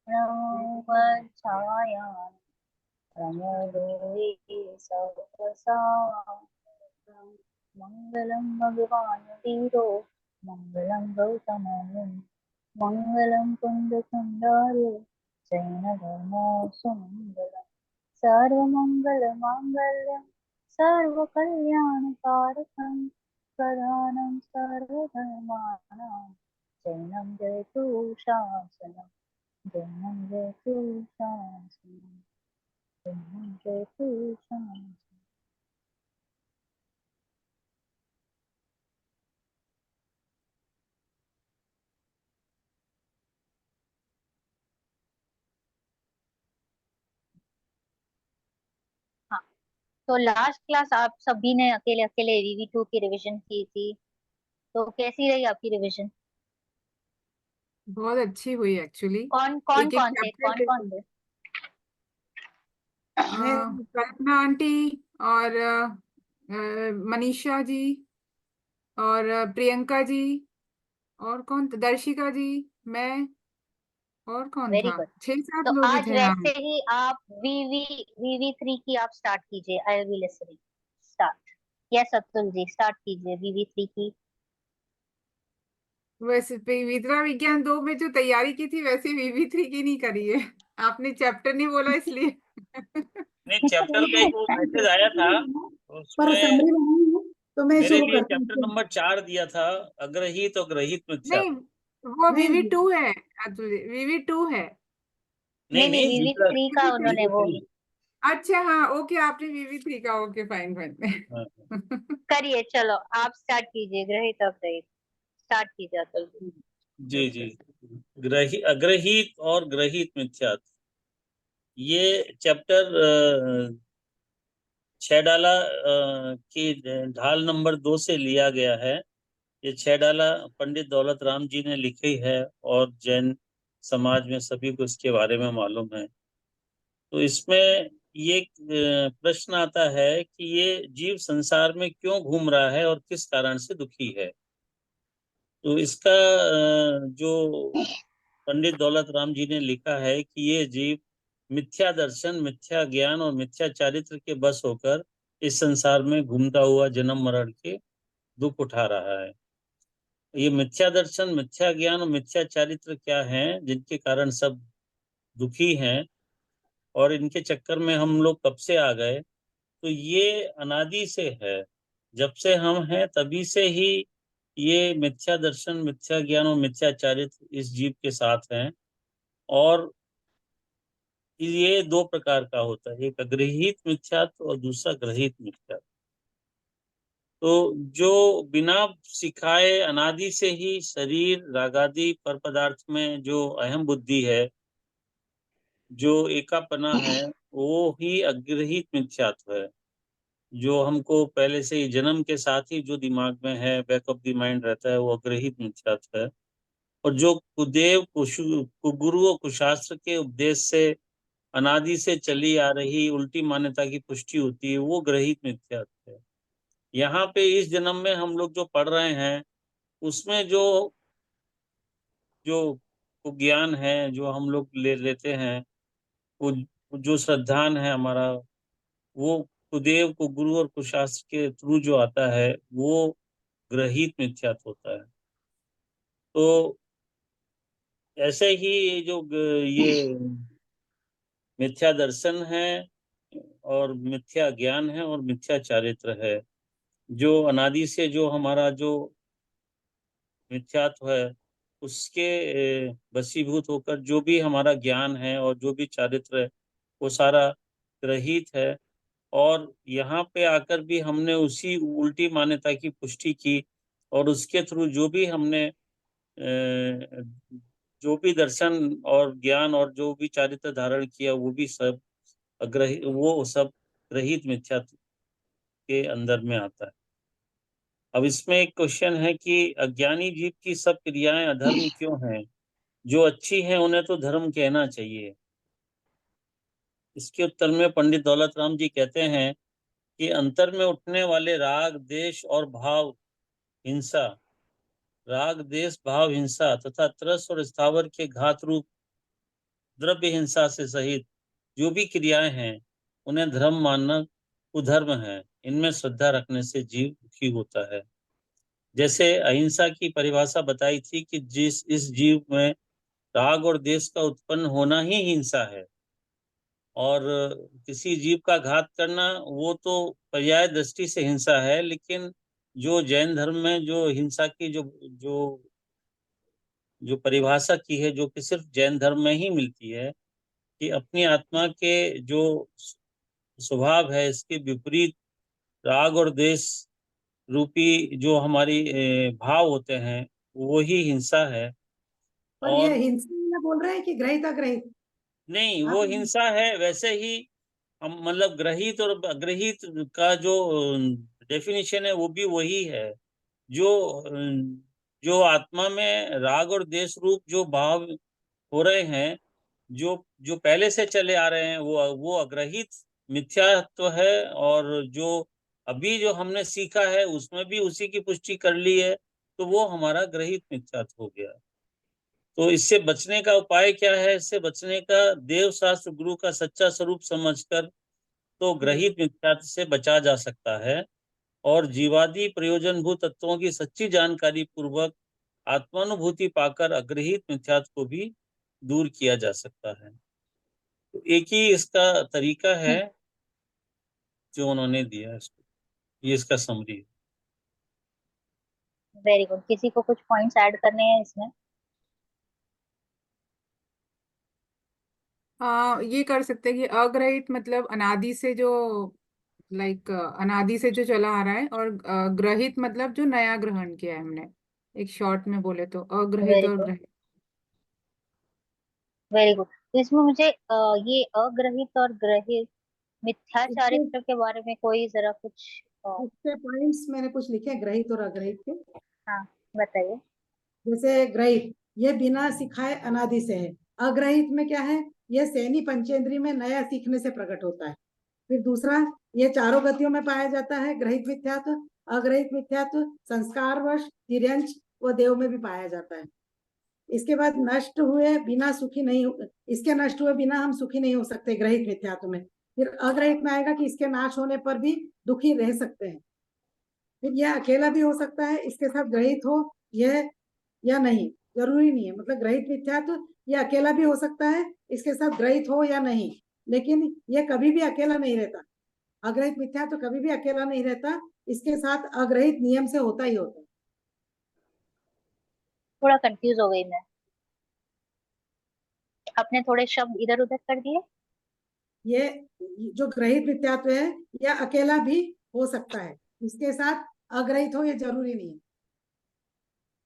नमोच्छायां प्रमोदे सवसा मंगलम भगवान वीरो मंगलम गौतम मंगलम कुंदकुंडारो जैन धर्मो सुमंगलम सर्वमंगल मांगल्यम सर्वकल्याणकारकं प्रधानं सर्वधर्माणां जैनं जयतु शासनं जैनं जयतु शासनं जैनं जयतु शासनं। हाँ, तो लास्ट क्लास आप सभी ने अकेले अकेले वीवी 2 की रिवीजन की थी, तो कैसी रही आपकी रिवीजन? बहुत अच्छी हुई एक्चुअली। कौन कौन एक एक कौन थे, कौन चैप्टर कौन थे? कल्पना आंटी और मनीषा जी और प्रियंका जी और कौन था, दर्शिका जी, मैं, और कौन वेरी था, गुड। 6-7 तो लोग ही आज थे। हाँ, वैसे ही आप वीवी वीवी 3 की आप स्टार्ट कीजिए। I will listening. Start. Yes Atul ji, start कीजिए वीवी 3 की। वैसे विधवा विज्ञान 2 में जो तैयारी की थी वैसे VV3 की नहीं करी है। आपने चैप्टर नहीं बोला इसलिए। नहीं, चैप्टर का एक वो मैसेज आया था पर उसमें समरी बनाई है तो मैं मेरे शुरू लिए करती चैप्टर हूँ। नंबर 4 दिया था, अग्रहित और ग्रहित मिथ्या। नहीं, वो नहीं VV2 है अतुल जी, VV2 है। नहीं नहीं नहीं, नहीं, वीवी दूसरा 3 का उन्होंने वो VV3। अच्छा, हाँ, ओके, आपने VV3 का, ओके, फाइन हाँ, फाइन। करिए। चलो आप स्टार्ट कीजिए, ग्रहित अग्रहित स्टार्ट कीजिए अतुल जी। जी जी। अग्रहित और ग्रहित मिथ्या, ये चैप्टर 6 डाला की ढाल नंबर 2 से लिया गया है। ये 6 डाला पंडित दौलत राम जी ने लिखी है और जैन समाज में सभी को इसके बारे में मालूम है। तो इसमें ये प्रश्न आता है कि ये जीव संसार में क्यों घूम रहा है और किस कारण से दुखी है। तो इसका जो पंडित दौलत राम जी ने लिखा है कि ये जीव मिथ्या दर्शन, मिथ्या ज्ञान और मिथ्या चारित्र के बस होकर इस संसार में घूमता हुआ जन्म मरण के दुख उठा रहा है। ये मिथ्या दर्शन, मिथ्या ज्ञान और मिथ्या चारित्र क्या हैं जिनके कारण सब दुखी हैं और इनके चक्कर में हम लोग कब से आ गए? तो ये अनादि से है। जब से हम हैं तभी से ही ये मिथ्या दर्शन, मिथ्या ज्ञान और मिथ्या चारित्र इस जीव के साथ हैं। और ये दो प्रकार का होता है, एक अग्रहित मिथ्यात्व और दूसरा ग्रहित मिथ्यात्व। तो जो बिना सिखाए अनादि से ही शरीर रागादि पर पदार्थ में जो अहम बुद्धि है, जो एकापना है, वो ही अग्रहित मिथ्यात्व है। जो हमको पहले से ही जन्म के साथ ही जो दिमाग में है, बैक ऑफ द माइंड रहता है, वो अग्रहित मिथ्यात्व है। और जो कुदेव कुगुरु और कुशास्त्र के उपदेश से अनादि से चली आ रही उल्टी मान्यता की पुष्टि होती है, वो ग्रहित मिथ्यात्व है। यहाँ पे इस जन्म में हम लोग जो पढ़ रहे हैं उसमें जो जो ज्ञान है जो हम लोग ले लेते हैं, वो जो श्रद्धान है हमारा, वो कुदेव को गुरु और कुशास्त्र के थ्रू जो आता है वो ग्रहित मिथ्यात्व होता है। तो ऐसे ही ये मिथ्या दर्शन है और मिथ्या ज्ञान है और मिथ्या चारित्र है। जो अनादि से जो हमारा जो मिथ्यात्व है उसके वशीभूत होकर जो भी हमारा ज्ञान है और जो भी चारित्र है वो सारा ग्रहित है। और यहाँ पे आकर भी हमने उसी उल्टी मान्यता की पुष्टि की और उसके थ्रू जो भी हमने जो भी दर्शन और ज्ञान और जो भी चारित्र धारण किया वो भी सब वो सब ग्रहित मिथ्यात्व के अंदर में आता है। अब इसमें एक क्वेश्चन है कि अज्ञानी जीव की सब क्रियाएं अधर्म क्यों हैं? जो अच्छी हैं उन्हें तो धर्म कहना चाहिए। इसके उत्तर में पंडित दौलत राम जी कहते हैं कि अंतर में उठने वाले राग, देश और भाव, हिंसा, राग, देश, भाव, हिंसा तथा त्रस और स्थावर के घात रूप द्रव्य हिंसा से सहित जो भी क्रियाएं हैं उन्हें धर्म मानना कुधर्म है। इनमें श्रद्धा रखने से जीव दुखी होता है। जैसे अहिंसा की परिभाषा बताई थी कि इस जीव में राग और द्वेष का उत्पन्न होना ही हिंसा है, और किसी जीव का घात करना वो तो पर्याय दृष्टि से हिंसा है। लेकिन जो जैन धर्म में जो हिंसा की जो जो जो परिभाषा की है, जो कि सिर्फ जैन धर्म में ही मिलती है, कि अपनी आत्मा के जो स्वभाव है इसके विपरीत राग और द्वेष रूपी जो हमारी भाव होते हैं वो ही हिंसा है। पर ये और हिंसा में बोल रहे हैं कि ग्रहित अग्रहित? नहीं, आप वो हिंसा है वैसे ही। हम मतलब ग्रहित और अग्रहित का जो डेफिनेशन है वो भी वही है। जो जो आत्मा में राग और द्वेष रूप जो भाव हो रहे हैं, जो जो पहले से चले आ रहे हैं, वो अग्रहित मिथ्यात्व है। और जो अभी जो हमने सीखा है उसमें भी उसी की पुष्टि कर ली है, तो वो हमारा ग्रहित मिथ्यात्व हो गया। तो इससे बचने का उपाय क्या है? इससे बचने का देव शास्त्र गुरु का सच्चा स्वरूप समझकर तो ग्रहित मिथ्यात्व से बचा जा सकता है, और जीवादि प्रयोजनभूत तत्वों की सच्ची जानकारी पूर्वक आत्मानुभूति पाकर अग्रहित मिथ्यात्व को भी दूर किया जा सकता है। तो एक ही इसका तरीका है जो उन्होंने दिया है इसको। ये इसका समरी है। Very good. किसी को कुछ पॉइंट्स ऐड करने हैं इसमें? ये कर सकते हैं कि अग्रहित मतलब अनादि से जो अनादि से जो चला आ रहा है, और ग्रहित मतलब जो नया ग्रहण किया है हमने। एक शॉर्ट में बोले तो अग्रहित वेरी और गुड, ग्रहित। Very good. तो इसमें मुझे ये अग्रहित और ग्रहित मिथ्या इसके चारित्र के बारे में कोई जरा कुछ इसके पॉइंट्स मैंने कुछ लिखे हैं ग्रहित और अग्रहित के। हाँ, बताइए। जैसे ग्रहित, ये बिना सिखाए अनादि से है। अग्रहित में क्या है? ये सैनी पंचेंद्रिय में नया सीखने से प्रकट होता है। फिर दूसरा, ये चारों गतियों में पाया जाता है ग्रहित मिथ्यात्व। अग्रहित मिथ्यात्व संस्कारवश तिर्यंच व देव में भी पाया जाता है। इसके बाद नष्ट हुए बिना सुखी नहीं, इसके नष्ट हुए बिना हम सुखी नहीं हो सकते ग्रहित मिथ्यात्व में। फिर अग्रहित में आएगा कि इसके नाश होने पर भी दुखी रह सकते हैं। फिर यह अकेला भी हो सकता है, इसके साथ ग्रहित हो यह या नहीं, जरूरी नहीं है। मतलब ग्रहित मिथ्यात्व यह अकेला भी हो सकता है, इसके साथ ग्रहित हो या नहीं, लेकिन यह कभी भी अकेला नहीं रहता। अग्रहित मिथ्यात्व कभी भी अकेला नहीं रहता, इसके साथ अग्रहित नियम से होता ही होता है। थोड़ा कंफ्यूज हो गई मैं, आपने थोड़े शब्द इधर उधर कर दिए। ये जो ग्रहित मिथ्यात्व है यह अकेला भी हो सकता है, इसके साथ अग्रहित हो ये जरूरी नहीं है।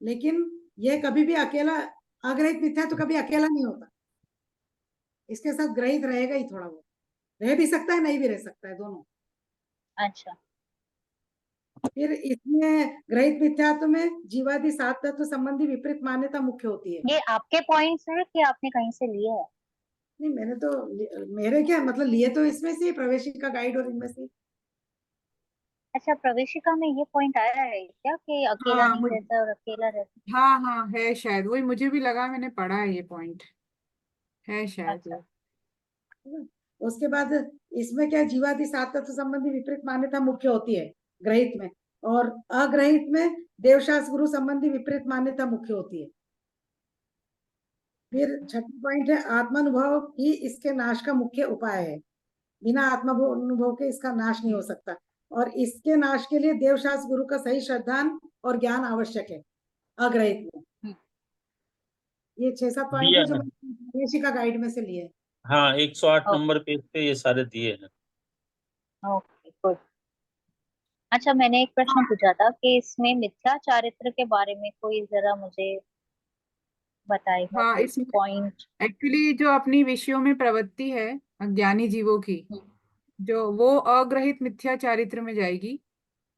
लेकिन यह कभी भी अकेला, अग्रहित मिथ्यात्व कभी अकेला नहीं होता, इसके साथ ग्रहित रहेगा ही। थोड़ा बहुत रह भी सकता है, नहीं भी रह सकता है, दोनों। अच्छा, फिर इसमें ग्रहित मिथ्यात्व में जीवादि सात तत्व संबंधी विपरीत मान्यता मुख्य होती है। ये आपके पॉइंट्स हैं कि आपने कहीं से लिए है? नहीं, मैंने तो मेरे क्या मतलब लिए तो इसमें से प्रवेशिका गाइड और इनमें से। अच्छा, प्रवेशिका में ये पॉइंट आया है क्या कि अकेला हाँ नहीं रहता और अकेला रहता? हाँ हाँ, है शायद, वही मुझे भी लगा, मैंने पढ़ा है ये पॉइंट, है शायद अच्छा, वो। उसके बाद इसमें क्या, जीवादि सात तत्व संबंधी विपरीत मान्यता मुख्य होती है ग्रहित में, और अग्रहित में देवशास्त्र गुरु संबंधी विपरीत मान्यता मुख्य होती है। फिर छठी पॉइंट है, आत्मानुभव ही इसके नाश का मुख्य उपाय है। बिना आत्मानुभव के इसका नाश नहीं हो सकता, और इसके नाश के लिए देवशास्त्र गुरु का सही श्रद्धान और ज्ञान आवश्यक है अग्रहित में। हम्म, ये 6-7 पॉइंट दिया है जो है। मैंने का गाइड में से लिए हैं। हाँ, 108 ओके, नंबर पेज पे ये सारे दिए हैं। Okay, good. अच्छा, मैंने एक प्रश्न पूछा था कि इसमें मिथ्या चारित्र के बारे में कोई जरा मुझे बताएगा हाँ, कोई इसमें पॉइंट? एक्चुअली जो अपनी विषयों में प्रवृत्ति है अज्ञानी जीवों की, जो वो अग्रहित मिथ्या चारित्र में जाएगी।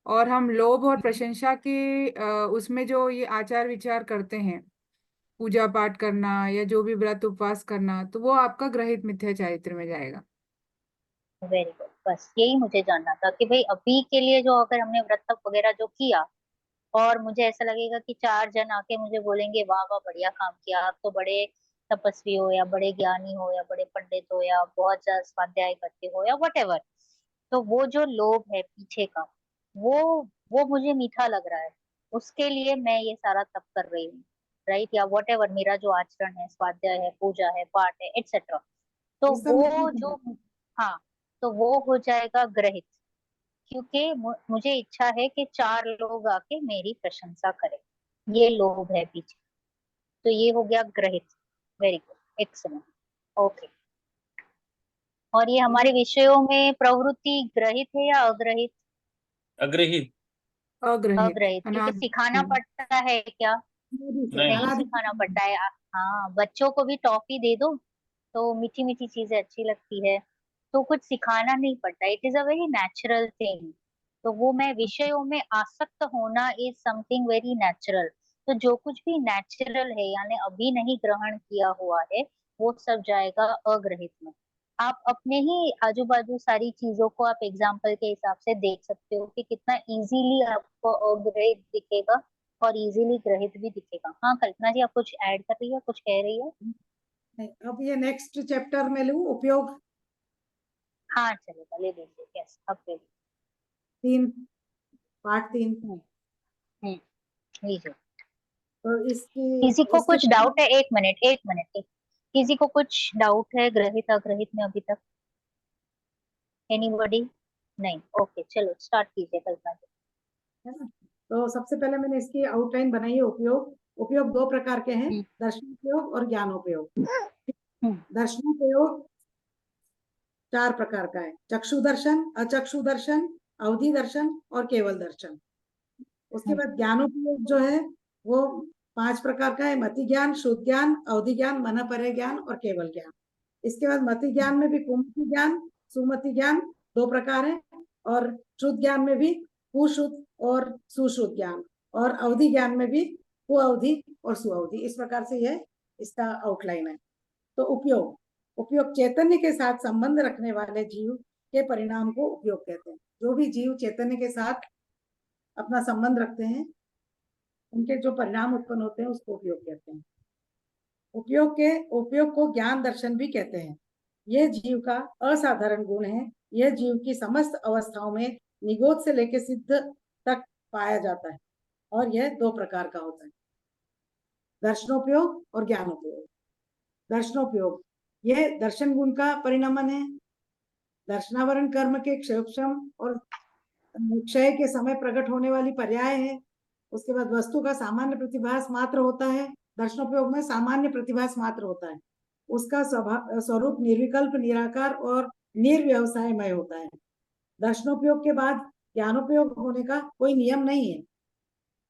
और हम लोभ और प्रशंसा के उसमें जो ये आचार विचार करते हैं, पूजा पाठ करना या जो भी व्रत उपवास करना, तो वो आपका ग्रहित मिथ्या चारित्र में जाएगा। वेरी गुड, बस यही मुझे जानना था कि भाई अभी के लिए जो अगर हमने व्रत तप वगैरह जो किया और मुझे ऐसा लगेगा कि चार जन आके मुझे बोलेंगे वाह वाह बढ़िया काम किया, आप तो बड़े तपस्वी हो या बड़े ज्ञानी हो या बड़े पंडित हो या बहुत ज्यादा स्वाध्याय करते हो या वट, तो वो जो लोभ है पीछे का, वो वो मुझे मीठा लग रहा है, उसके लिए मैं ये सारा तप कर रही हूँ, राइट? या वट मेरा जो आचरण है, स्वाध्याय है, पूजा है, पाठ है, एक्सेट्रा, तो ये सब वो मीठे जो, हैं। हाँ, तो वो हो जाएगा ग्रहित, क्योंकि मुझे इच्छा है कि चार लोग आके मेरी प्रशंसा करें, ये लोभ है पीछे, तो ये हो गया ग्रहित। Very good, excellent, okay. और ये हमारे विषयों में प्रवृत्ति ग्रहित है या अग्रहित? अग्रहित। अग्रहित अग्रहित, क्योंकि अनादि। सिखाना पड़ता है क्या? अनादि से नहीं। नहीं अनादि सिखाना से। पड़ता है। हाँ, बच्चों को भी टॉफी दे दो तो मीठी मीठी चीजें अच्छी लगती है, तो कुछ सिखाना नहीं पड़ता, it is a very natural thing. तो वो मैं विषयों में आसक्त होना इज समथिंग वेरी नेचुरल। तो जो कुछ भी नेचुरल है यानी अभी नहीं ग्रहण किया हुआ है, वो सब जाएगा अग्रहित में। आप अपने ही आजू बाजू सारी चीजों को आप एग्जाम्पल के हिसाब से देख सकते हो कि कितना इजीली आपको अग्रहित दिखेगा और इजीली ग्रहित भी दिखेगा। हाँ कल्पना जी, आप कुछ ऐड कर रही है, कुछ कह रही है? नहीं, अब ये नेक्स्ट चैप्टर में लूँ, उपयोग हाँ चलेगा, ले लीजिए, यस अब ले लीजिए। 3, पार्ट 3। हम्म, लीजिए। तो इसकी किसी को इसके कुछ डाउट है? एक मिनट, एक मिनट, किसी को कुछ डाउट है ग्रहित अग्रहित में अभी तक? एनीबॉडी? नहीं, ओके, चलो स्टार्ट कीजिए कल्पना जी। है ना। तो सबसे पहले मैंने इसकी आउटलाइन बनाई है। उपयोग, उपयोग दो प्रकार के हैं, हम्म, दर्शनोपयोग और ज्ञानोपयोग। हम्म, दर्शनोपयोग 4 प्रकार का है, चक्षु दर्शन, अचक्षु दर्शन, अवधि दर्शन और केवल दर्शन। उसके हम्म, बाद ज्ञानोपयोग जो है वो 5 प्रकार का है, मति ज्ञान, शुद्ध ज्ञान, अवधि ज्ञान, मन परे ज्ञान और केवल ज्ञान। इसके बाद मति ज्ञान में भी कुमति ज्ञान, सुमति ज्ञान 2 प्रकार है, और शुद्ध ज्ञान में भी कुशुद्ध और सुशुद्ध ज्ञान, और अवधि ज्ञान में भी कुअवधि और सुअवधि। इस प्रकार से यह इसका आउटलाइन है। तो उपयोग, उपयोग चैतन्य के साथ संबंध रखने वाले जीव के परिणाम को उपयोग कहते हैं। जो भी जीव चैतन्य के साथ अपना संबंध रखते हैं, उनके जो परिणाम उत्पन्न होते हैं उसको उपयोग कहते हैं। उपयोग को ज्ञान दर्शन भी कहते हैं। यह जीव का असाधारण गुण है। यह जीव की समस्त अवस्थाओं में निगोद से लेकर सिद्ध तक पाया जाता है, और यह 2 प्रकार का होता है, दर्शनोपयोग और ज्ञानोपयोग। दर्शनोपयोग, यह दर्शन गुण का परिणमन है। दर्शनावरण कर्म के क्षयोक्षम और क्षय के समय प्रकट होने वाली पर्याय है। उसके बाद वस्तु का सामान्य प्रतिभास मात्र होता है। दर्शनोपयोग में सामान्य प्रतिभास मात्र होता है। उसका स्वरूप निर्विकल्प, निराकार और निर्व्यवसायमय होता है। दर्शनोपयोग के बाद ज्ञानोपयोग होने का कोई नियम नहीं है,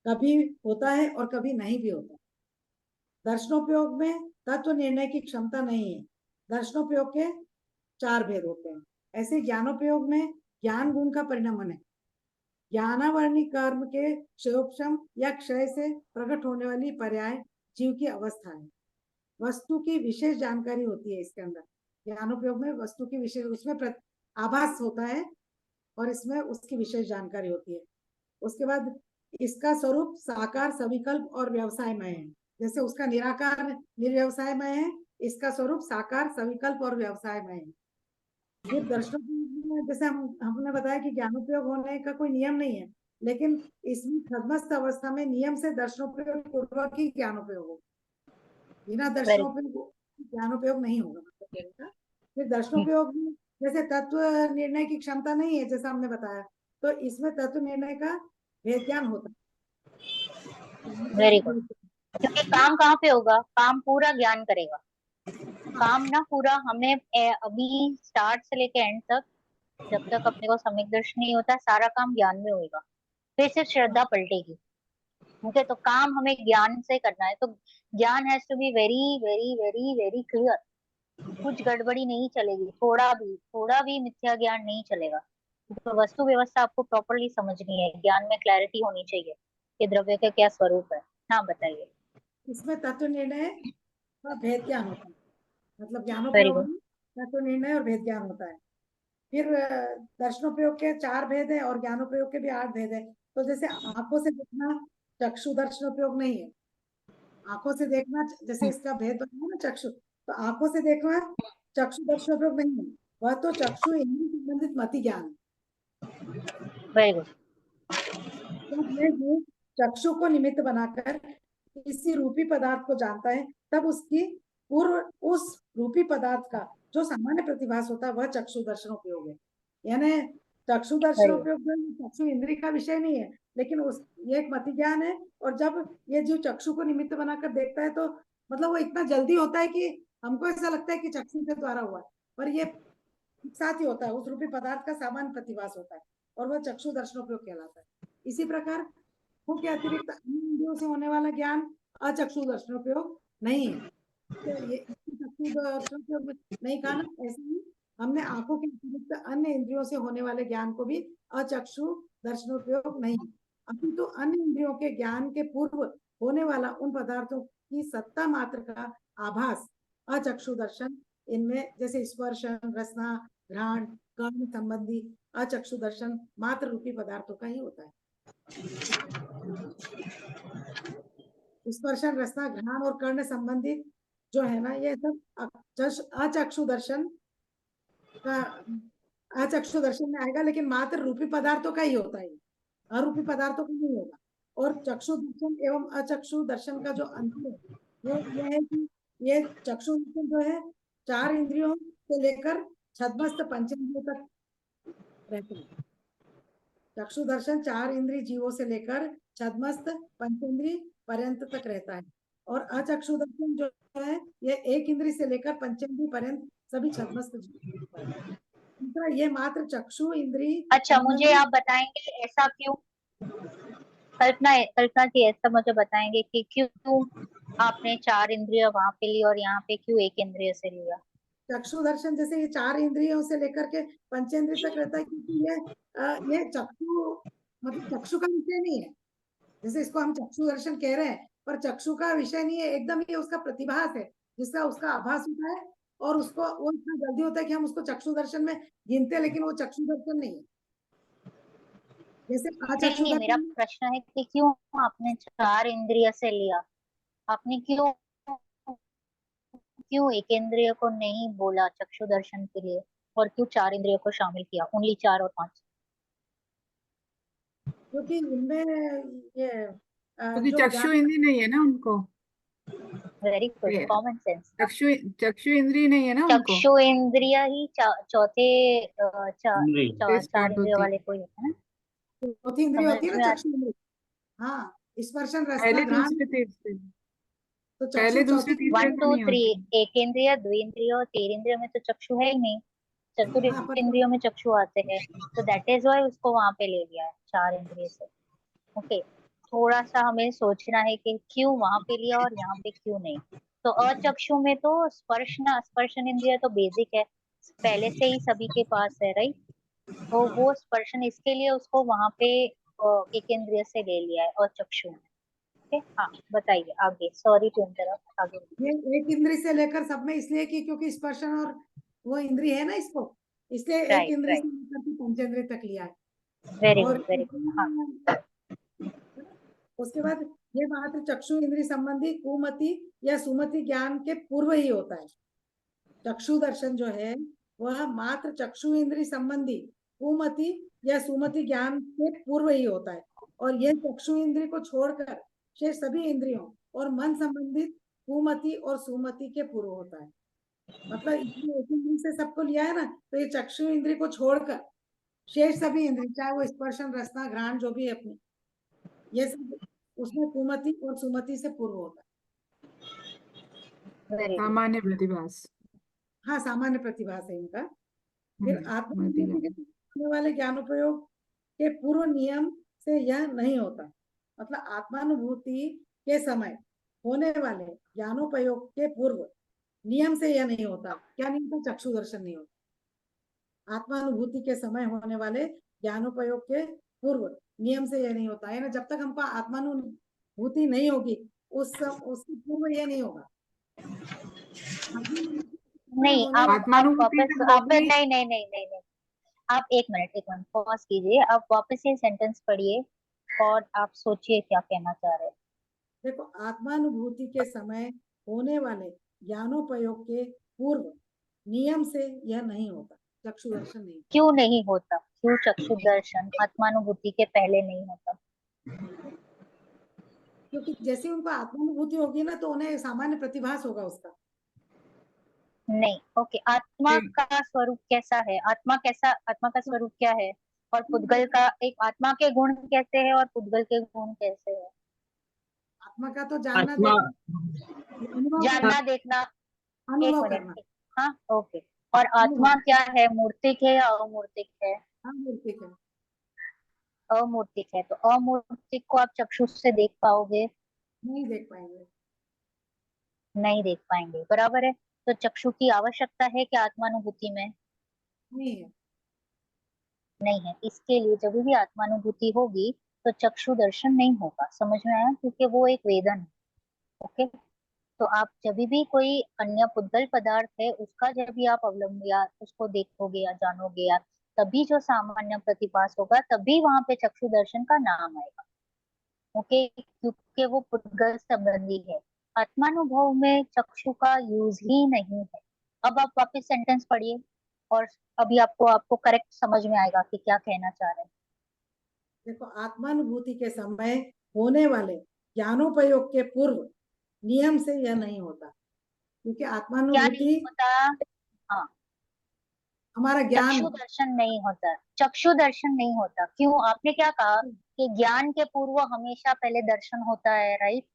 कभी होता है और कभी नहीं भी होता। दर्शनोपयोग में तत्व निर्णय की क्षमता नहीं है। दर्शनोपयोग के 4 भेद होते हैं। ऐसे ज्ञानोपयोग में ज्ञान गुण का परिणमन है। ज्ञानावरणी कर्म के क्षयोक्षम या क्षय से प्रकट होने वाली पर्याय जीव की अवस्था है। वस्तु की विशेष जानकारी होती है इसके अंदर। ज्ञानोपयोग में वस्तु की विशेष, उसमें आभास होता है और इसमें उसकी विशेष जानकारी होती है। उसके बाद इसका स्वरूप साकार, सविकल्प और व्यवसायमय है। जैसे उसका निराकार निर्व्यवसायमय है, इसका स्वरूप साकार, सविकल्प और व्यवसायमय है। फिर दर्शनोपयोग में जैसे हमने बताया कि ज्ञानोपयोग होने का कोई नियम नहीं है, लेकिन इसमें छद्मस्त अवस्था में नियम से दर्शनोपयोग पूर्वक ही ज्ञानोपयोग हो, बिना वेरी दर्शनोपयोग ज्ञानोपयोग नहीं होगा, मतलब कहने का। फिर गुड, दर्शनोपयोग में जैसे तत्व निर्णय की क्षमता नहीं है, जैसा हमने बताया, तो इसमें तत्व निर्णय का भेद ज्ञान होता वेरी गुड। है। क्योंकि काम कहाँ पे होगा? काम पूरा ज्ञान करेगा। काम ना पूरा हमें अभी स्टार्ट से लेके एंड तक, जब तक अपने को सम्यक दर्शन नहीं होता, सारा काम ज्ञान में होएगा, फिर सिर्फ श्रद्धा पलटेगी। ओके, तो काम हमें ज्ञान से करना है, तो ज्ञान has to be very very very very clear. कुछ गड़बड़ी नहीं चलेगी, थोड़ा भी मिथ्या ज्ञान नहीं चलेगा। तो वस्तु व्यवस्था आपको प्रॉपरली समझनी है, ज्ञान में क्लैरिटी होनी चाहिए कि द्रव्य का क्या स्वरूप है। हाँ बताइए। इसमें तत्व निर्णय का भेद ज्ञान होता है, मतलब वेरी ज्ञानोपयोग गुड। में तत्व निर्णय और भेद ज्ञान होता है। फिर दर्शनोपयोग के 4 भेद है और ज्ञानोपयोग के भी 8 भेद है। तो जैसे आंखों से देखना चक्षु दर्शनोपयोग नहीं है, आंखों से देखना, जैसे इसका भेद बनाया ना चक्षु, तो आंखों से देखना चक्षु दर्शनोपयोग नहीं है, वह तो चक्षु इंद्रिय संबंधित मति ज्ञान है। Very good. जब यह जीव चक्षु को निमित्त बनाकर किसी रूपी पदार्थ को जानता है, तब उसकी पूर्व उस रूपी पदार्थ का जो सामान्य प्रतिभास होता है वह चक्षु दर्शनोपयोग है। यानी चक्षु दर्शनोपयोग चक्षु इंद्रिय का विषय नहीं है, लेकिन उस ये एक मति ज्ञान है। और जब ये जीव चक्षु को निमित्त बनाकर देखता है तो मतलब वो इतना जल्दी होता है कि हमको ऐसा लगता है कि चक्षु के द्वारा हुआ, पर ये साथ ही होता है, उस रूपी पदार्थ का सामान्य प्रतिभास होता है और वह चक्षु दर्शनोपयोग कहलाता है। इसी प्रकार के अतिरिक्त अन्य इंद्रियों से होने वाला ज्ञान अचक्षु दर्शनोपयोग नहीं है। तो ये चक्षु दर्शनोपयोग नहीं कहा ना, ऐसे ही हमने आंखों के अतिरिक्त अन्य इंद्रियों से होने वाले ज्ञान को भी अचक्षु दर्शनोपयोग नहीं है। अभी तो अन्य इंद्रियों के ज्ञान के पूर्व होने वाला उन पदार्थों की सत्ता मात्र का आभास अचक्षु दर्शन, इनमें जैसे स्पर्श, रसना, घ्राण, कर्ण संबंधी अचक्षु दर्शन मात्र रूपी पदार्थों का ही होता है। स्पर्शन, रसना, घ्राण और कर्ण संबंधित जो है ना, ये सब अचक्षु दर्शन का अचक्षु दर्शन में आएगा, लेकिन मात्र रूपी पदार्थों का ही होता है, अरूपी पदार्थों का नहीं होगा। और चक्षु दर्शन एवं अचक्षु दर्शन का जो अंतर है वो यह है कि ये चक्षु दर्शन जो है 4 इंद्रियों से लेकर छद्मस्त पंचेंद्रियों तक रहते हैं। चक्षु दर्शन 4 इंद्रिय जीवों से लेकर छद्मस्त पंचेंद्रिय पर्यंत तक रहता है, और अचक्षु दर्शन जो है ये 1 इंद्रिय से लेकर पंचेंद्रिय पर्यंत सभी छद्मस्त दूसरा ये मात्र चक्षु इंद्रिय। अच्छा, मुझे आप बताएंगे ऐसा क्यों? कल्पना जी, ऐसा मुझे बताएंगे कि क्यों आपने 4 इंद्रिय वहां पे ली और यहाँ पे क्यों 1 इंद्रिय से लिया? चक्षु दर्शन जैसे ये 4 इंद्रियों से लेकर के पंचेंद्रिय तक रहता है, क्योंकि ये चक्षु मतलब चक्षु का विषय नहीं है। जैसे इसको हम चक्षु दर्शन कह रहे हैं, पर चक्षु का विषय नहीं है, एकदम ये उसका प्रतिभास है, जिसका उसका आभास होता है, और उसको वो इतना जल्दी होता है कि हम उसको चक्षु दर्शन में गिनते हैं, लेकिन वो चक्षु दर्शन नहीं है। जैसे अचक्षु नहीं, मेरा दर्शन प्रश्न है कि क्यों आपने 4 इंद्रिय से लिया? आपने क्यों क्यों 1 इंद्रिय को नहीं बोला चक्षु दर्शन के लिए, और क्यों 4 इंद्रियों को शामिल किया, ओनली 4 और 5? क्योंकि इनमें ये क्योंकि जो चक्षु इंद्रिय नहीं है ना उनको। वेरी गुड, ये कॉमन सेंस। चक्षु इंद्रिय नहीं है ना उनको। चक्षु इंद्रिय ही चौथे इंद्रिय। 4 स्टार्ट इंद्रिय होती वाले कोई है ना? चौथी इंद्रिय होती है समझ ना में आ चक्षु इंद्रिय। हाँ, स्पर्शन, रसना, पहले घ्राण, दूसरे तीसरे, तो पहले चक्षु दूसरे चौथी। तीसरे 1 से 2 नहीं 3, होती। 1 इंद्रिय, 2 इंद्रिय और 3 इंद्रिय में तो चक्षु है ही नहीं। चतुर हाँ, पर इंद्रियों में चक्षु आते हैं, तो दैट इज वाई उसको वहां पे ले लिया है 4 इंद्रिय से। ओके, थोड़ा सा हमें सोचना है कि क्यों वहां पे लिया और यहाँ पे क्यों नहीं। तो अचक्षु में तो स्पर्शन इंद्रिय तो बेसिक है, पहले से ही सभी के पास है, राइट? तो वो स्पर्शन, इसके लिए उसको वहां पे 1 इंद्रिय से ले लिया है अचक्षु में। ओके, हाँ बताइए आगे, सॉरी टू इंटरप्ट, आगे। ये 1 इंद्रिय से लेकर सब में इसलिए कि क्योंकि स्पर्शन और वो इंद्रिय है ना इसको, इसलिए 1 राइट इंद्रिय राइट, से लेकर के पंचेंद्रिय तक लिया है। वेरी और गुड वेरी गुड। हाँ, उसके बाद ये मात्र चक्षु इंद्रिय संबंधी कुमति या सुमति ज्ञान के पूर्व ही होता है। चक्षु दर्शन जो है वह मात्र चक्षु इंद्रिय संबंधी कुमति या सुमति ज्ञान के पूर्व ही होता है, और यह चक्षु इंद्रिय को छोड़कर शेष सभी इंद्रियों और मन संबंधित कुमति और सुमति के पूर्व होता है। मतलब इसलिए 1 इंद्रिय से सबको लिया है ना, तो ये चक्षु इंद्रिय को छोड़कर शेष सभी इंद्रिय, चाहे वो स्पर्शन, रसना, घ्राण जो भी है अपनी, ये सब उसमें कुमति और सुमति से पूर्व होता है। Very good. सामान्य प्रतिभास। हाँ, सामान्य प्रतिभास है इनका। फिर मति आत्मानुभूति के ज्ञान। होने वाले ज्ञानोपयोग के पूर्व नियम से यह नहीं होता। मतलब आत्मानुभूति के समय होने वाले ज्ञानोपयोग के पूर्व नियम से यह नहीं होता। क्या नहीं होता? चक्षु दर्शन नहीं होता। आत्मानुभूति के समय होने वाले ज्ञानोपयोग के पूर्व नियम से यह नहीं होता है ना, जब तक हमको आत्मानुभूति नहीं होगी उसके पूर्व यह नहीं होगा। नहीं, आप आत्मानुभूति वापस, जब आप होगी। नहीं नहीं नहीं नहीं नहीं, आप एक मिनट पॉज कीजिए, आप वापस ये सेंटेंस पढ़िए और आप सोचिए क्या कहना चाह रहे हैं। देखो, आत्मानुभूति के समय होने वाले ज्ञानोपयोग के पूर्व नियम से यह नहीं होता, चक्षु दर्शन नहीं। क्यों नहीं होता? क्यों चक्षु दर्शन आत्मानुभूति के पहले नहीं होता? क्योंकि जैसे उनको आत्मानुभूति होगी ना, तो उन्हें सामान्य प्रतिभास होगा उसका। नहीं, ओके। आत्मा का स्वरूप कैसा है? आत्मा का स्वरूप क्या है? और पुद्गल का, एक आत्मा के गुण कैसे है और पुद्गल के गुण कैसे है? आत्मा का तो जानना आत्मा देखना, अनुभव करना, जानना देखना। एक अनुभव मिनट, करना। हाँ, ओके। और अनुभव, आत्मा क्या है? मूर्तिक है या अमूर्तिक है? हाँ मूर्तिक है। अमूर्तिक है। तो अमूर्तिक को आप चक्षु से देख पाओगे? नहीं देख पाएंगे। नहीं देख पाएंगे, बराबर है। तो चक्षु की आवश्यकता है क्या आत्मानुभूति में? नहीं है। नहीं है। इसके लिए जब भी आत्मानुभूति होगी तो चक्षु दर्शन नहीं होगा। समझ में आया? क्योंकि वो एक वेदन है। ओके। तो आप जब भी कोई अन्य पुद्गल पदार्थ है उसका जब भी आप अवलंब या उसको देखोगे या जानोगे या तभी जो सामान्य प्रतिभास होगा तभी वहां पे चक्षु दर्शन का नाम आएगा। ओके, क्योंकि वो पुद्गल संबंधी है। आत्मानुभव में चक्षु का यूज ही नहीं है। अब आप वापस सेंटेंस पढ़िए और अभी आपको आपको करेक्ट समझ में आएगा कि क्या कहना चाह रहे हैं। देखो, आत्मानुभूति के समय होने वाले ज्ञानोपयोग के पूर्व नियम से यह नहीं होता, क्योंकि क्या नहीं आत्मानुभूति होता? हाँ, हमारा ज्ञान। चक्षु दर्शन नहीं होता। चक्षु दर्शन नहीं होता क्यों? आपने क्या कहा कि ज्ञान के पूर्व हमेशा पहले दर्शन होता है, राइट?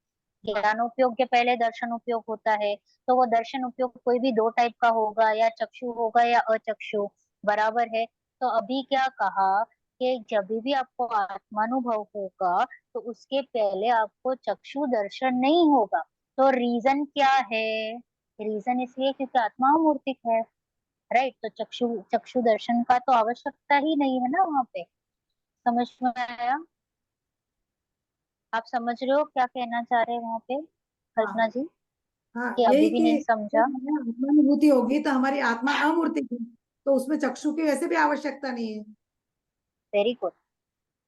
ज्ञानोपयोग के पहले दर्शन उपयोग होता है। तो वो दर्शन उपयोग कोई भी दो टाइप का होगा, या चक्षु होगा या अचक्षु, बराबर है। तो अभी क्या कहा कि जब भी आपको आत्मानुभव होगा तो उसके पहले आपको चक्षु दर्शन नहीं होगा। तो रीजन क्या है? रीजन इसलिए क्योंकि आत्मा अमूर्तिक है, राइट? तो चक्षु चक्षु दर्शन का तो आवश्यकता ही नहीं है ना वहां पे। समझ में आया? आप समझ रहे हो क्या कहना चाह रहे हैं वहां पे, कल्पना हाँ, जी? हाँ, कि अभी यही भी नहीं कि जब समझा? हमें आत्मानुभूति होगी तो हमारी आत्मा अमूर्तिक है, तो उसमें चक्षु की वैसे भी आवश्यकता नहीं है, वेरी गुड।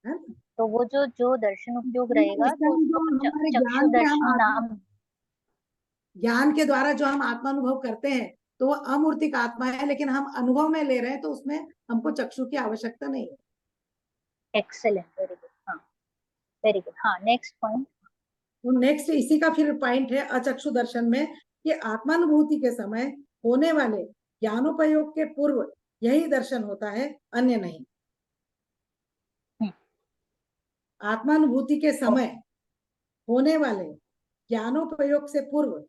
है ना? तो वो जो जो दर्शन उपयोग रहेगा उस तो टाइम जो उसको हमारे चक्षु ज्ञान से हम दर्शन आत्मा, नाम। ज्ञान के द्वारा जो हम आत्मानुभव करते हैं, तो वो अमूर्तिक आत्मा है, लेकिन हम अनुभव में ले रहे हैं, तो उसमें हमको चक्षु की आवश्यकता नहीं है। Excellent, very good. हाँ, वेरी गुड। हाँ, नेक्स्ट पॉइंट। तो नेक्स्ट इसी का फिर पॉइंट है अचक्षु दर्शन में, कि आत्मानुभूति के समय होने वाले ज्ञानोपयोग के पूर्व यही दर्शन होता है, अन्य नहीं। आत्मानुभूति के समय होने वाले ज्ञानोपयोग से पूर्व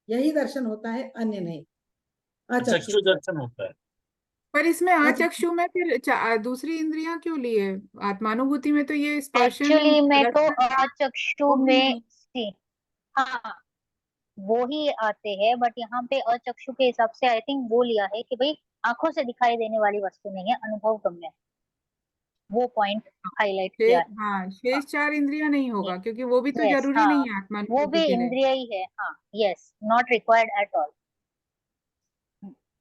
यही दर्शन होता है, अन्य नहीं। अचक्षु, चक्षु दर्शन होता है। पर इसमें अचक्षु। आचक्षु में फिर दूसरी इंद्रियां क्यों ली है? आत्मानुभूति में तो ये स्पर्शन एक्चुअली में तो रसना अचक्षु वो भी में नहीं। सी, हाँ, वो ही आते हैं। बट यहाँ पे अचक्षु के हिसाब से आई थिंक वो लिया है कि भाई आंखों से दिखाई देने वाली वस्तु नहीं है, अनुभव गम्य है। वो पॉइंट हाईलाइट किया है। हाँ, हाँ, शेष चार इंद्रियां नहीं होगा क्योंकि वो भी तो यस, जरूरी हाँ, नहीं है वो भी आत्मानुभूति के लिए। इंद्रिय ही है। हाँ, yes, not required at all.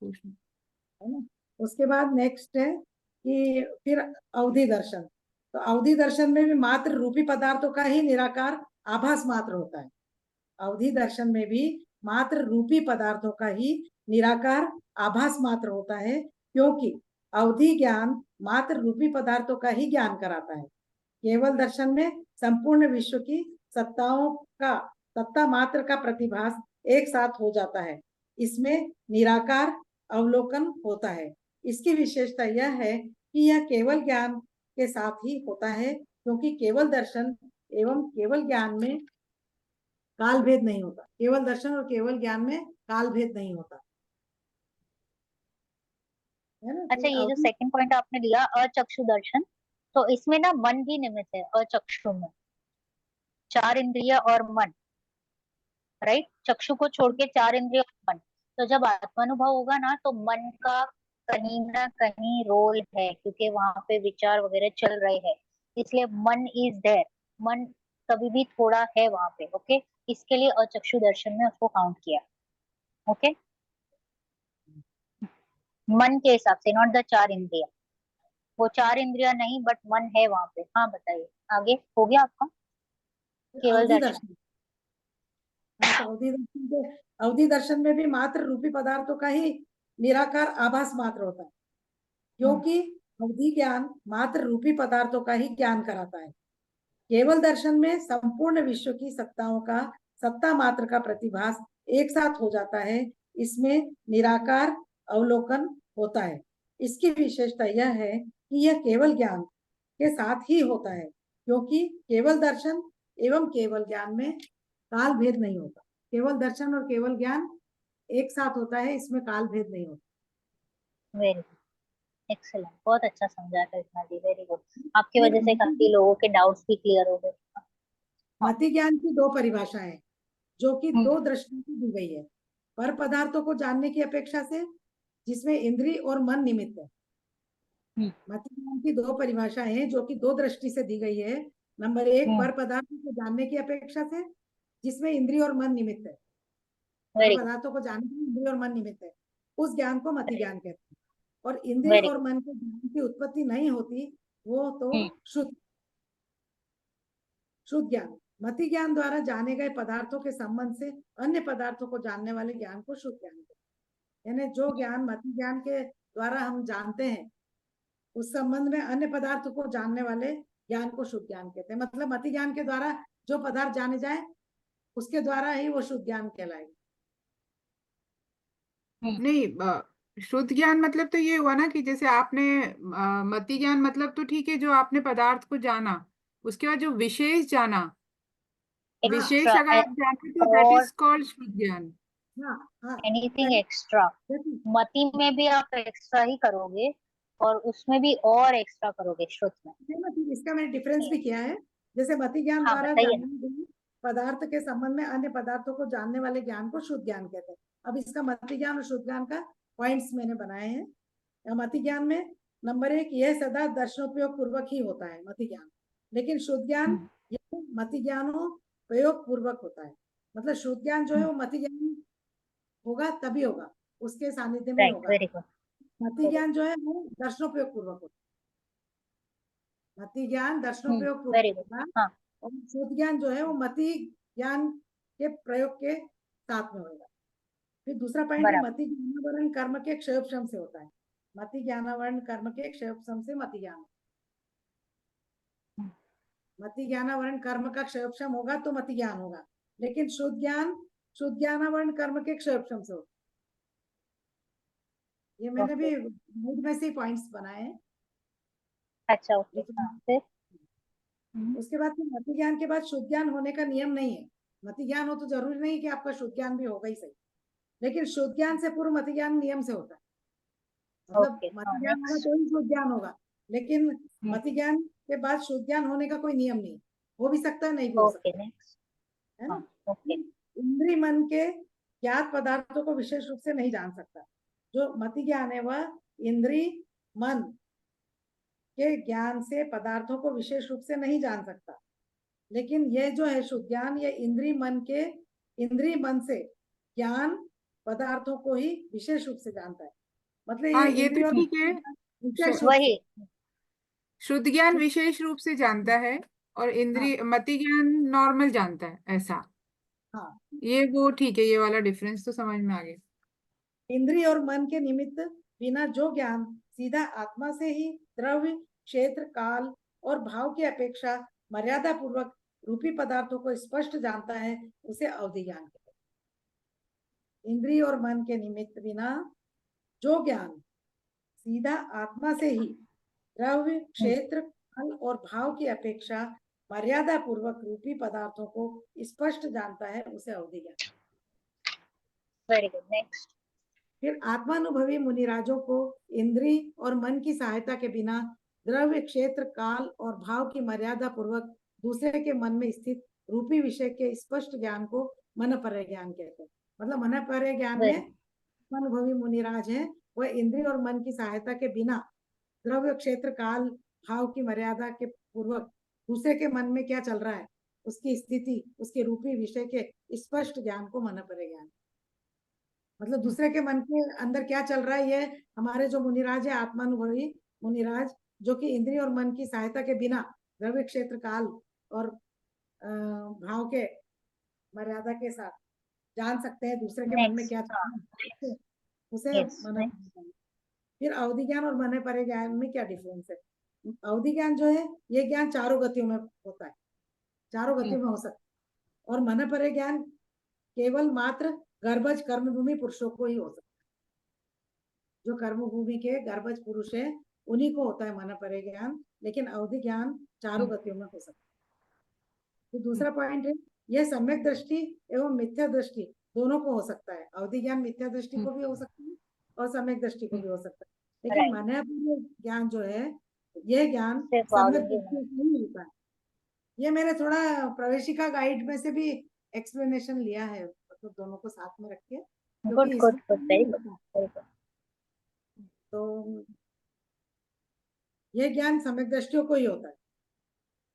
है ना? उसके बाद नेक्स्ट है कि फिर अवधि दर्शन। तो अवधि दर्शन में भी मात्र रूपी पदार्थों का ही निराकार आभास मात्र होता है। अवधि दर्शन में भी मात्र रूपी पदार्थों का ही निराकार आभास मात्र होता है, क्योंकि अवधि ज्ञान मात्र रूपी पदार्थों का ही ज्ञान कराता है। केवल दर्शन में संपूर्ण विश्व की सत्ताओं का, सत्ता मात्र का प्रतिभास एक साथ हो जाता है। इसमें निराकार अवलोकन होता है। इसकी विशेषता यह है कि यह केवल ज्ञान के साथ ही होता है, क्योंकि केवल दर्शन एवं केवल ज्ञान में काल भेद नहीं होता। केवल दर्शन और केवल ज्ञान में काल भेद नहीं होता, है ना? अच्छा, ये जो सेकंड पॉइंट आपने लिया अचक्षु दर्शन, तो इसमें ना मन भी निमित्त है अचक्षु में। चार इंद्रिय और मन, राइट? चक्षु को छोड़ के चार इंद्रिय और मन। तो जब आत्मानुभव होगा ना तो मन का कहीं ना कहीं रोल है, क्योंकि वहां पे विचार वगैरह चल रहे हैं। इसलिए मन इज देयर। मन कभी भी थोड़ा है वहां पे। ओके, इसके लिए अचक्षु दर्शन में उसको काउंट किया। ओके, मन के हिसाब से, नॉट द चार इंद्रिया। वो चार इंद्रिया नहीं, बट मन है वहां पे। हाँ, बताइए, आगे हो गया आपका केवल अवधि दर्शन? दर्शन, तो अवधि दर्शन में भी मात्र रूपी पदार्थों का ही निराकार आभास मात्र होता है, क्योंकि अवधि ज्ञान मात्र रूपी पदार्थों का ही ज्ञान कराता है। केवल दर्शन में संपूर्ण विश्व की सत्ताओं का सत्ता मात्र का प्रतिभास एक साथ हो जाता है। इसमें निराकार अवलोकन होता है। इसकी विशेषता यह है कि यह केवल ज्ञान के साथ ही होता है, क्योंकि केवल दर्शन एवं केवल ज्ञान में काल भेद नहीं होता। केवल दर्शन और केवल ज्ञान एक साथ होता है, इसमें काल भेद नहीं होता। वेरी एक्सेलेंट, बहुत अच्छा समझा करिश्मा जी, वेरी गुड। आपकी वजह से काफी लोगों के डाउट्स भी क्लियर हो गए। मति ज्ञान की दो परिभाषाएं जो कि दो दृष्टियों से दी गई है। पर पदार्थों को जानने की अपेक्षा से, जिसमें इंद्रिय और मन निमित्त है। मति ज्ञान की दो परिभाषाएं हैं जो कि दो दृष्टि से दी गई है। नंबर एक, पर पदार्थों को जानने की अपेक्षा से, जिसमें इंद्रिय और मन निमित्त है। पर पदार्थों को जानने की इंद्रिय और मन निमित्त है, उस ज्ञान को मति ज्ञान कहते हैं। और इंद्रिय और मन के ज्ञान की उत्पत्ति नहीं होती, वो तो शुद्ध ज्ञान। मति ज्ञान द्वारा जाने गए पदार्थों के संबंध से अन्य पदार्थों को जानने वाले ज्ञान को शुद्ध ज्ञान कहते हैं। यानी जो ज्ञान मति ज्ञान के द्वारा हम जानते हैं, उस संबंध में अन्य पदार्थों को जानने वाले ज्ञान को शुद्ध ज्ञान कहते हैं। मतलब मति ज्ञान के द्वारा जो पदार्थ जाने जाए, उसके द्वारा ही वो शुद्ध ज्ञान कहलाएगा। नहीं, शुद्ध ज्ञान मतलब तो ये हुआ ना कि जैसे आपने मति ज्ञान मतलब तो ठीक है, जो आपने पदार्थ को जाना, उसके बाद जो विशेष जाना, विशेष अगर आप जानते तो दैट इज कॉल्ड शुद्ध ज्ञान। एनीथिंग एक्स्ट्रा, मति में भी आप एक्स्ट्रा ही करोगे और उसमें भी और एक्स्ट्रा करोगे शुद्ध में। इसका मैंने डिफरेंस भी किया है। जैसे मति ज्ञान द्वारा जानने पदार्थ के संबंध में अन्य पदार्थों को जानने वाले ज्ञान को शुद्ध ज्ञान कहते हैं। अब इसका मति ज्ञान और शुद्ध ज्ञान का पॉइंट्स मैंने बनाए हैं। मति ज्ञान में नंबर एक, यह सदा दर्शनोपयोग पूर्वक ही होता है मति ज्ञान। लेकिन शुद्ध ज्ञान मति ज्ञानो प्रयोग पूर्वक होता है। मतलब शुद्ध ज्ञान जो है वो मति ज्ञान होगा तभी होगा, उसके सानिध्य में होगा। मति ज्ञान जो है वो दर्शनोपयोग पूर्वक होता है। मति ज्ञान दर्शनोपयोग पूर्वक होगा, और शुद्ध ज्ञान जो है वो मति ज्ञान के प्रयोग के साथ में होगा। फिर दूसरा पॉइंट है, मति ज्ञानावरण कर्म के क्षयोपशम से होता है। मति ज्ञानावरण कर्म के क्षयोपशम से मति ज्ञान। मति ज्ञानावरण कर्म का क्षयोपशम होगा तो मति ज्ञान होगा। लेकिन शुद्ध ज्ञानावरण कर्म के क्षयोपशम से होता है। ये मैंने भी मूड में से पॉइंट्स बनाए हैं। अच्छा, फिर उसके बाद मति ज्ञान के बाद शुद्ध ज्ञान होने का नियम नहीं है। मति ज्ञान हो तो जरूरी नहीं कि आपका शुद्ध ज्ञान भी होगा ही सही, लेकिन शुद्ध ज्ञान से पूर्व मति ज्ञान नियम से होता है। मतलब मति ज्ञान होगा तो ही शुद्ध ज्ञान होगा, लेकिन मति ज्ञान के बाद शुद्ध ज्ञान होने का कोई नियम नहीं। हो भी सकता है, नहीं भी हो सकता है ना। इंद्रिय मन के ज्ञात पदार्थों को विशेष रूप से नहीं जान सकता। जो मति ज्ञान है वह इंद्रिय मन के ज्ञान से पदार्थों को विशेष रूप से नहीं जान सकता। लेकिन यह जो है शुद्ध ज्ञान, ये इंद्रिय मन से ज्ञान पदार्थों को ही विशेष रूप से जानता है। मतलब ये तो ठीक है, वही शुद्ध ज्ञान विशेष रूप से जानता है और इंद्रिय मति ज्ञान नॉर्मल जानता है, ऐसा। ये वो ठीक है, ये वाला डिफरेंस तो समझ में आ गया। इंद्रिय और मन के निमित्त बिना जो ज्ञान सीधा आत्मा से ही द्रव्य, क्षेत्र, काल और भाव की अपेक्षा मर्यादा पूर्वक रूपी पदार्थों को स्पष्ट जानता है, उसे अवधि ज्ञान कहते हैं। इंद्रिय और मन के निमित्त बिना जो ज्ञान सीधा आत्मा से ही द्रव्य, क्षेत्र, काल और भाव की अपेक्षा मर्यादा पूर्वक रूपी पदार्थों को स्पष्ट जानता है, उसे अवधि ज्ञान। Very good, next. फिर आत्मानुभवी मुनिराजों को इंद्रिय और मन की सहायता के बिना द्रव्य, क्षेत्र, काल और भाव की मर्यादा पूर्वक दूसरे के मन में स्थित रूपी विषय के स्पष्ट ज्ञान को मनपर्य ज्ञान कहते हैं। मतलब मनपर्य ज्ञान में आत्मानुभवी मुनिराज है, वह इंद्रिय और मन की सहायता के बिना द्रव्य, क्षेत्र, काल, भाव की मर्यादा के पूर्वक दूसरे के मन में क्या चल रहा है, उसकी स्थिति, उसके रूपी विषय के स्पष्ट ज्ञान को मनपर्य ज्ञान। मतलब दूसरे के मन के अंदर क्या चल रहा है, ये हमारे जो मुनिराज है, आत्मानुभवी मुनिराज, जो कि इंद्रिय और मन की सहायता के बिना द्रव्य, क्षेत्र, काल और भाव के मर्यादा के साथ जान सकते हैं दूसरे के मन में नेक्स्ट, क्या चल हाँ, रहा है, उसे यस, मन नेक्स्ट, परे ज्ञान। फिर अवधि ज्ञान और मन परे ज्ञान में क्या डिफरेंस है? अवधि ज्ञान जो है ये ज्ञान चारों गतियों में होता है, चारों गतियों में हो सकता है। और मन परे ज्ञान केवल मात्र गर्भज कर्मभूमि पुरुषों को ही हो सकता है। जो कर्मभूमि के गर्भज पुरुष है उन्हीं को होता है मन परे ज्ञान, लेकिन अवधि ज्ञान चारों गतियों में हो सकता है। तो दूसरा पॉइंट है, यह सम्यक दृष्टि एवं मिथ्या दृष्टि दोनों को हो सकता है। अवधि ज्ञान मिथ्या दृष्टि को भी हो सकता है और सम्यक दृष्टि को भी हो सकता है, लेकिन राइट, मनपूर्व ज्ञान जो है यह ज्ञान सिर्फ सम्यक अवधि दृष्टि से नहीं मिलता है। ये मैंने थोड़ा प्रवेशिका गाइड में से भी एक्सप्लेनेशन लिया है, मतलब दोनों को साथ में रख के, गुड, क्योंकि गुड, इसमें good, very good, very good, तो यह ज्ञान सम्यक दृष्टियों को ही होता है।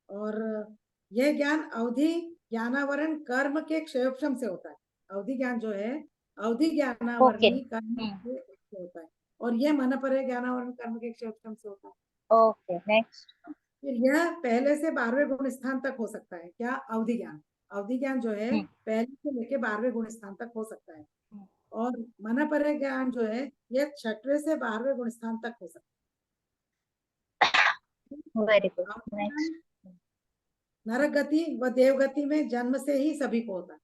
और यह ज्ञान अवधि ज्ञानावरण कर्म के क्षयोक्षम से होता है। अवधि ज्ञान जो है अवधि ओके, ज्ञानावरणी कर्म से होता है, और यह मन पर ज्ञानावरण कर्म के क्षयोक्षम से होता है। ओके, नेक्स्ट, फिर यह पहले से 12वें गुण स्थान तक हो सकता है। क्या? अवधि ज्ञान, अवधि ज्ञान जो है पहले से लेके 12वें गुण स्थान तक हो सकता है। और मन पर ज्ञान जो है यह 6वें से 12वें गुण स्थान तक हो सकता वेरी गुड, है। अवधि ज्ञान नेक्स्ट, नरक गति व देव गति में जन्म से ही सभी को होता है।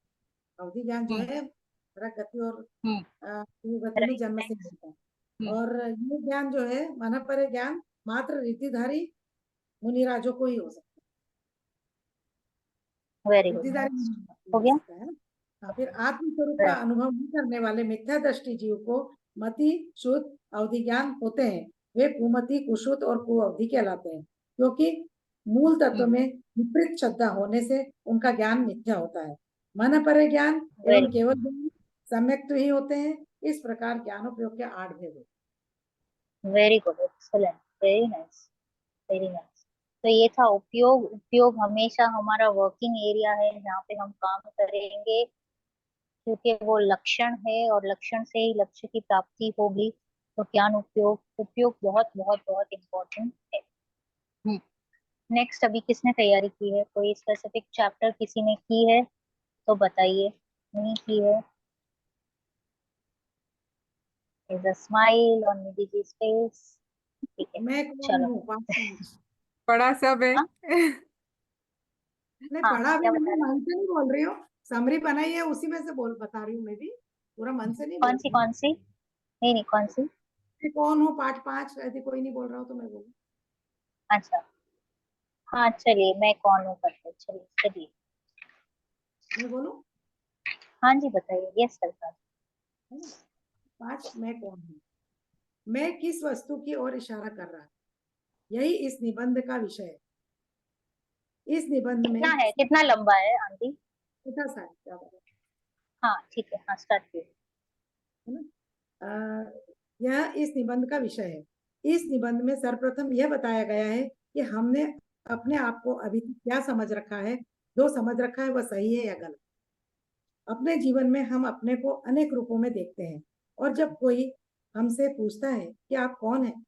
अवधि ज्ञान जो है नरक गति और देव गति में राइट, जन्म से ही नेक्स्ट, होता है। और ये ज्ञान जो है मन पर ज्ञान मात्र रिद्धिधारी मुनिराजों को ही हो सकता वेरी है, गुड, रिद्धिधारी नेक्स्ट, मुनिराजों को हो हो गया, सकता है ना। हाँ, फिर आत्म स्वरूप का राइट, अनुभव नहीं करने वाले मिथ्या दृष्टि जीव को मति शुद्ध अवधि ज्ञान होते हैं। वे कुमति कुशुद्ध और कुअवधि कहलाते हैं, क्योंकि मूल तत्व में विपरीत श्रद्धा होने से उनका ज्ञान मिथ्या होता है। मन पर ज्ञान वेरी, एवं केवल ज्ञान सम्यक तो ही होते हैं। इस प्रकार ज्ञानोपयोग के 8 भेद होते very good, excellent, very nice, very nice. तो ये था उपयोग। उपयोग हमेशा हमारा वर्किंग एरिया है जहाँ पे हम काम करेंगे, क्योंकि वो लक्षण है और लक्षण से ही लक्ष्य की प्राप्ति होगी। तो ज्ञान उपयोग, उपयोग बहुत बहुत बहुत इम्पोर्टेंट है। नेक्स्ट, अभी किसने तैयारी की है? कोई स्पेसिफिक चैप्टर किसी ने की है तो बताइए। नहीं की है? Is a smile on Nidhi ji face. ठीक है, हैं। मैं कौन चलो। हूँ? 5 पढ़ा सब है। हाँ, नहीं हाँ, पढ़ा भी क्या बता नहीं, रहे? मन से नहीं बोल रही हूँ। समरी बनाई है उसी में से बोल बता रही हूँ, मैं भी पूरा मन से नहीं बोल कौन सी, रही हूँ। कौन सी? नहीं, नहीं, कौन सी? मैं कौन हूँ पाठ 5, यदि कोई नहीं बोल रहा हो तो मैं बोलूँ। अच्छा, हाँ, चलिए, मैं कौन हूँ करते, चलिए, चलिए। मैं बोलूँ, हाँ जी, बताइए, यस सरकार। है ना? 5, मैं कौन हूँ। मैं किस वस्तु की ओर इशारा कर रहा है, यही इस निबंध का विषय है। इस निबंध में कितना है, कितना लंबा है आंटी? छोटा सा है, क्या बोला, हाँ, ठीक है, हाँ, स्टार्ट कीजिए। है ना? यह इस निबंध का विषय है। इस निबंध में सर्वप्रथम यह बताया गया है कि हमने अपने आप को अभी तक क्या समझ रखा है, जो समझ रखा है वह सही है या गलत। अपने जीवन में हम अपने को अनेक रूपों में देखते हैं, और जब कोई हमसे पूछता है कि आप कौन हैं,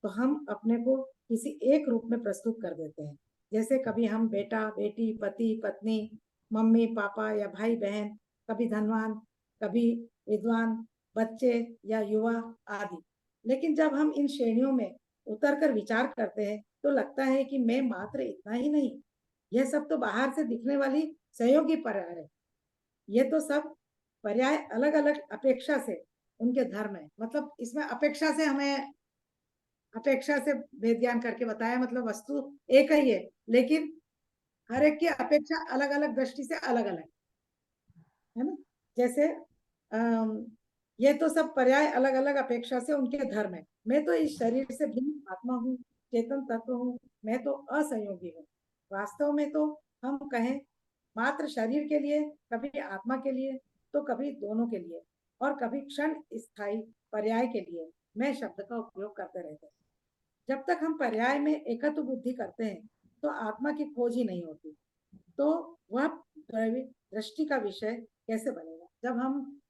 तो हम अपने को किसी एक रूप में प्रस्तुत कर देते हैं। जैसे कभी हम बेटा बेटी, पति पत्नी, मम्मी पापा या भाई बहन, कभी धनवान, कभी विद्वान, बच्चे या युवा आदि। लेकिन जब हम इन श्रेणियों में उतरकर विचार करते हैं तो लगता है कि मैं मात्र इतना ही नहीं, यह सब तो बाहर से दिखने वाली सहयोगी पर्याय है। ये तो सब पर्याय अलग अलग अपेक्षा से उनके धर्म है। मतलब इसमें अपेक्षा से हमें, अपेक्षा से भेद ज्ञान करके बताया, मतलब वस्तु एक ही है लेकिन हर एक की अपेक्षा अलग अलग दृष्टि से अलग अलग है ना। जैसे ये तो सब पर्याय अलग अलग अपेक्षा से उनके धर्म है। मैं तो इस शरीर से भिन्न आत्मा हूँ, चेतन तत्व हूँ, मैं तो असहयोगी हूँ। वास्तव में तो हम कहें मात्र शरीर के लिए, कभी आत्मा के लिए, तो कभी दोनों के लिए, और कभी क्षण स्थायी पर्याय के लिए मैं शब्द का उपयोग करते रहते हैं। जब तक हम पर्याय में एकत्व बुद्धि करते हैं तो आत्मा की खोज ही नहीं होती। तो वह दृष्टि का विषय कैसे बनेगा? जब हम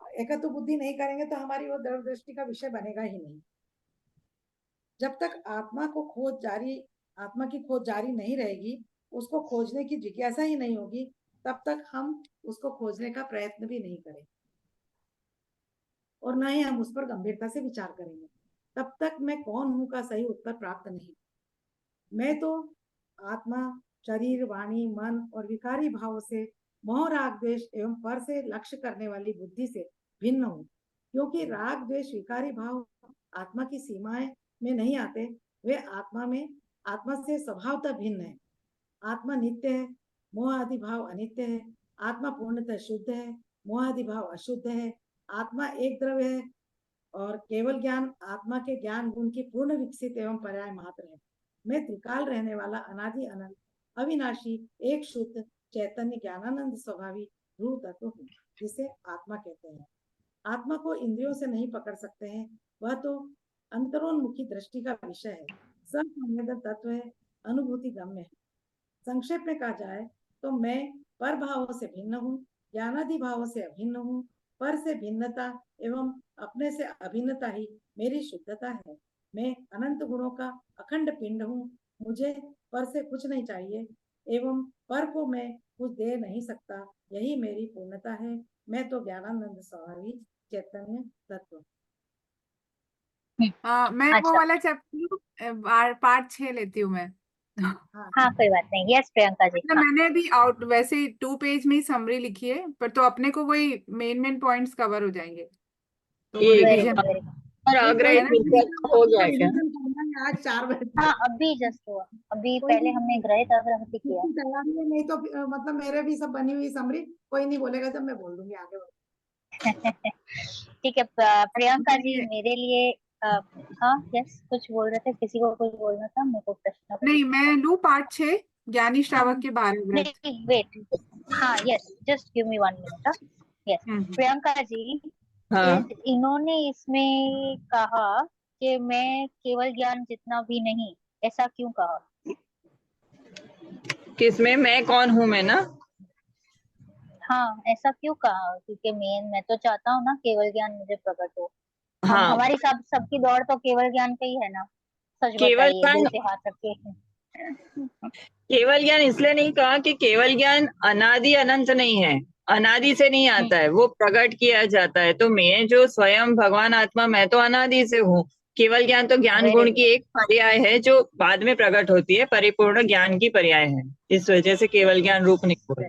एकत्व बुद्धि नहीं करेंगे तो हमारी वो दृष्टि का विषय बनेगा ही नहीं। जब तक आत्मा की खोज जारी नहीं रहेगी, उसको खोजने की जिज्ञासा ही नहीं होगी, तब तक हम उसको खोजने का प्रयत्न भी नहीं करें और ना ही हम उस पर गंभीरता से विचार करेंगे, तब तक मैं कौन हूं का सही उत्तर प्राप्त नहीं। मैं तो आत्मा, शरीर, वाणी, मन और विकारी भावों से, मोह, राग, द्वेष एवं पर से लक्ष्य करने वाली बुद्धि से भिन्न हूँ, क्योंकि राग, द्वेष, विकारी भाव आत्मा की सीमाएं में नहीं आते, वे आत्मा से स्वभावतः भिन्न है। आत्मा नित्य है, मोह आदि भाव अनित्य है। आत्मा पूर्णतः शुद्ध है, मोह आदि भाव अशुद्ध है। आत्मा एक द्रव्य है और केवल ज्ञान आत्मा के ज्ञान गुण की पूर्ण विकसित एवं पर्याय मात्र है। मैं त्रिकाल रहने वाला अनादि अनंत अविनाशी एक शुद्ध चैतन्य ज्ञानानंद स्वभावी रूप तत्व हूँ, जिसे आत्मा कहते हैं। आत्मा को इंद्रियों से नहीं पकड़ सकते हैं, वह तो अंतरोन्मुखी दृष्टि का विषय है, संवेदन तत्व है, अनुभूति गम्य है। संक्षेप में कहा जाए तो मैं पर भावों से भिन्न हूँ, ज्ञानादि भावों से अभिन्न हूँ। पर से भिन्नता एवं अपने से अभिन्नता ही मेरी शुद्धता है। मैं अनंत गुणों का अखंड पिंड हूँ, मुझे पर से कुछ नहीं चाहिए एवं पर को मैं कुछ दे नहीं सकता, यही मेरी पूर्णता है। मैं तो ज्ञानानंद स्वभावी चैतन्य तत्व। मैं वो अच्छा, वाला चैप्टर पार्ट 6 लेती हूँ मैं। हाँ हाँ कोई बात नहीं। यस प्रियंका जी, मतलब हाँ। मैंने भी आउट वैसे 2 पेज में ही समरी लिखी है, पर तो अपने को वही मेन पॉइंट्स कवर हो जाएंगे, तो वो ठीक very revision good, very good. और एक बार अग्रहित है विद्या हो गया क्या? रिवीजन करना है आज 4 बजे हाँ तक। अभी जस्ट हुआ, अभी कोई पहले हमने नहीं, ग्रहित अग्रहित किया। इसकी तैयारी है, नहीं तो मतलब मेरे भी सब बनी हुई समरी, कोई नहीं बोलेगा जब मैं बोल दूंगी आगे बढ़ो। ठीक है प्रियंका जी, ये- मेरे लिए हाँ यस, कुछ बोल रहे थे, किसी को कुछ बोलना था, मेरे को प्रश्न नहीं, पूछना मैं था। लूँ पार्ट 6 ज्ञानी श्रावक के 12 व्रत। नहीं वेट, हाँ yes, just give me 1 minute. Yes hmm. Priyanka ji, हाँ, इन्होंने इसमें कहा कि मैं केवल ज्ञान जितना भी नहीं, ऐसा क्यों कहा? किसमें मैं कौन हूँ मैं ना? हाँ ऐसा क्यों कहा? क्योंकि मैं तो चाहता हूँ ना केवल ज्ञान मुझे प्रकट हो। हम हाँ, हमारी सबकी दौड़ तो केवल ज्ञान पे ही है ना, सच केवल बताइए ज्ञान, दिल पे हाथ रख के। केवल ज्ञान इसलिए नहीं कहा कि केवल ज्ञान अनादि अनंत नहीं है, अनादि से नहीं आता है, वो प्रकट किया जाता है। तो मैं जो स्वयं भगवान आत्मा, मैं तो अनादि से हूँ। केवल ज्ञान तो ज्ञान वेरी गुण की गुड, एक पर्याय है जो बाद में प्रकट होती है, परिपूर्ण ज्ञान की पर्याय है। इस वजह से केवल ज्ञान रूप नहीं हुआ।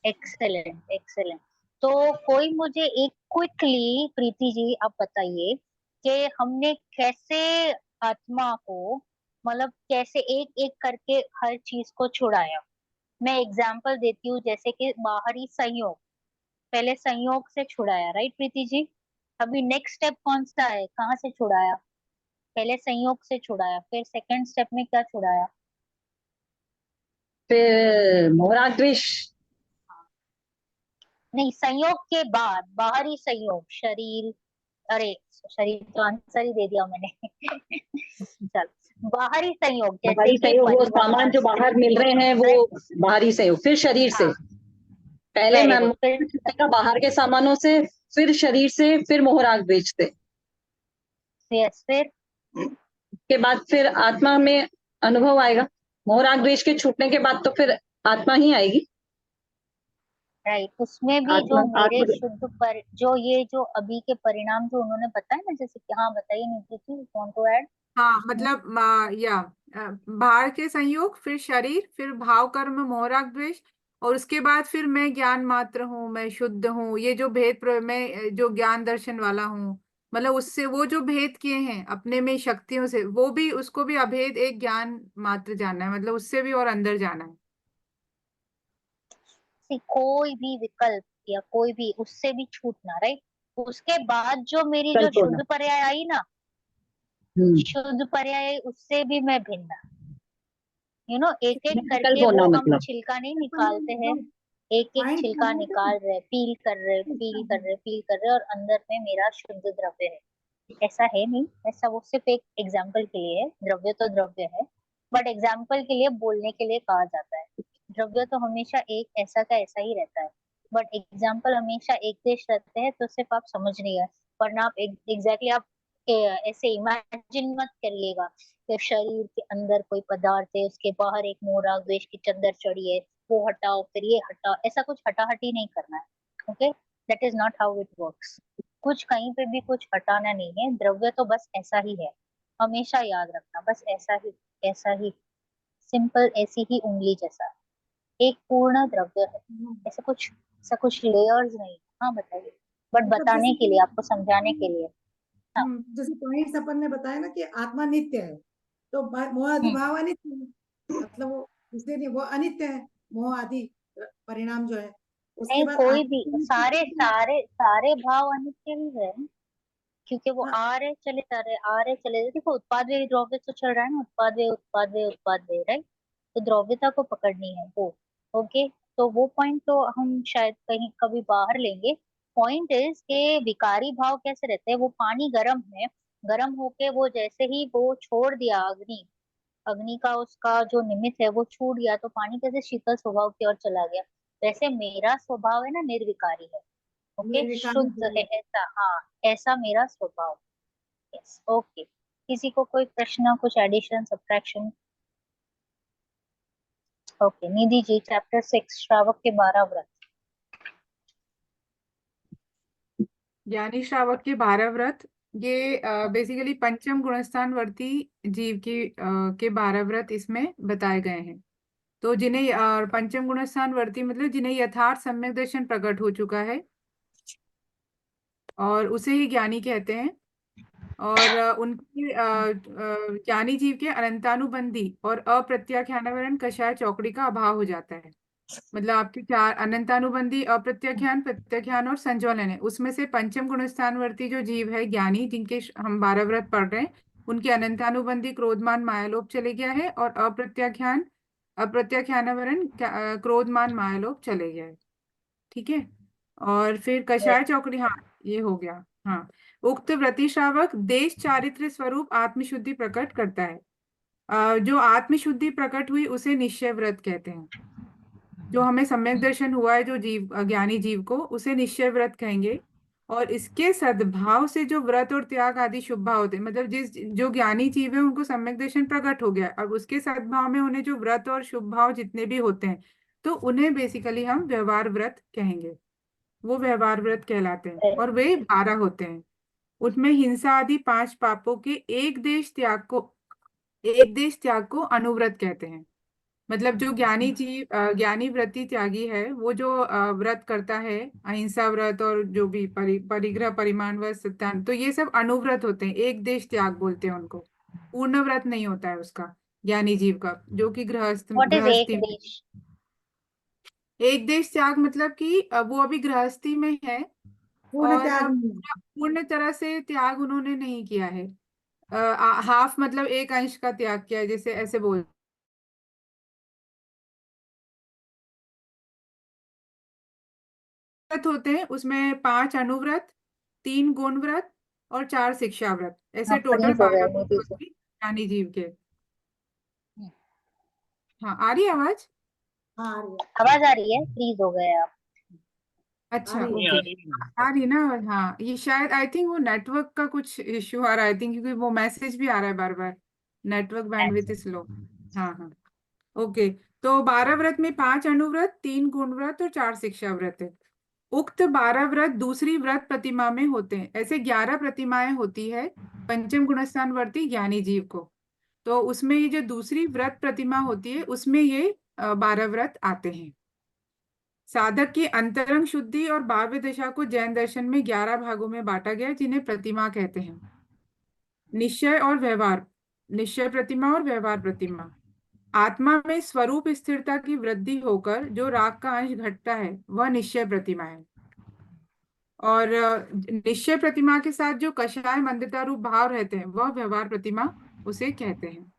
Excellent excellent. तो कोई मुझे एक क्विकली, प्रीति जी आप बताइए कि हमने कैसे आत्मा को, मतलब कैसे एक एक करके हर चीज को छुड़ाया। मैं एग्जांपल देती हूँ, जैसे कि बाहरी संयोग, पहले संयोग से छुड़ाया, राइट प्रीति जी? अभी नेक्स्ट स्टेप कौन सा है, कहाँ से छुड़ाया? पहले संयोग से छुड़ाया, फिर सेकंड स्टेप में क्या छुड़ाया? फिर मोराद्वेष। नहीं, संयोग के बाद बाहरी संयोग, शरीर, अरे शरीर तो आंसर ही दे दिया मैंने। चल, बाहरी संयोग जैसे बाहरी कि संयोग वो सामान परिवार, जो बाहर मिल रहे हैं, वो बाहरी संयोग। फिर शरीर से, हाँ पहले वेरी मैं गुड, फिर का बाहर के सामानों से, फिर शरीर से, फिर मोहराग बेचते यस, फिर के बाद फिर आत्मा में अनुभव आएगा। मोहराग द्वेष के छूटने के बाद तो फिर आत्मा ही आएगी। राइट, उसमें भी जो आत्मा मेरे आत्म शुद्ध पर जो ये जो अभी के परिणाम जो उन्होंने बताया ना, जैसे कि हाँ बताइए नीति जी, वांट टू ऐड। हाँ मतलब बाहर के संयोग, फिर शरीर, फिर भाव कर्म मोहराग द्वेष, और उसके बाद फिर मैं ज्ञान मात्र हूँ, मैं शुद्ध हूँ, ये जो मैं जो ज्ञान दर्शन वाला हूँ, मतलब उससे वो जो भेद किए हैं अपने में शक्तियों से, वो भी उसको भी अभेद एक ज्ञान मात्र जाना है, मतलब उससे भी और अंदर जाना है। कोई भी विकल्प या कोई भी उससे भी छूटना, राइट? उसके बाद जो मेरी जो कल्प होना। शुद्ध पर्याय आई ना, शुद्ध पर्याय, उससे भी मैं भिन्न, एक एक विकल्प करके वो होना हम मतलब। छिलका नहीं निकालते हैं, एक एक पॉइंट छिलका निकाल रहे, फील कर रहे, फील कर रहे, फील कर रहे, और अंदर में मेरा शुद्ध द्रव्य है। ऐसा है नहीं, ऐसा वो सिर्फ एक एग्जाम्पल के लिए है, द्रव्य तो द्रव्य है, बट एग्जाम्पल के लिए, बोलने के लिए कहा जाता है। द्रव्य तो हमेशा एक ऐसा का ऐसा ही रहता है, बट एग्जाम्पल हमेशा एक देश रहते हैं, तो सिर्फ आप समझ रही है, वरना आप एग्जैक्टली आप ऐसे इमेजिन मत करिएगा कि शरीर के अंदर कोई पदार्थ है, उसके बाहर एक मोरा द्वेष की चद्दर चढ़ी है, वो हटाओ फिर ये हटाओ, ऐसा कुछ हटाहटी नहीं करना है। Okay, that is not how it works. कुछ कहीं पे भी कुछ हटाना नहीं है, द्रव्य तो बस ऐसा ही है, हमेशा याद रखना, बस ऐसा ही, सिंपल, ऐसी ही उंगली जैसा एक पूर्ण द्रव्य है। ऐसा कुछ लेयर्स नहीं। हाँ बताइए, बट मतलब बताने जैसे के लिए, आपको समझाने के लिए। हाँ। जैसे पॉइंट्स अपन ने बताया ना कि आत्मा नित्य है, तो मोह आदि हम्म। भाव अनित्य है, मतलब वो इसलिए नहीं, वो अनित्य है, मोह आदि परिणाम जो है। उसके नहीं, बाद कोई भी, आत्मा सारे सारे सारे भाव अनित्य ही है, क्योंकि वो हाँ, आ रहे चले जा रहे, आ रहे चले जा रहे। देखो उत्पाद व्यय द्रव्य तो चल रहा है ना, उत्पाद व्यय, राइट। तो द्रव्यता को पकड़नी है वो। ओके, तो वो पॉइंट तो हम शायद कहीं कभी बाहर लेंगे। पॉइंट इज के विकारी भाव कैसे रहते हैं, वो पानी गर्म है, गर्म होके वो जैसे ही वो छोड़ दिया अग्नि, अग्नि का उसका जो निमित्त है वो छूट गया, तो पानी कैसे शीतल स्वभाव की ओर चला गया। वैसे मेरा स्वभाव है ना निर्विकारी है। ओके, निर्विकार शुद्ध है ऐसा, हाँ, ऐसा मेरा स्वभाव। Yes, okay. किसी को कोई प्रश्न, कुछ addition, subtraction? Okay, Nidhi ji, chapter 6, श्रावक के 12 व्रत। ज्ञानी श्रावक के 12 व्रत, ये बेसिकली पंचम गुणस्थानवर्ती जीव के 12 व्रत इसमें बताए गए हैं। तो जिन्हें पंचम गुणस्थानवर्ती मतलब जिन्हें यथार्थ सम्यक दर्शन प्रकट हो चुका है, और उसे ही ज्ञानी कहते हैं। और उनके ज्ञानी जीव के अनंतानुबंधी और अप्रत्याख्यानवरण कषाय चौकड़ी का अभाव हो जाता है। मतलब आपके चार अनंतानुबंधी, अप्रत्याख्यान, प्रत्याख्यान और संज्वलन है, उसमें से पंचम गुणस्थानवर्ती जो जीव है ज्ञानी, जिनके हम 12 व्रत पढ़ रहे हैं, उनके अनंतानुबंधी क्रोधमान मायालोप चले गया है, और अप्रत्याख्यानवरण क्रोधमान मायालोप चले गया है। ठीक है। और फिर कषाय चौकड़ी, हाँ ये हो गया। हाँ, उक्त व्रति श्रावक देश चारित्र स्वरूप आत्मशुद्धि प्रकट करता है। जो आत्मशुद्धि प्रकट हुई उसे निश्चय व्रत कहते हैं। जो हमें सम्यक दर्शन हुआ है, जो जीव ज्ञानी जीव को, उसे निश्चय व्रत कहेंगे। और इसके सद्भाव से जो व्रत और त्याग आदि शुभ भाव होते हैं, मतलब जो ज्ञानी जीव है उनको सम्यक दर्शन प्रकट हो गया, अब उसके सद्भाव में उन्हें जो व्रत और शुभ भाव जितने भी होते हैं, तो उन्हें बेसिकली हम व्यवहार व्रत कहेंगे। वो व्यवहार व्रत कहलाते हैं, और वे 12 होते हैं। उसमें हिंसा आदि 5 पापों के एक देश त्याग को अनुव्रत कहते हैं। मतलब जो ज्ञानी व्रती त्यागी है, वो जो व्रत करता है, अहिंसा व्रत और जो भी परिग्रह, परिमाण व्रत, सत्यान, तो ये सब अनुव्रत होते हैं, एक देश त्याग बोलते हैं उनको। पूर्ण व्रत नहीं होता है उसका, ज्ञानी जीव का, जो कि व्हाट इज एक गृहस्थी। देश? एक देश त्याग मतलब कि वो अभी गृहस्थी में है, पूर्ण और त्याग नहीं है। पूर्ण तरह से त्याग उन्होंने नहीं किया है। हाफ मतलब एक अंश का त्याग किया है, जैसे ऐसे बोल व्रत होते हैं, उसमें 5 अनुव्रत, 3 गुण व्रत और 4 शिक्षा व्रत, हाँ, ऐसे टोटल फ्रीज हो 12 गए व्रत निधि होते जी। हैं ज्ञानी जीव के। हाँ, आ रही है आवाज? हाँ, आ रही है, आवाज आ रही है, फ्रीज हो गए आप। आ अच्छा, रही नहीं है। आ ओके। रही आ है। रही ना? हाँ, ये शायद आई थिंक वो नेटवर्क का कुछ इश्यू आ रहा है, आई थिंक, क्योंकि वो मैसेज भी आ रहा है बार बार, नेटवर्क बैंडविड्थ इज स्लो। हाँ हाँ, ओके। तो 12 व्रत में 5 अनुव्रत, 3 गुण व्रत और 4 शिक्षा व्रत है। उक्त 12 व्रत दूसरी व्रत प्रतिमा में होते हैं। ऐसे 11 प्रतिमाएं होती है पंचम गुणस्थानवर्ती ज्ञानी जीव को, तो उसमें ये जो दूसरी व्रत प्रतिमा होती है, उसमें ये 12 व्रत आते हैं। साधक की अंतरंग शुद्धि और भाव्य दशा को जैन दर्शन में 11 भागों में बांटा गया, जिन्हें प्रतिमा कहते हैं। निश्चय और व्यवहार, निश्चय प्रतिमा और व्यवहार प्रतिमा। आत्मा में स्वरूप स्थिरता की वृद्धि होकर जो राग का अंश घटता है, वह निश्चय प्रतिमा है। और निश्चय प्रतिमा के साथ जो कषाय मंदता रूप भाव रहते हैं, वह व्यवहार प्रतिमा उसे कहते हैं।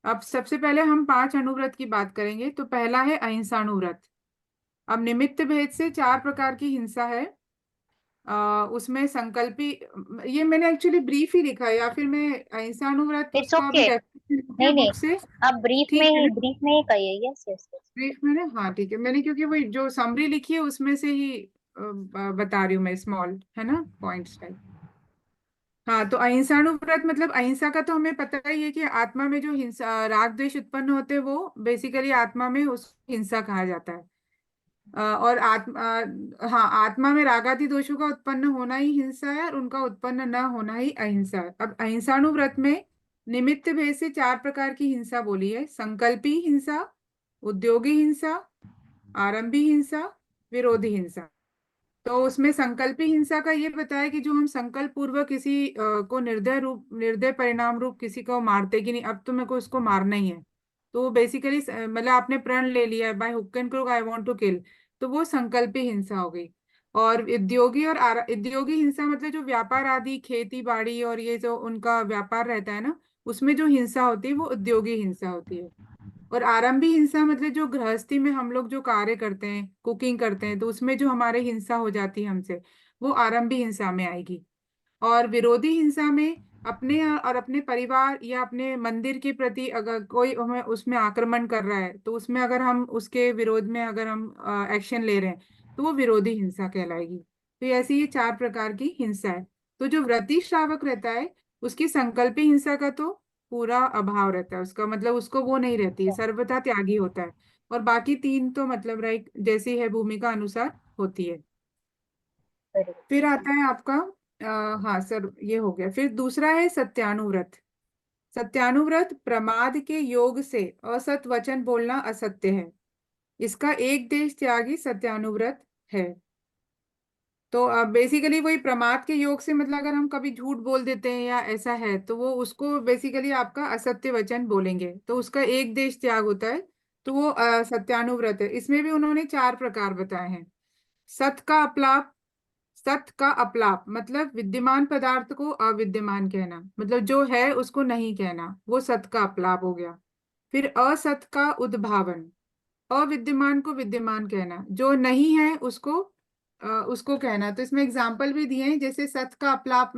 अब सबसे पहले हम 5 अनुव्रत की बात करेंगे। तो पहला है अहिंसा अनुव्रत। अब निमित्त भेद से 4 प्रकार की हिंसा है। उसमें संकल्पी, ये मैंने एक्चुअली ब्रीफ ही लिखा है, या फिर मैं अहिंसा अनुव्रत इट्स उसका भी ओके। रेफरेंस नहीं नहीं, बुक से। आप ठीक है, ब्रीफ में ही कहिए। Yes yes yes. ब्रीफ मैंने, हाँ ठीक है, मैंने क्योंकि वो जो समरी लिखी है उसमें से ही बता रही हूँ मैं, स्मॉल है ना, पॉइंट्स टाइप। हाँ, तो अहिंसानुव्रत मतलब अहिंसा का तो हमें पता ही है कि आत्मा में जो हिंसा राग द्वेष उत्पन्न होते हैं वो बेसिकली आत्मा में उस हिंसा कहा जाता है। और हाँ, आत्मा में रागादि दोषों का उत्पन्न होना ही हिंसा है और उनका उत्पन्न न होना ही अहिंसा है। अब अहिंसानुव्रत में निमित्त भेद से 4 प्रकार की हिंसा बोली है: संकल्पी हिंसा, उद्योगी हिंसा, आरंभी हिंसा, विरोधी हिंसा। तो उसमें संकल्पी हिंसा का ये बताया कि जो हम संकल्प पूर्वक किसी को निर्दय परिणाम रूप किसी को मारते कि नहीं, अब तो मेरे को उसको मारना ही है, तो वो बेसिकली मतलब आपने प्रण ले लिया है, by hook and crook I want to kill, तो वो संकल्पी हिंसा हो गई। और उद्योगी हिंसा मतलब जो व्यापार आदि खेती बाड़ी और ये जो उनका व्यापार रहता है ना, उसमें जो हिंसा होती है वो उद्योगी हिंसा होती है। और आरंभी हिंसा मतलब जो गृहस्थी में हम लोग जो कार्य करते हैं, कुकिंग करते हैं, तो उसमें जो हमारे हिंसा हो जाती है हमसे, वो आरंभी हिंसा में आएगी। और विरोधी हिंसा में अपने और अपने परिवार या अपने मंदिर के प्रति अगर कोई हमें उसमें आक्रमण कर रहा है, तो उसमें अगर हम उसके विरोध में अगर हम एक्शन ले रहे हैं, तो वो विरोधी हिंसा कहलाएगी। तो ऐसी ये 4 प्रकार की हिंसा है। तो जो व्रती श्रावक रहता है उसकी संकल्पी हिंसा का तो पूरा अभाव रहता है, उसका मतलब उसको वो नहीं रहती है, सर्वथा त्यागी होता है। और बाकी 3 तो मतलब राइट जैसी है भूमिका अनुसार होती है। फिर आता है आपका हाँ सर, ये हो गया। फिर दूसरा है सत्यानुव्रत। सत्यानुव्रत प्रमाद के योग से असत वचन बोलना असत्य है, इसका एक देश त्यागी सत्यानुव्रत है। तो अब बेसिकली वही प्रमाद के योग से मतलब अगर हम कभी झूठ बोल देते हैं या ऐसा है, तो वो उसको बेसिकली आपका असत्य वचन बोलेंगे, तो उसका एक देश त्याग होता है, तो वो सत्यानुव्रत है। इसमें भी उन्होंने 4 प्रकार बताए हैं। सत का अपलाप। सत का अपलाप मतलब विद्यमान पदार्थ को अविद्यमान कहना, मतलब जो है उसको नहीं कहना, वो सत का अपलाप हो गया। फिर असत का उद्भावन, अविद्यमान को विद्यमान कहना, जो नहीं है उसको कहना। तो इसमें एग्जाम्पल भी दिए हैं, जैसे सत का अपलाप,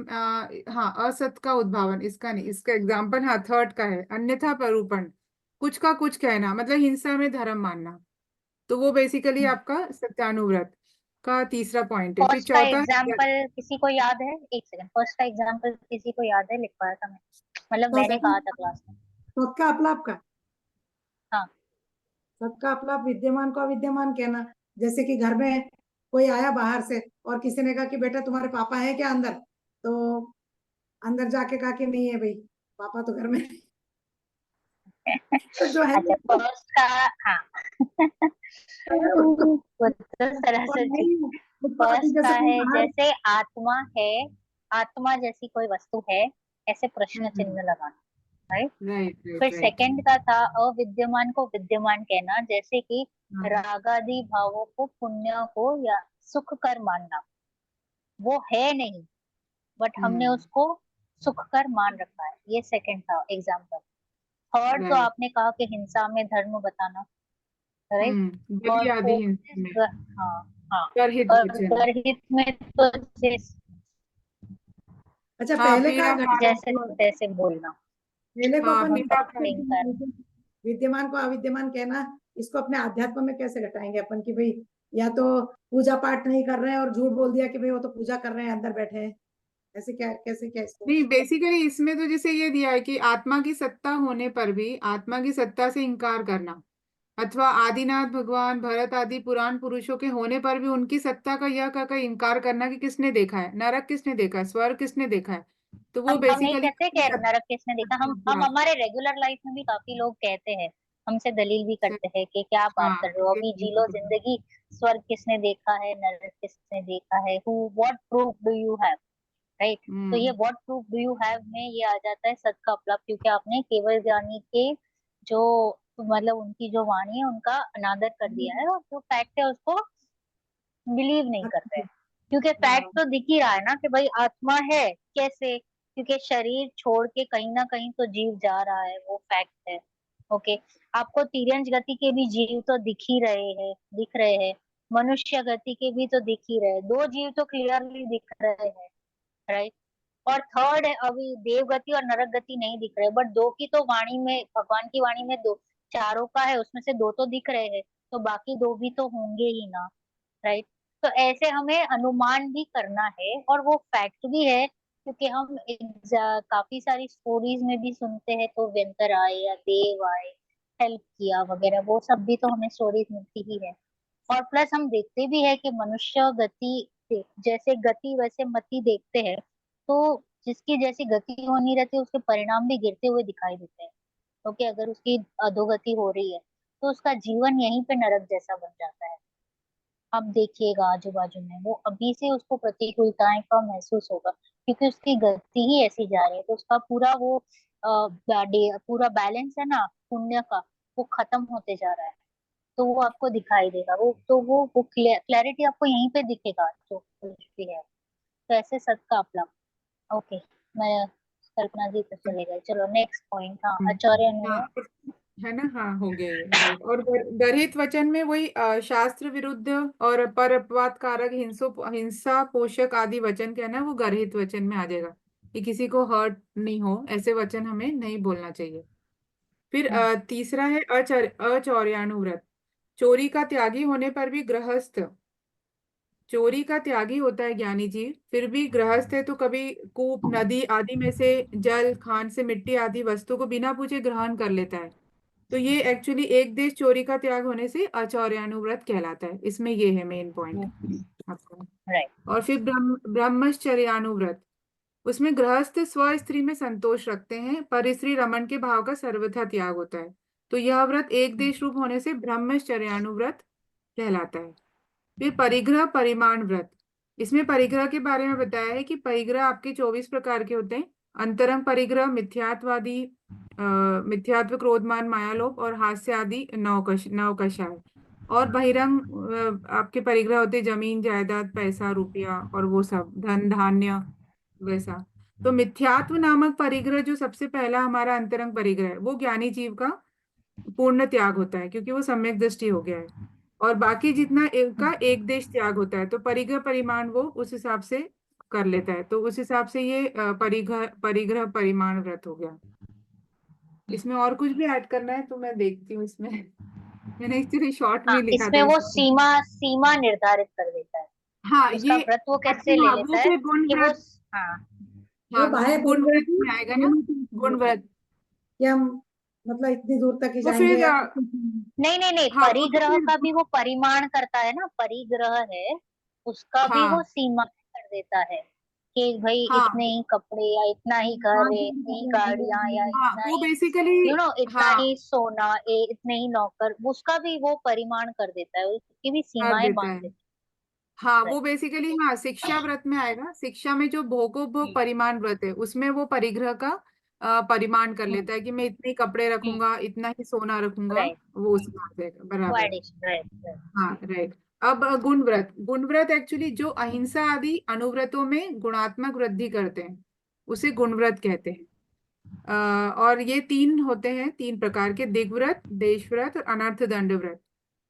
हाँ, असत का उद्भावन इसका नहीं, इसका एग्जाम्पल हाँ थर्ड का है, अन्यथा परूपण, कुछ का कुछ कहना मतलब हिंसा में धर्म मानना। तो वो बेसिकली आपका सत्यानुव्रत का तीसरा पॉइंट है। फिर फर्स्ट का चौथा है एग्जाम्पल किसी को याद है? एक सेकंड, फर्स्ट का एग्जाम्पल किसी को याद है? लिख पाया था मैं, मतलब तो मैंने कहा था क्लास में। सबका अपलाप का, हाँ। सबका अपलाप विद्यमान को अविद्यमान कहना। जैसे कि घर में कोई आया बाहर से और किसी ने कहा कि बेटा तुम्हारे पापा है क्या अंदर, तो अंदर जाके कहा कि नहीं है भाई, पापा तो घर में नहीं। तो जो है अच्छा, फर्स्ट का, हाँ। उसको वो तो और सरासर ठीक। नहीं, उसको अभी फर्स्ट का जैसे कोई है बाहर। जैसे आत्मा है, आत्मा जैसी कोई वस्तु है, ऐसे प्रश्न हम्म, चिन्ह लगाना, राइट। राइट फिर राइट राइट। सेकंड का था अविद्यमान को विद्यमान कहना, जैसे कि हाँ। रागादि भावों को पुण्य को या सुख कर मानना, वो है नहीं बट हमने हम्म, उसको सुख कर मान रखा है, ये सेकंड था एग्जाम्पल। थर्ड तो राइट। आपने कहा कि हिंसा में धर्म बताना, राइट। बलि और आदि फोर्थ हिंसा में हाँ, हाँ। परहित और वचन। गर्हित में तो अच्छा, हाँ, पहले का पीड़ा कारण। जैसे तैसे बोलना, पहले को हाँ, अपन पीड़ा लिंकर। विद्यमान को अविद्यमान कहना, इसको अपने आध्यात्म में कैसे घटाएंगे अपन कि भाई या तो पूजा पाठ नहीं कर रहे हैं और झूठ बोल दिया कि भाई वो तो पूजा कर रहे हैं अंदर बैठे हैं, ऐसे क्या, कैसे क्या इसको। नहीं, बेसिकली इसमें तो जैसे ये दिया है कि आत्मा की सत्ता होने पर भी आत्मा की सत्ता से इनकार करना, अथवा आदिनाथ भगवान भरत आदि पुराण पुरुषों के होने पर भी उनकी सत्ता का यह कहकर इनकार करना कि किसने देखा है नरक, किसने देखा है स्वर्ग, किसने देखा है, तो वो हम नहीं बेसिकली कहते कि नरक किसने देखा, हम हमारे रेगुलर लाइफ में भी काफी लोग कहते हैं, हमसे दलील भी करते हैं कि क्या बात हाँ, कर रहे हो, अभी जी लो जिंदगी, स्वर्ग किसने देखा है, नरक किसने देखा है, who what proof do you have, right. तो ये hmm, what proof do you have में ये आ जाता है सत का अपलाप, क्योंकि आपने केवल ज्ञानी के जो मतलब उनकी जो वाणी है उनका अनादर कर दिया है, और जो फैक्ट है उसको बिलीव नहीं कर रहे हैं। क्योंकि फैक्ट हाँ, तो दिख ही रहा है ना कि भाई आत्मा है, कैसे, क्योंकि शरीर छोड़ के कहीं ना कहीं तो जीव जा रहा है, वो फैक्ट है। ओके। आपको तिर्यंच गति के भी जीव तो दिख रहे हैं, मनुष्य गति के भी तो दिख ही रहे हैं, दो जीव तो क्लियरली दिख रहे हैं, राइट। और थर्ड है अभी देव गति और नरक गति नहीं दिख रहे, बट दो की तो वाणी में, भगवान की वाणी में दो, चारों का है उसमें से दो तो दिख रहे हैं, तो बाकी दो भी तो होंगे ही ना, राइट। तो ऐसे हमें अनुमान भी करना है, और वो फैक्ट भी है क्योंकि हम काफी सारी स्टोरीज में भी सुनते हैं, तो व्यंतर आए या देव आए, हेल्प किया वगैरह, वो सब भी तो हमें स्टोरीज मिलती ही है। और प्लस हम देखते भी है कि मनुष्य गति जैसे गति वैसे मति देखते हैं, तो जिसकी जैसी गति होनी रहती है उसके परिणाम भी गिरते हुए दिखाई देते हैं। क्योंकि अगर उसकी अधोगति हो रही है तो उसका जीवन यहीं पे नरक जैसा बन जाता है। आप देखिएगा आजू बाजू में, वो अभी से उसको प्रतिकूलताएं का महसूस होगा, क्योंकि उसकी गति ही ऐसी जा रही है, तो उसका पूरा वो पूरा बैलेंस है ना पुण्य का, वो खत्म होते जा रहा है। तो वो आपको दिखाई देगा, वो क्लैरिटी आपको यहीं पे दिखेगा जो कुछ भी है। तो ऐसे सत का अपना। ओके, मैं कल्पना जी तो चले गए, चलो नेक्स्ट पॉइंट। हाँ, आचार्य हाँ अनुवाद। है ना, हाँ हो गया ये राइट। और गर्हित वचन में वही शास्त्र विरुद्ध और पर अपवाद कारक हिंसा पोषक आदि वचन क्या है ना, वो गर्हित वचन में आ जाएगा कि किसी को हर्ट नहीं हो, ऐसे वचन हमें नहीं बोलना चाहिए। फिर तीसरा है अचौर्यानुव्रत। चोरी का त्यागी होने पर भी गृहस्थ, चोरी का त्यागी होता है ज्ञानी जी, फिर भी गृहस्थ है तो कभी कूप नदी आदि में से जल खान से मिट्टी आदि वस्तु को बिना पूछे ग्रहण कर लेता है। तो ये एक्चुअली एक देश चोरी का त्याग होने से अचौर्यानुव्रत कहलाता है। इसमें ये है मेन पॉइंट आपका। राइट। और फिर ब्रह्मचर्यानुव्रत, उसमें गृहस्थ स्व स्त्री में संतोष रखते हैं, पर स्त्री रमण के भाव का सर्वथा त्याग होता है। तो यह व्रत एक देश रूप होने से ब्रह्मचर्यानुव्रत कहलाता है। फिर परिग्रह परिमाण व्रत, इसमें परिग्रह के बारे में बताया है कि परिग्रह आपके 24 प्रकार के होते हैं। अंतरंग परिग्रह मिथ्यात्वादी मिथ्यात्व क्रोधमान मायालोभ और हास्य आदि नवकषा है। और बहिरंग आपके परिग्रह होते हैं जमीन जायदाद पैसा रुपया और वो सब धन धान्य वैसा। तो मिथ्यात्व नामक परिग्रह जो सबसे पहला हमारा अंतरंग परिग्रह है, वो ज्ञानी जीव का पूर्ण त्याग होता है, क्योंकि वो सम्यक दृष्टि हो गया है। और बाकी जितना का एक देश त्याग होता है, तो परिग्रह परिमाण वो उस हिसाब से कर लेता है। तो उस हिसाब से ये परिग्रह परिग्रह परिमाण व्रत हो गया। इसमें और कुछ भी ऐड करना है तो मैं देखती हूँ इसमें। मैंने एक्चुअली शॉर्ट में हाँ, लिखा था इसमें वो इसमें। सीमा सीमा निर्धारित कर देता है। हाँ उसका ये व्रत वो कैसे अच्छा, ले हाँ वो लेता है फिर गुण कि वो। व्रत। हाँ। वो हाँ बाह्य गुण बोल रही व्रत थी में आएगा ना, गुण व्रत। कि हम मतलब इतनी दूर तक ही वो जाएंगे फिर या नहीं नहीं नहीं, हाँ वो तो परिग्रह फिर का भी वो परिमाण करता है ना, परिग्रह है उसका भी वो हाँ सीमा कर देता है कि भाई इतने हाँ ही कपड़े या इतना ही घर है, इतनी ही गाड़ियां या हाँ इतना वो ही बेसिकली इतना हाँ ही सोना, इतने ही नौकर, उसका भी वो परिमाण कर देता है, उसकी भी कर सीमाएं देता बांध है। देता हाँ है। वो बेसिकली हाँ शिक्षा व्रत में आएगा। शिक्षा में जो भोगोपभोग हम्म। परिमाण व्रत है उसमें वो परिग्रह का परिमाण कर हम्म। लेता है कि मैं इतने कपड़े हम्म। रखूंगा इतना ही सोना रखूंगा। राइट। वो उसमें आ जाएगा वो बराबर। Addition, right right. हाँ राइट। अब गुण व्रत एक्चुअली जो अहिंसा आदि अनुव्रतों में गुणात्मक वृद्धि करते हैं उसे गुण व्रत कहते हैं। और ये तीन होते हैं, तीन प्रकार के, दिग्व्रत देशव्रत और अनर्थ दंड व्रत।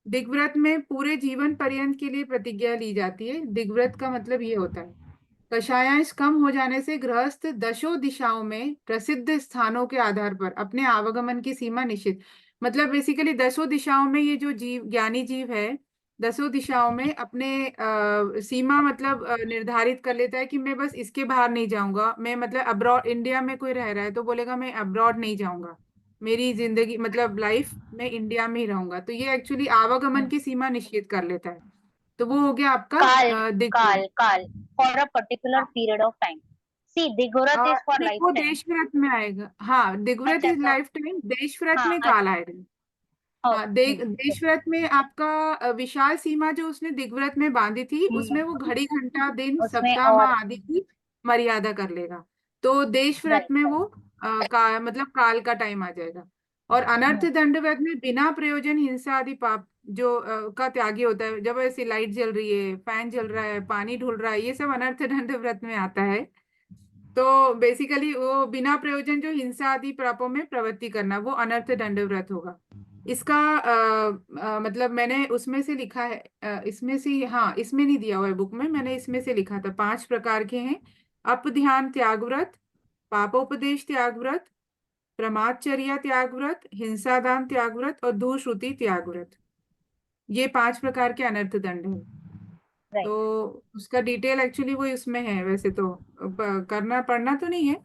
दिग्व्रत में पूरे जीवन पर्यंत के लिए प्रतिज्ञा ली जाती है। दिग्व्रत का मतलब ये होता है कषायांश कम हो जाने से गृहस्थ दशों दिशाओं में प्रसिद्ध स्थानों के आधार पर अपने आवागमन की सीमा निश्चित, मतलब बेसिकली दसों दिशाओं में ये जो जीव ज्ञानी जीव है दसों दिशाओं में अपने सीमा मतलब निर्धारित कर लेता है कि मैं बस इसके बाहर नहीं जाऊंगा। मैं मतलब अब्रॉड, इंडिया में कोई रह रहा है तो बोलेगा मैं अब्रॉड नहीं जाऊंगा, मेरी जिंदगी मतलब लाइफ में इंडिया में ही रहूंगा। तो ये एक्चुअली आवागमन की सीमा निश्चित कर लेता है। तो वो हो गया आपका काल दिग्व्रत। काल for a particular period of time. सी दिगुरत इज फॉर लाइफ देखो टाइम। देश व्रत में आएगा, हाँ दिग्व्रत अच्छा इज तो लाइफ टाइम, देश व्रत हाँ में काल आएगा। हाँ ओके। देश व्रत में आपका विशाल सीमा जो उसने दिग्व्रत में बांधी थी उसमें वो घड़ी घंटा दिन उसमें सप्ताह और माह आदि की मर्यादा कर लेगा। तो देश व्रत राइट में राइट। वो मतलब काल का टाइम आ जाएगा। और अनर्थ दंड व्रत में बिना प्रयोजन हिंसा आदि पाप जो का त्यागी होता है, जब ऐसी लाइट जल रही है फैन चल रहा है पानी ढुल रहा है ये सब अनर्थ दंड व्रत में आता है। तो बेसिकली वो बिना प्रयोजन जो हिंसा आदि पापों में प्रवृत्ति करना वो अनर्थ दंड व्रत होगा। इसका मतलब मैंने उसमें से लिखा है इसमें से, हाँ इसमें नहीं दिया हुआ है बुक में, मैंने इसमें से लिखा था 5 प्रकार के हैं। अप ध्यान त्याग व्रत, पापोपदेश त्याग व्रत, प्रमादचर्या त्याग व्रत, हिंसादान त्याग व्रत और दुश्रुति त्याग व्रत। ये 5 प्रकार के अनर्थ दंड है। राइट। तो उसका डिटेल एक्चुअली वो इसमें है वैसे तो, करना पढ़ना तो नहीं है।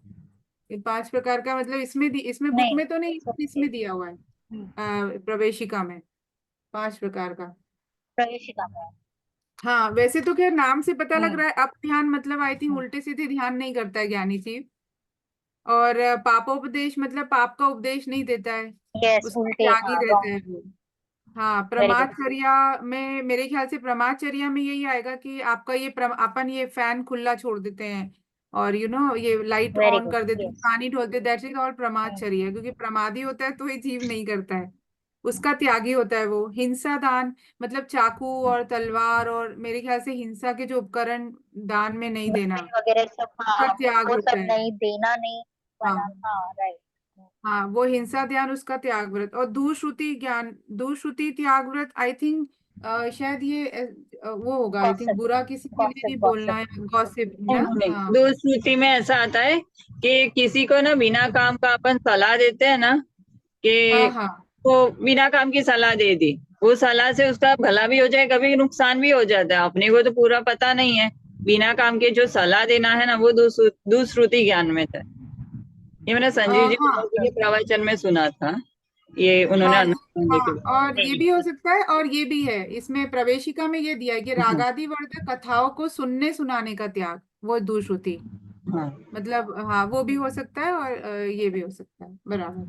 ये 5 प्रकार का मतलब इसमें बुक नहीं, में तो नहीं, it's okay। इसमें दिया हुआ है प्रवेशिका में 5 प्रकार का। प्रवेशिका में। हाँ वैसे तो खैर नाम से पता लग हम्म। रहा है, अब ध्यान मतलब आई थिंक हम्म। उल्टे सीधे ध्यान नहीं करता है ज्ञानी जीव। और पापोपदेश मतलब पाप का उपदेश नहीं देता है, यस, उसका उल्टे, त्यागी हाँ, रहता रॉन्ग। है वो। हाँ वेरी गुड। प्रमादचर्या में मेरे ख्याल से प्रमादचर्या में यही आएगा कि आपका ये अपन ये फैन खुला छोड़ देते हैं और ये लाइट वेरी ऑन गुड। कर देते हैं, यस। पानी ढोलते हैं, दैट्स इट और प्रमादचर्या, क्योंकि प्रमादी होता है तो ये जीव नहीं करता है, उसका त्यागी होता है वो। हिंसा दान मतलब चाकू और तलवार और मेरे ख्याल से हिंसा के जो उपकरण दान में नहीं देना, वेपन वगैरह सब, उसका हाँ, त्याग वो होता सब है। नहीं देना, नहीं हाँ बनाना, हाँ, राइट। हाँ वो हिंसा ध्यान उसका त्याग व्रत। और दुश्रुति ज्ञान, दुश्रुति त्याग व्रत आई थिंक शायद ये वो होगा आई थिंक, गॉसिप, बुरा किसी के लिए गॉसिप, नहीं बोलना गॉसिप। है, गॉसिप नहीं ना। नहीं, हाँ दो श्रुति में ऐसा आता है कि किसी को ना बिना काम का अपन सलाह देते हैं ना, कि हाँ हाँ वो बिना काम की सलाह दे दी, वो सलाह से उसका भला भी हो जाए, कभी नुकसान भी हो जाता है, अपने को तो पूरा पता नहीं है। बिना काम के जो सलाह देना है ना, वो दुश्रुति ज्ञान में था। ये मैंने संजीव जी हाँ महाराज जी के प्रवचन में सुना था, ये उन्होंने हाँ अनंत पंडित के हाँ। बारे और ये भी हो सकता है, और ये भी है इसमें प्रवेशिका में ये दिया है कि में। रागादि वर्धक कथाओं को सुनने सुनाने का त्याग, वो दुश्रुति हाँ मतलब। हाँ वो भी हो सकता है और ये भी हो सकता है, बराबर।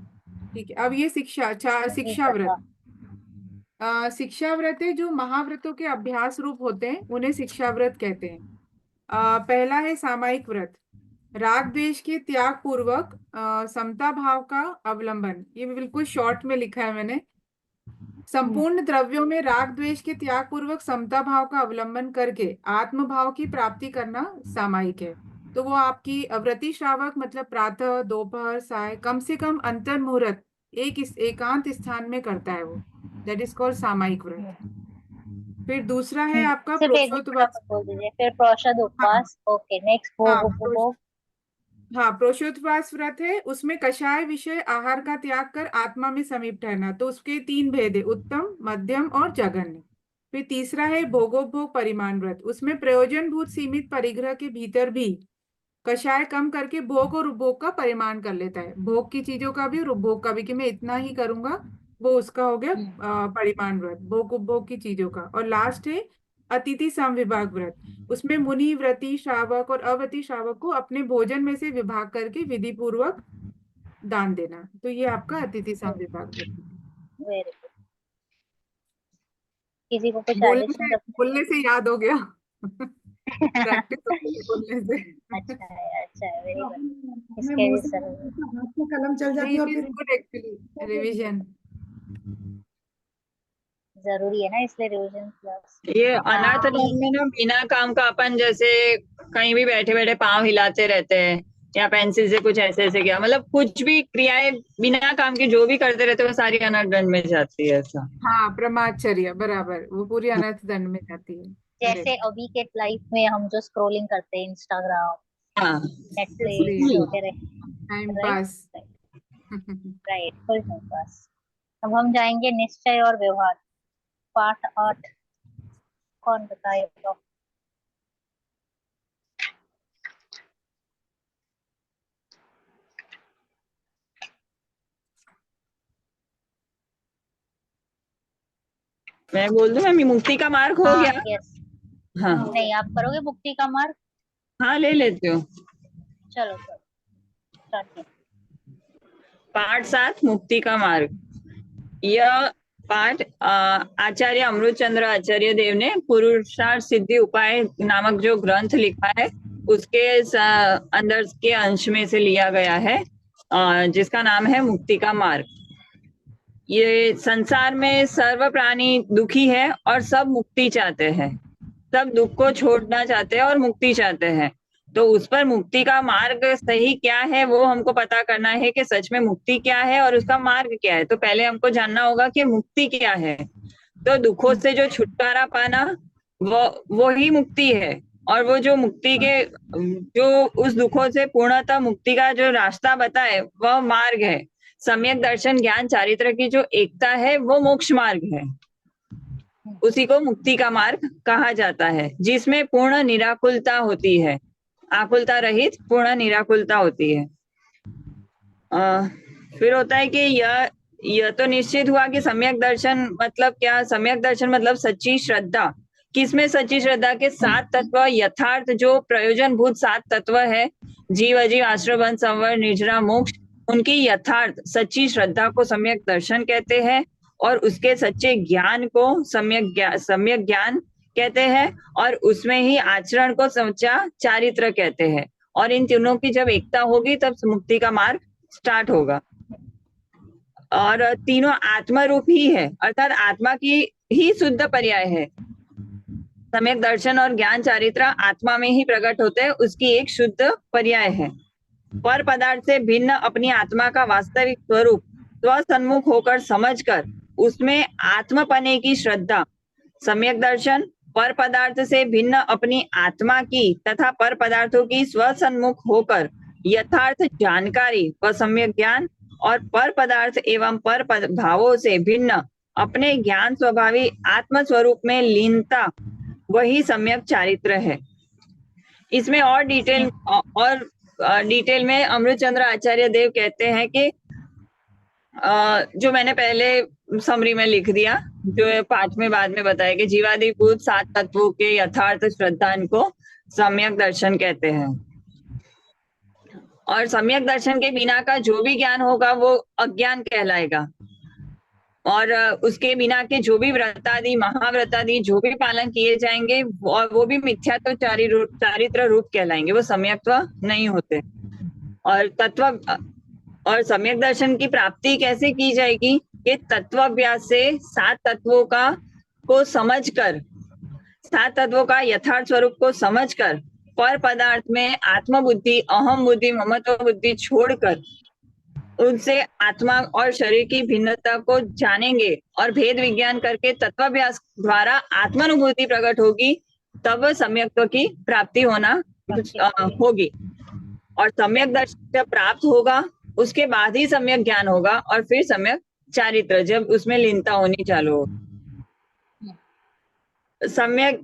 ठीक है, अब ये नहीं शिक्षा व्रत। पता। शिक्षा व्रत है जो महाव्रतों के अभ्यास रूप होते हैं, उन्हें शिक्षा व्रत कहते हैं। पहला है सामायिक व्रत, राग द्वेष के त्याग पूर्वक समता भाव का अवलंबन। ये भी बिल्कुल शॉर्ट में लिखा है मैंने। संपूर्ण द्रव्यों में राग द्वेष के त्याग पूर्वक समता भाव का अवलंबन करके आत्म भाव की प्राप्ति करना सामायिक है। तो वो आपकी व्रति श्रावक मतलब प्रातः दोपहर साय कम से कम अंतर मुहूर्त एकांत स्थान में करता है वो, दैट इज कॉल्ड सामायिक व्रत। फिर दूसरा है आपका सिर्फ एक भी प्रोशोत्वास। फटाफट बोल दीजिए, फिर प्रोषद हाँ उपवास, ओके, नेक्स्ट हाँ भोग उपभोग। हाँ प्रोशोत्वास व्रत है, उसमें कषाय विषय आहार का त्याग कर आत्मा में समीप ठहरना। तो उसके 3 भेद है, उत्तम मध्यम और जघन्य। फिर तीसरा है भोगोपभोग परिमाण व्रत, उसमें प्रयोजन भूत सीमित परिग्रह के भीतर भी कषाय कम करके भोग और उपभोग का परिमाण कर लेता है, भोग की चीजों का भी और उपभोग का भी, कि मैं इतना ही करूंगा, वो उसका हो गया परिमाण व्रत, भोग उपभोग की चीजों का। और लास्ट है अतिथि समविभाग व्रत, उसमें मुनि व्रती श्रावक और अव्रती श्रावक को अपने भोजन में से विभाग करके विधि पूर्वक दान देना। तो ये आपका अतिथि समविभाग व्रत है। Very good. किसी को कुछ एडिशन करना बोलने से याद हो गया प्रैक्टिस हो गई बोलने से है? अच्छा है, अच्छा है, वेरी तो गुड। हमें इसके मुंह भी से सर हाथ में कलम चल जाती नहीं, है इट और इज फिर गुड एक्चुअली रिविजन। जरूरी है ना, इसलिए रिविजन क्लास। ये अनाथ हाँ। धर्म में ना बिना काम का अपन जैसे कहीं भी बैठे बैठे पांव हिलाते रहते हैं, या पेंसिल से कुछ ऐसे ऐसे किया, मतलब कुछ भी क्रियाएं बिना काम के जो भी करते रहते हैं वो सारी अनाथ दंड में जाती है, ऐसा। हाँ ब्रह्मचर्य बराबर, वो पूरी अनर्थ दंड में जाती है, जैसे करेक्ट। अभी के लाइफ में हम जो स्क्रोलिंग करते हैं, इंस्टाग्राम, हाँ नेटफ्लिक्स वगैरह, टाइम राइट। पास राइट, फुल टाइम पास। अब हम जाएंगे निश्चय और व्यवहार, पाठ 8। कौन बताएगा? मैं बोल दूं मैं, मुक्ति का मार्ग हो हाँ, गया। यस। हाँ नहीं, आप करोगे मुक्ति का मार्ग? हाँ, ले लेती हूँ। चलो चलो, स्टार्ट करो। पाठ 7 मुक्ति का मार्ग। यह पाठ आचार्य अमृत चंद्र आचार्य देव ने पुरुषार्थ सिद्धि उपाय नामक जो ग्रंथ लिखा है, उसके अंदर के अंश में से लिया गया है, जिसका नाम है मुक्ति का मार्ग। ये संसार में सर्व प्राणी दुखी है और सब मुक्ति चाहते हैं, सब दुख को छोड़ना चाहते हैं और मुक्ति चाहते हैं। तो उस पर मुक्ति का मार्ग सही क्या है वो हमको पता करना है, कि सच में मुक्ति क्या है और उसका मार्ग क्या है। तो पहले हमको जानना होगा कि मुक्ति क्या है। तो दुखों से जो छुटकारा पाना, वो ही मुक्ति है। और वो जो मुक्ति के जो उस दुखों से पूर्णतः मुक्ति का जो रास्ता बताए, वह मार्ग है। सम्यक दर्शन ज्ञान चारित्र की जो एकता है, वो मोक्ष मार्ग है। उसी को मुक्ति का मार्ग कहा जाता है, जिसमें पूर्ण निराकुलता होती है, आकुलता रहित पूर्ण निराकुलता होती है। फिर होता है कि यह तो निश्चित हुआ कि सम्यक दर्शन मतलब क्या। सम्यक दर्शन मतलब सच्ची श्रद्धा। किसमें सच्ची श्रद्धा? के 7 तत्व यथार्थ, जो प्रयोजन भूत 7 तत्व है, जीव अजीव आश्रय बंध संवर निर्जरा मोक्ष, उनकी यथार्थ सच्ची श्रद्धा को सम्यक दर्शन कहते हैं, और उसके सच्चे ज्ञान को सम्यक ज्ञान कहते हैं, और उसमें ही आचरण को सच्चा चारित्र कहते हैं। और इन तीनों की जब एकता होगी तब मुक्ति का मार्ग स्टार्ट होगा। और तीनों आत्मा रूप ही है, अर्थात आत्मा की ही शुद्ध पर्याय है। सम्यक दर्शन और ज्ञान चारित्र आत्मा में ही प्रकट होते हैं, उसकी एक शुद्ध पर्याय है। पर पदार्थ से भिन्न अपनी आत्मा का वास्तविक स्वरूप स्वसन्मुख होकर समझकर उसमें आत्मपने की श्रद्धा। सम्यक दर्शन पर पदार्थ से भिन्न अपनी आत्मा की तथा पर पदार्थों की स्वसन्मुख होकर यथार्थ जानकारी व सम्यक ज्ञान, और पर पदार्थ एवं पर भावों से भिन्न अपने ज्ञान स्वभावी आत्म स्वरूप में लीनता, वही सम्यक चारित्र है। इसमें और डिटेल में अमृतचंद्र आचार्य देव कहते हैं कि जो मैंने पहले समरी में लिख दिया, जो 5वें बाद में बताया कि जीवादिभूत 7 तत्वों के यथार्थ श्रद्धा को सम्यक दर्शन कहते हैं। और सम्यक दर्शन के बिना का जो भी ज्ञान होगा वो अज्ञान कहलाएगा, और उसके बिना के जो भी व्रतादि महाव्रतादि जो भी पालन किए जाएंगे वो भी मिथ्यात्व चारित्र रूप कहलाएंगे, वो सम्यक्त्व नहीं होते। और सम्यक दर्शन की प्राप्ति कैसे की जाएगी? कि तत्वाभ्यास से 7 तत्वों को समझकर, 7 तत्वों का यथार्थ स्वरूप को समझकर पर पदार्थ में आत्म बुद्धि, अहम बुद्धि, ममत्व बुद्धि छोड़कर उनसे आत्मा और शरीर की भिन्नता को जानेंगे और भेद विज्ञान करके तत्वाभ्यास द्वारा आत्मानुभूति प्रकट होगी, तब सम्यक्त्व की प्राप्ति होना होगी। और सम्यक दर्शन जब प्राप्त होगा उसके बाद ही सम्यक ज्ञान होगा, और फिर सम्यक चारित्र, जब उसमें लीनता होनी चालू हो। सम्यक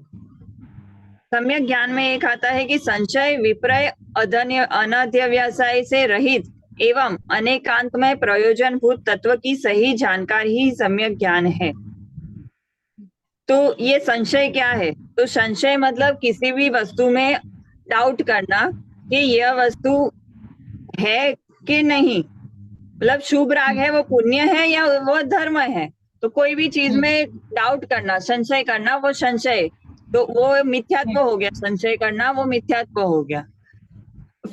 ज्ञान में एक आता है कि संशय विपर्य अनध्यवसाय से रहित एवं अनेकांतमय प्रयोजन भूत तत्व की सही जानकारी ही सम्यक ज्ञान है। तो ये संशय क्या है? तो संशय मतलब किसी भी वस्तु में डाउट करना कि यह वस्तु है कि नहीं, मतलब शुभ राग है वो पुण्य है या वो धर्म है। तो कोई भी चीज में डाउट करना, संशय करना, वो संशय, तो वो मिथ्यात्व हो गया। संशय करना वो मिथ्यात्व हो गया।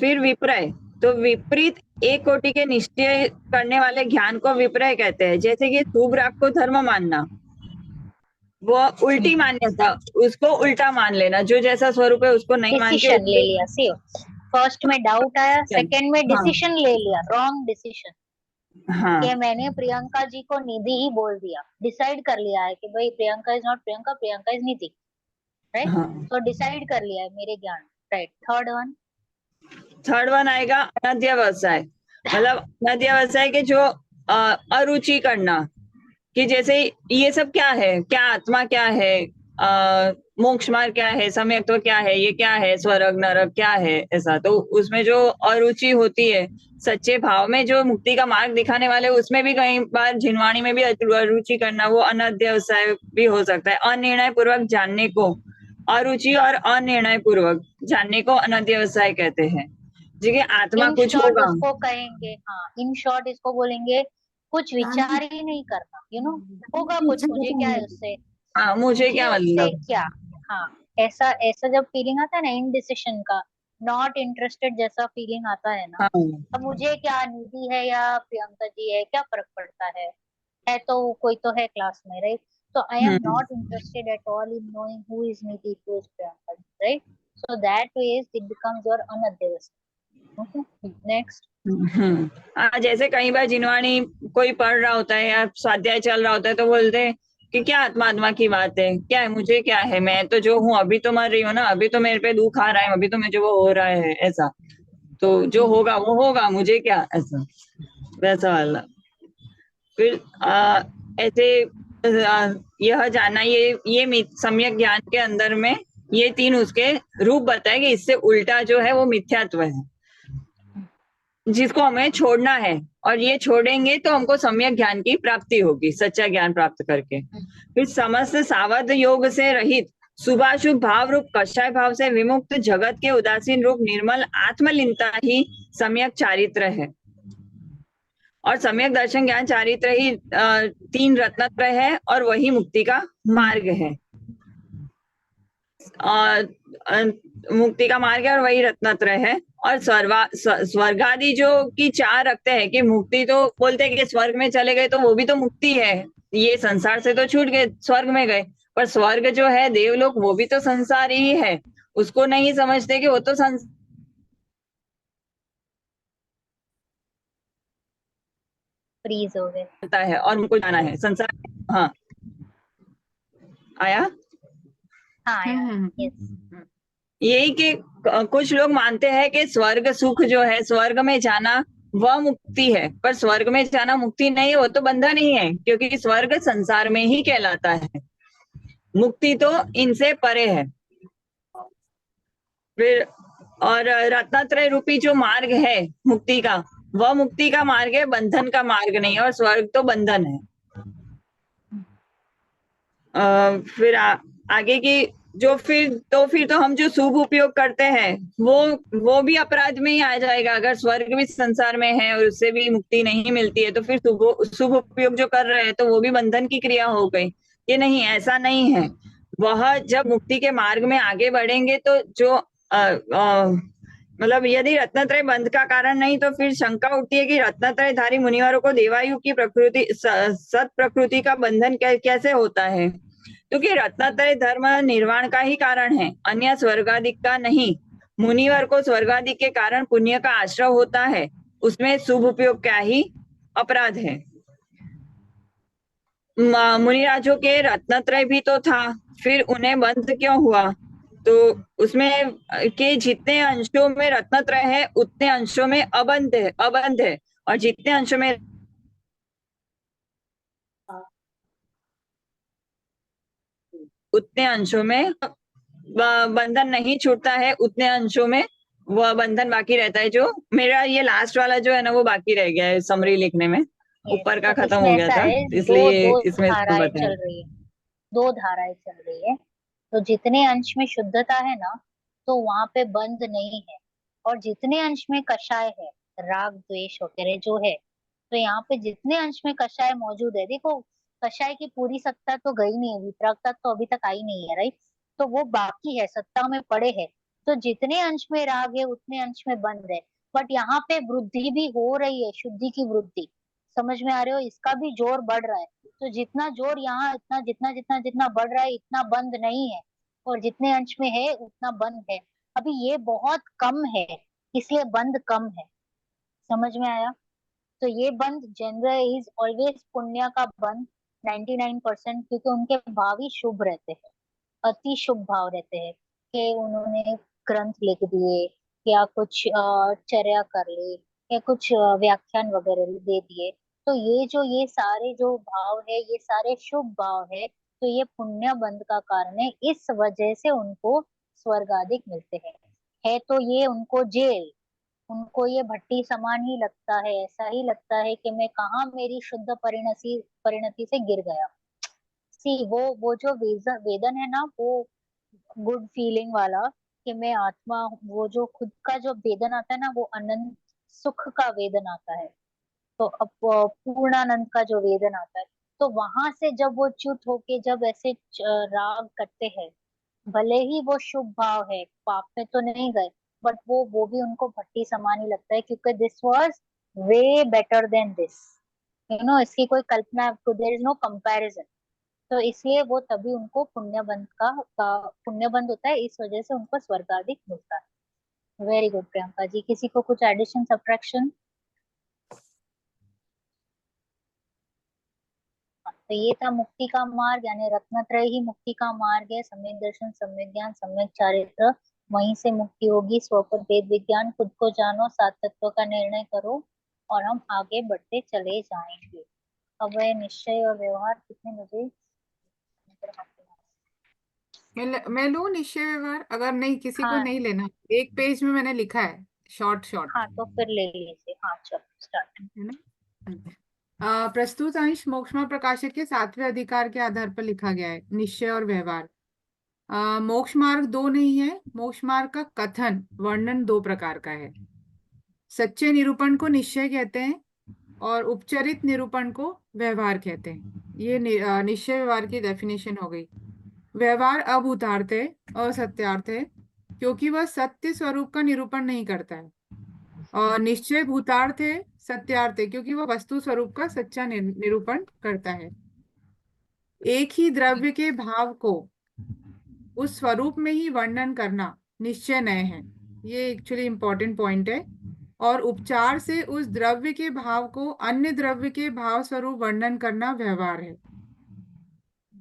फिर विपर्य, तो विपरीत एक कोटि के निश्चय करने वाले ज्ञान को विपर्य कहते हैं। जैसे कि शुभ राग को धर्म मानना, वो उल्टी मान्यता, उसको उल्टा मान लेना, जो जैसा स्वरूप है उसको नहीं मान के ले लिया। सी फर्स्ट में डाउट आया, सेकंड में डिसीजन ले लिया, रॉन्ग डिसीजन। कि मैंने प्रियंका जी को निधि ही बोल दिया, डिसाइड कर लिया है कि भाई Priyanka is not Priyanka, Priyanka is Nidhi, right? तो डिसाइड कर लिया है मेरे ज्ञान, राइट। थर्ड वन आएगा अनध्यवसाय, मतलब अनध्यवसाय के जो अरुचि करना, कि जैसे ये सब क्या है, क्या आत्मा क्या है, मोक्ष मार्ग क्या है, सम्यक्त्व क्या है, ये क्या है, स्वर्ग नरक क्या है, ऐसा। तो उसमें जो अरुचि होती है सच्चे भाव में, जो मुक्ति का मार्ग दिखाने वाले, उसमें भी कई बार जिनवाणी में भी अरुचि करना, वो अनध्यवसाय भी हो सकता है। अनिर्णय पूर्वक जानने को अरुचि और अनिर्णय पूर्वक जानने को अनध्यवसाय कहते हैं। जी, आत्मा कुछ होगा उसको कहेंगे। हाँ, इन शॉर्ट इसको बोलेंगे कुछ विचार ही नहीं करना, होगा कुछ, मुझे क्या है उससे, मुझे क्या मतलब, क्या। हाँ, ऐसा जब फीलिंग आता है ना इनडिसिशन का, नॉट इंटरेस्टेड जैसा फीलिंग आता है ना, अब मुझे क्या, निधि है या प्रियंका जी है, क्या फर्क पड़ता है तो कोई तो है क्लास में, right? So I am not interested at all in knowing who is Nidhi, who is Priyanka, right? So that way it becomes your anadhyavasya. Okay, next. जैसे कई बार जिनवाणी कोई पढ़ रहा होता है या स्वाध्याय चल रहा होता है तो बोलते हैं कि क्या आत्मा की बात है, क्या है, मुझे क्या है, मैं तो जो हूँ, अभी तो मर रही हूँ ना, अभी तो मेरे पे दुख आ रहा है, अभी तो मुझे वो हो रहा है, ऐसा। तो जो होगा वो होगा, मुझे क्या, ऐसा, वैसा वाला। फिर ऐसे यह जानना, ये सम्यक ज्ञान के अंदर में ये तीन उसके रूप बताए कि इससे उल्टा जो है वो मिथ्यात्व है, जिसको हमें छोड़ना है, और ये छोड़ेंगे तो हमको सम्यक ज्ञान की प्राप्ति होगी, सच्चा ज्ञान प्राप्त करके। फिर समस्त सावध योग से रहित शुभाशुभ भाव रूप कषाय भाव से विमुक्त जगत के उदासीन रूप निर्मल आत्मलीनता ही सम्यक चारित्र है। और सम्यक दर्शन ज्ञान चारित्र ही तीन रत्नत्रय है, और वही मुक्ति का मार्ग है। मुक्ति का मार्ग है और वही रत्नत्रय है। और स्वर्ग आदि जो की चार रखते हैं कि मुक्ति, तो बोलते हैं कि स्वर्ग में चले गए तो वो भी तो मुक्ति है, ये संसार से तो छूट गए, स्वर्ग में गए, पर स्वर्ग जो है देवलोक वो भी तो संसार ही है, उसको नहीं समझते कि वो तो फ्रीज हो गए है और उनको जाना है संसार। हाँ आया। हाँ यार, यस। यही कि कुछ लोग मानते हैं कि स्वर्ग सुख जो है, स्वर्ग में जाना वह मुक्ति है, पर स्वर्ग में जाना मुक्ति नहीं है, वो तो बंधन ही है, क्योंकि स्वर्ग संसार में ही कहलाता है, मुक्ति तो इनसे परे है। फिर और रत्नत्रय रूपी जो मार्ग है मुक्ति का, वह मुक्ति का मार्ग है, बंधन का मार्ग नहीं है, और स्वर्ग तो बंधन है। फिर आगे की जो फिर तो हम जो शुभ उपयोग करते हैं वो भी अपराध में ही आ जाएगा। अगर स्वर्ग भी संसार में है और उससे भी मुक्ति नहीं मिलती है, तो फिर शुभ उपयोग जो कर रहे हैं तो वो भी बंधन की क्रिया हो गई। ये नहीं, ऐसा नहीं है। वह जब मुक्ति के मार्ग में आगे बढ़ेंगे तो जो मतलब यदि रत्नत्रय बंध का कारण नहीं, तो फिर शंका उठती है कि रत्नत्रयधारी मुनिवरों को देवायु की प्रकृति सत प्रकृति का बंधन कैसे होता है, क्योंकि रत्नत्रय धर्म निर्वाण का ही कारण है, अन्य स्वर्गादिक का नहीं। मुनिवर को स्वर्गादिक के कारण पुण्य का आश्रय होता है, उसमें शुभ उपयोग क्या ही अपराध है। मुनिराजों के रत्नत्रय भी तो था, फिर उन्हें बंध क्यों हुआ? तो उसमें के जितने अंशों में रत्नत्रय है उतने अंशों में अबंध है, और जितने अंशों में उतने अंशों में बंधन नहीं छूटता है, उतने अंशों में वह बंधन बाकी रहता है। जो मेरा ये लास्ट वाला जो है ना, वो बाकी रह गया है समरी लिखने में, ऊपर का तो खत्म इसमें हो गया ऐसा था, है, इसलिए दो इसमें तो धाराएं बताया। चल रही है, दो धाराएं चल रही है। तो जितने अंश में शुद्धता है ना, तो वहां पे बंध नहीं है, और जितने अंश में कषाय है, राग द्वेष वगैरह जो है, तो यहाँ पे जितने अंश में कषाय मौजूद है, देखो कषाय की पूरी सत्ता तो गई नहीं है, वितरागता तो अभी तक आई नहीं है, राइट। तो वो बाकी है, सत्ता में पड़े है। तो जितने अंश में राग है उतने अंश में बंध है, बट यहाँ पे वृद्धि भी हो रही है, शुद्धि की वृद्धि। समझ में आ रहे हो, इसका भी जोर बढ़ रहा है। तो जितना जोर यहाँ, इतना जितना जितना जितना बढ़ रहा है, इतना बंद नहीं है, और जितने अंश में है उतना बंद है। अभी ये बहुत कम है, इसलिए बंद कम है। समझ में आया? तो ये बंद जनरल इज ऑलवेज पुण्य का बंद 99%, क्योंकि उनके भाव ही शुभ रहते हैं, अति शुभ भाव रहते हैं, कि उन्होंने ग्रंथ लिख दिए, या कुछ चर्या कर ली, या कुछ व्याख्यान वगैरह दे दिए। तो ये सारे जो भाव है, ये सारे शुभ भाव है, तो ये पुण्य बंध का कारण है, इस वजह से उनको स्वर्ग आदि मिलते हैं। है तो ये उनको जेल, उनको ये भट्टी समान ही लगता है, ऐसा ही लगता है कि मैं कहाँ मेरी शुद्ध परिणति परिणति से गिर गया। सी वो जो वेदन है ना, वो गुड फीलिंग वाला, कि मैं आत्मा हूँ, वो जो खुद का जो वेदन आता है ना, वो अनंत सुख का वेदन आता है। तो अब पूर्णानंद का जो वेदन आता है, तो वहां से जब वो च्युत होके जब ऐसे राग करते हैं, भले ही वो शुभ भाव है, पाप में तो नहीं गए, बट वो भी उनको भट्टी समान ही लगता है, क्योंकि this was way better than this, इसकी कोई कल्पना, देयर इज नो कंपैरिजन। तो इसलिए वो तभी उनको पुण्यबंध होता है, इस वजह से उनको स्वर्गाधिक मिलता है। Very good Priyanka ji. किसी को कुछ एडिशन सब्ट्रैक्शन? तो ये था मुक्ति का मार्ग, यानी रत्नत्रय ही मुक्ति का मार्ग है। सम्यक दर्शन, सम्यक ज्ञान, सम्यक चारित्र, वहीं से मुक्ति होगी। स्वपर वेद विज्ञान, खुद को जानो, सात तत्व का निर्णय करो, और हम आगे बढ़ते चले जाएंगे। अभय, निश्चय और व्यवहार कितने बजे? मैं लूँ निश्चय व्यवहार, अगर नहीं किसी को हाँ नहीं लेना, एक पेज में मैंने लिखा है शॉर्ट शॉर्ट, हाँ, तो फिर ले लीजिए। हाँ चलो स्टार्ट। है ना। प्रस्तुत अंश मोक्षमा प्रकाशक के 7वें अधिकार के आधार पर लिखा गया है, निश्चय और व्यवहार। मोक्ष मार्ग दो नहीं है, मोक्ष मार्ग का कथन वर्णन दो प्रकार का है। सच्चे निरूपण को निश्चय कहते हैं और उपचरित निरूपण को व्यवहार कहते हैं। ये निश्चय व्यवहार की डेफिनेशन हो गई। व्यवहार अभूतार्थ है, असत्यार्थ है, क्योंकि वह सत्य स्वरूप का निरूपण नहीं करता है। और निश्चय भूतार्थ है, सत्यार्थ है, क्योंकि वह वस्तु स्वरूप का सच्चा निरूपण करता है। एक ही द्रव्य के भाव को उस स्वरूप में ही वर्णन करना निश्चय नय है, ये एक्चुअली इंपॉर्टेंट पॉइंट है। और उपचार से उस द्रव्य के भाव को अन्य द्रव्य के भाव स्वरूप वर्णन करना व्यवहार है।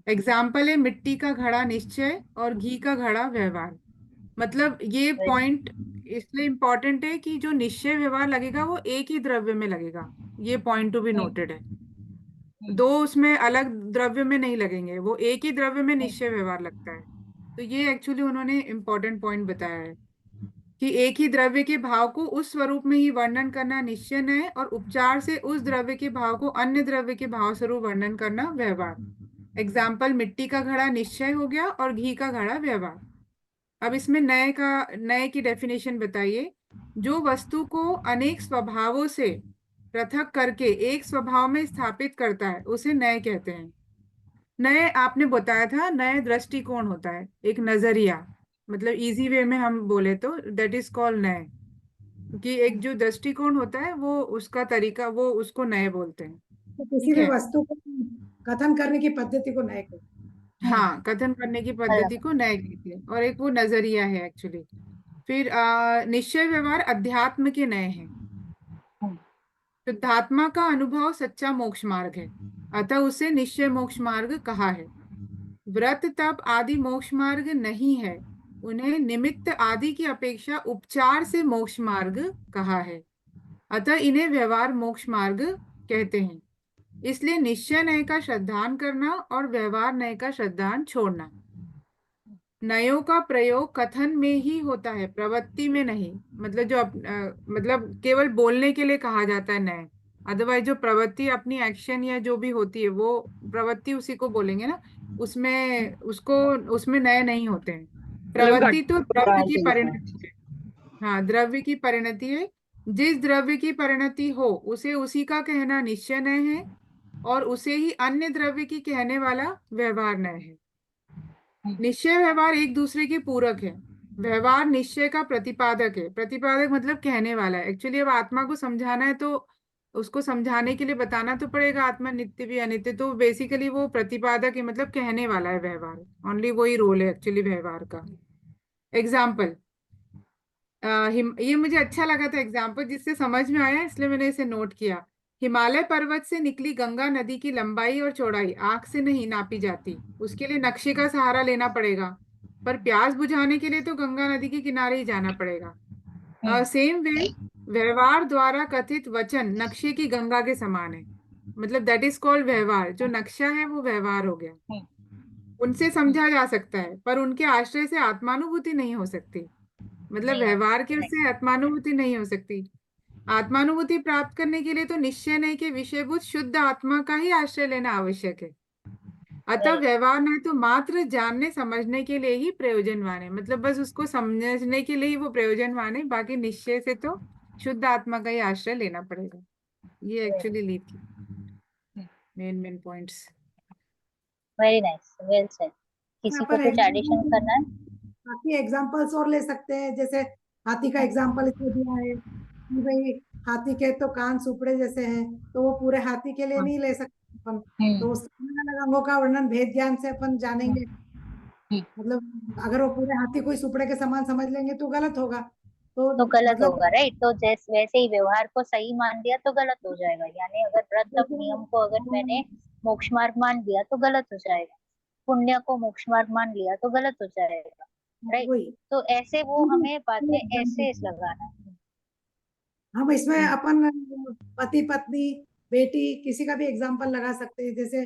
एग्जाम्पल है मिट्टी का घड़ा निश्चय और घी का घड़ा व्यवहार। मतलब ये पॉइंट इसलिए इम्पोर्टेंट है कि जो निश्चय व्यवहार लगेगा वो एक ही द्रव्य में लगेगा, ये पॉइंट टू बी नोटेड है। दो उसमें अलग द्रव्य में नहीं लगेंगे, वो एक ही द्रव्य में निश्चय व्यवहार लगता है। तो ये एक्चुअली उन्होंने इम्पोर्टेंट पॉइंट बताया है कि एक ही द्रव्य के भाव को उस स्वरूप में ही वर्णन करना निश्चय है और उपचार से उस द्रव्य के भाव को अन्य द्रव्य के भाव स्वरूप वर्णन करना व्यवहार। एग्जाम्पल मिट्टी का घड़ा निश्चय हो गया और घी का घड़ा व्यवहार। अब इसमें नए की डेफिनेशन बताइए। जो वस्तु को अनेक स्वभावों से पृथक करके एक स्वभाव में स्थापित करता है उसे नए कहते हैं। नए आपने बताया था, नए दृष्टिकोण होता है, एक नजरिया, मतलब इजी वे में हम बोले तो दैट इज कॉल्ड नए, कि एक जो दृष्टिकोण होता है वो उसका तरीका, वो उसको नए बोलते हैं। तो किसी ठीक भी है, वस्तु को कथन करने की पद्धति को नए को। हाँ, कथन करने की पद्धति को नए कहते हैं और एक वो नजरिया है एक्चुअली। फिर निश्चय व्यवहार अध्यात्म के नए हैं। शुद्धात्मा का अनुभव सच्चा मोक्ष मार्ग है, अतः उसे निश्चय मोक्ष मार्ग कहा है। व्रत तप आदि मोक्ष मार्ग नहीं है, उन्हें निमित्त आदि की अपेक्षा उपचार से मोक्ष मार्ग कहा है, अतः इन्हें व्यवहार मोक्ष मार्ग कहते हैं। इसलिए निश्चय नय का श्रद्धान करना और व्यवहार नय का श्रद्धान छोड़ना। नयों का प्रयोग कथन में ही होता है, प्रवृत्ति में नहीं। मतलब मतलब केवल बोलने के लिए कहा जाता है नय, अदरवाइज जो प्रवृत्ति अपनी एक्शन या जो भी होती है वो प्रवृत्ति उसी को बोलेंगे ना, उसमें नए नहीं होते हैं। प्रवृत्ति तो द्रव्य की परिणति है। हाँ, द्रव्य की परिणति है। जिस द्रव्य की परिणति हो उसे उसी का कहना निश्चय नय है और उसे ही अन्य द्रव्य की कहने वाला व्यवहार नय है। निश्चय व्यवहार एक दूसरे के पूरक है। व्यवहार निश्चय का प्रतिपादक है। प्रतिपादक मतलब कहने वाला है। एक्चुअली अब आत्मा को समझाना है तो उसको समझाने के लिए बताना तो पड़ेगा आत्मा नित्य भी अनित्य, तो बेसिकली वो प्रतिपादक है, मतलब कहने वाला है व्यवहार। ओनली वही रोल है एक्चुअली व्यवहार का। एग्जाम्पल, ये मुझे अच्छा लगा था एग्जाम्पल, जिससे समझ में आया इसलिए मैंने इसे नोट किया। हिमालय पर्वत से निकली गंगा नदी की लंबाई और चौड़ाई आंख से नहीं नापी जाती, उसके लिए नक्शे का सहारा लेना पड़ेगा। पर प्यास बुझाने के लिए तो गंगा नदी के किनारे ही जाना पड़ेगा। सेम वे व्यवहार द्वारा कथित वचन नक्शे की गंगा के समान है, मतलब दैट इज कॉल्ड व्यवहार। जो नक्शा है वो व्यवहार हो गया। उनसे समझा जा सकता है पर उनके आश्रय से आत्मानुभूति नहीं हो सकती। मतलब व्यवहार के उससे आत्मानुभूति नहीं हो सकती। आत्मानुभूति प्राप्त करने के लिए तो निश्चय नहीं के विषयभूत शुद्ध आत्मा का ही आश्रय लेना आवश्यक है। अतः व्यवहार नहीं तो मात्र जानने समझने के लिए ही प्रयोजनवान है, मतलब बस उसको समझने के लिए ही वो प्रयोजनवान है, बाकी निश्चय से तो शुद्ध आत्मा का ही आश्रय लेना पड़ेगा। ये एक्चुअली लीड की main points. Very nice, well said. किसी को कुछ एडिशन करना है? बाकी एग्जांपल्स और ले सकते हैं, जैसे हाथी का एग्जांपल इसमें दिया है कि भाई हाथी के तो कान सुपड़े जैसे हैं, तो वो पूरे हाथी के लिए नहीं ले सकते अपन। तो उसके अलग अंगों का वर्णन भेद ज्ञान से अपन जानेंगे। मतलब अगर वो पूरे हाथी को ही सुपड़े के समान समझ लेंगे तो गलत होगा। तो गलत मतलब होगा, राइट? तो जैसे वैसे ही व्यवहार को सही मान दिया तो गलत हो जाएगा। यानी अगर व्रत तप नियम को अगर मैंने मोक्ष मार्ग मान लिया तो गलत हो जाएगा, पुण्य को मोक्ष मार्ग मान लिया तो गलत हो जाएगा, राइट? वही तो ऐसे वो हमें बाद में ऐसे लगाना है। हम इसमें अपन पति पत्नी बेटी, किसी का भी एग्जाम्पल लगा सकते हैं, जैसे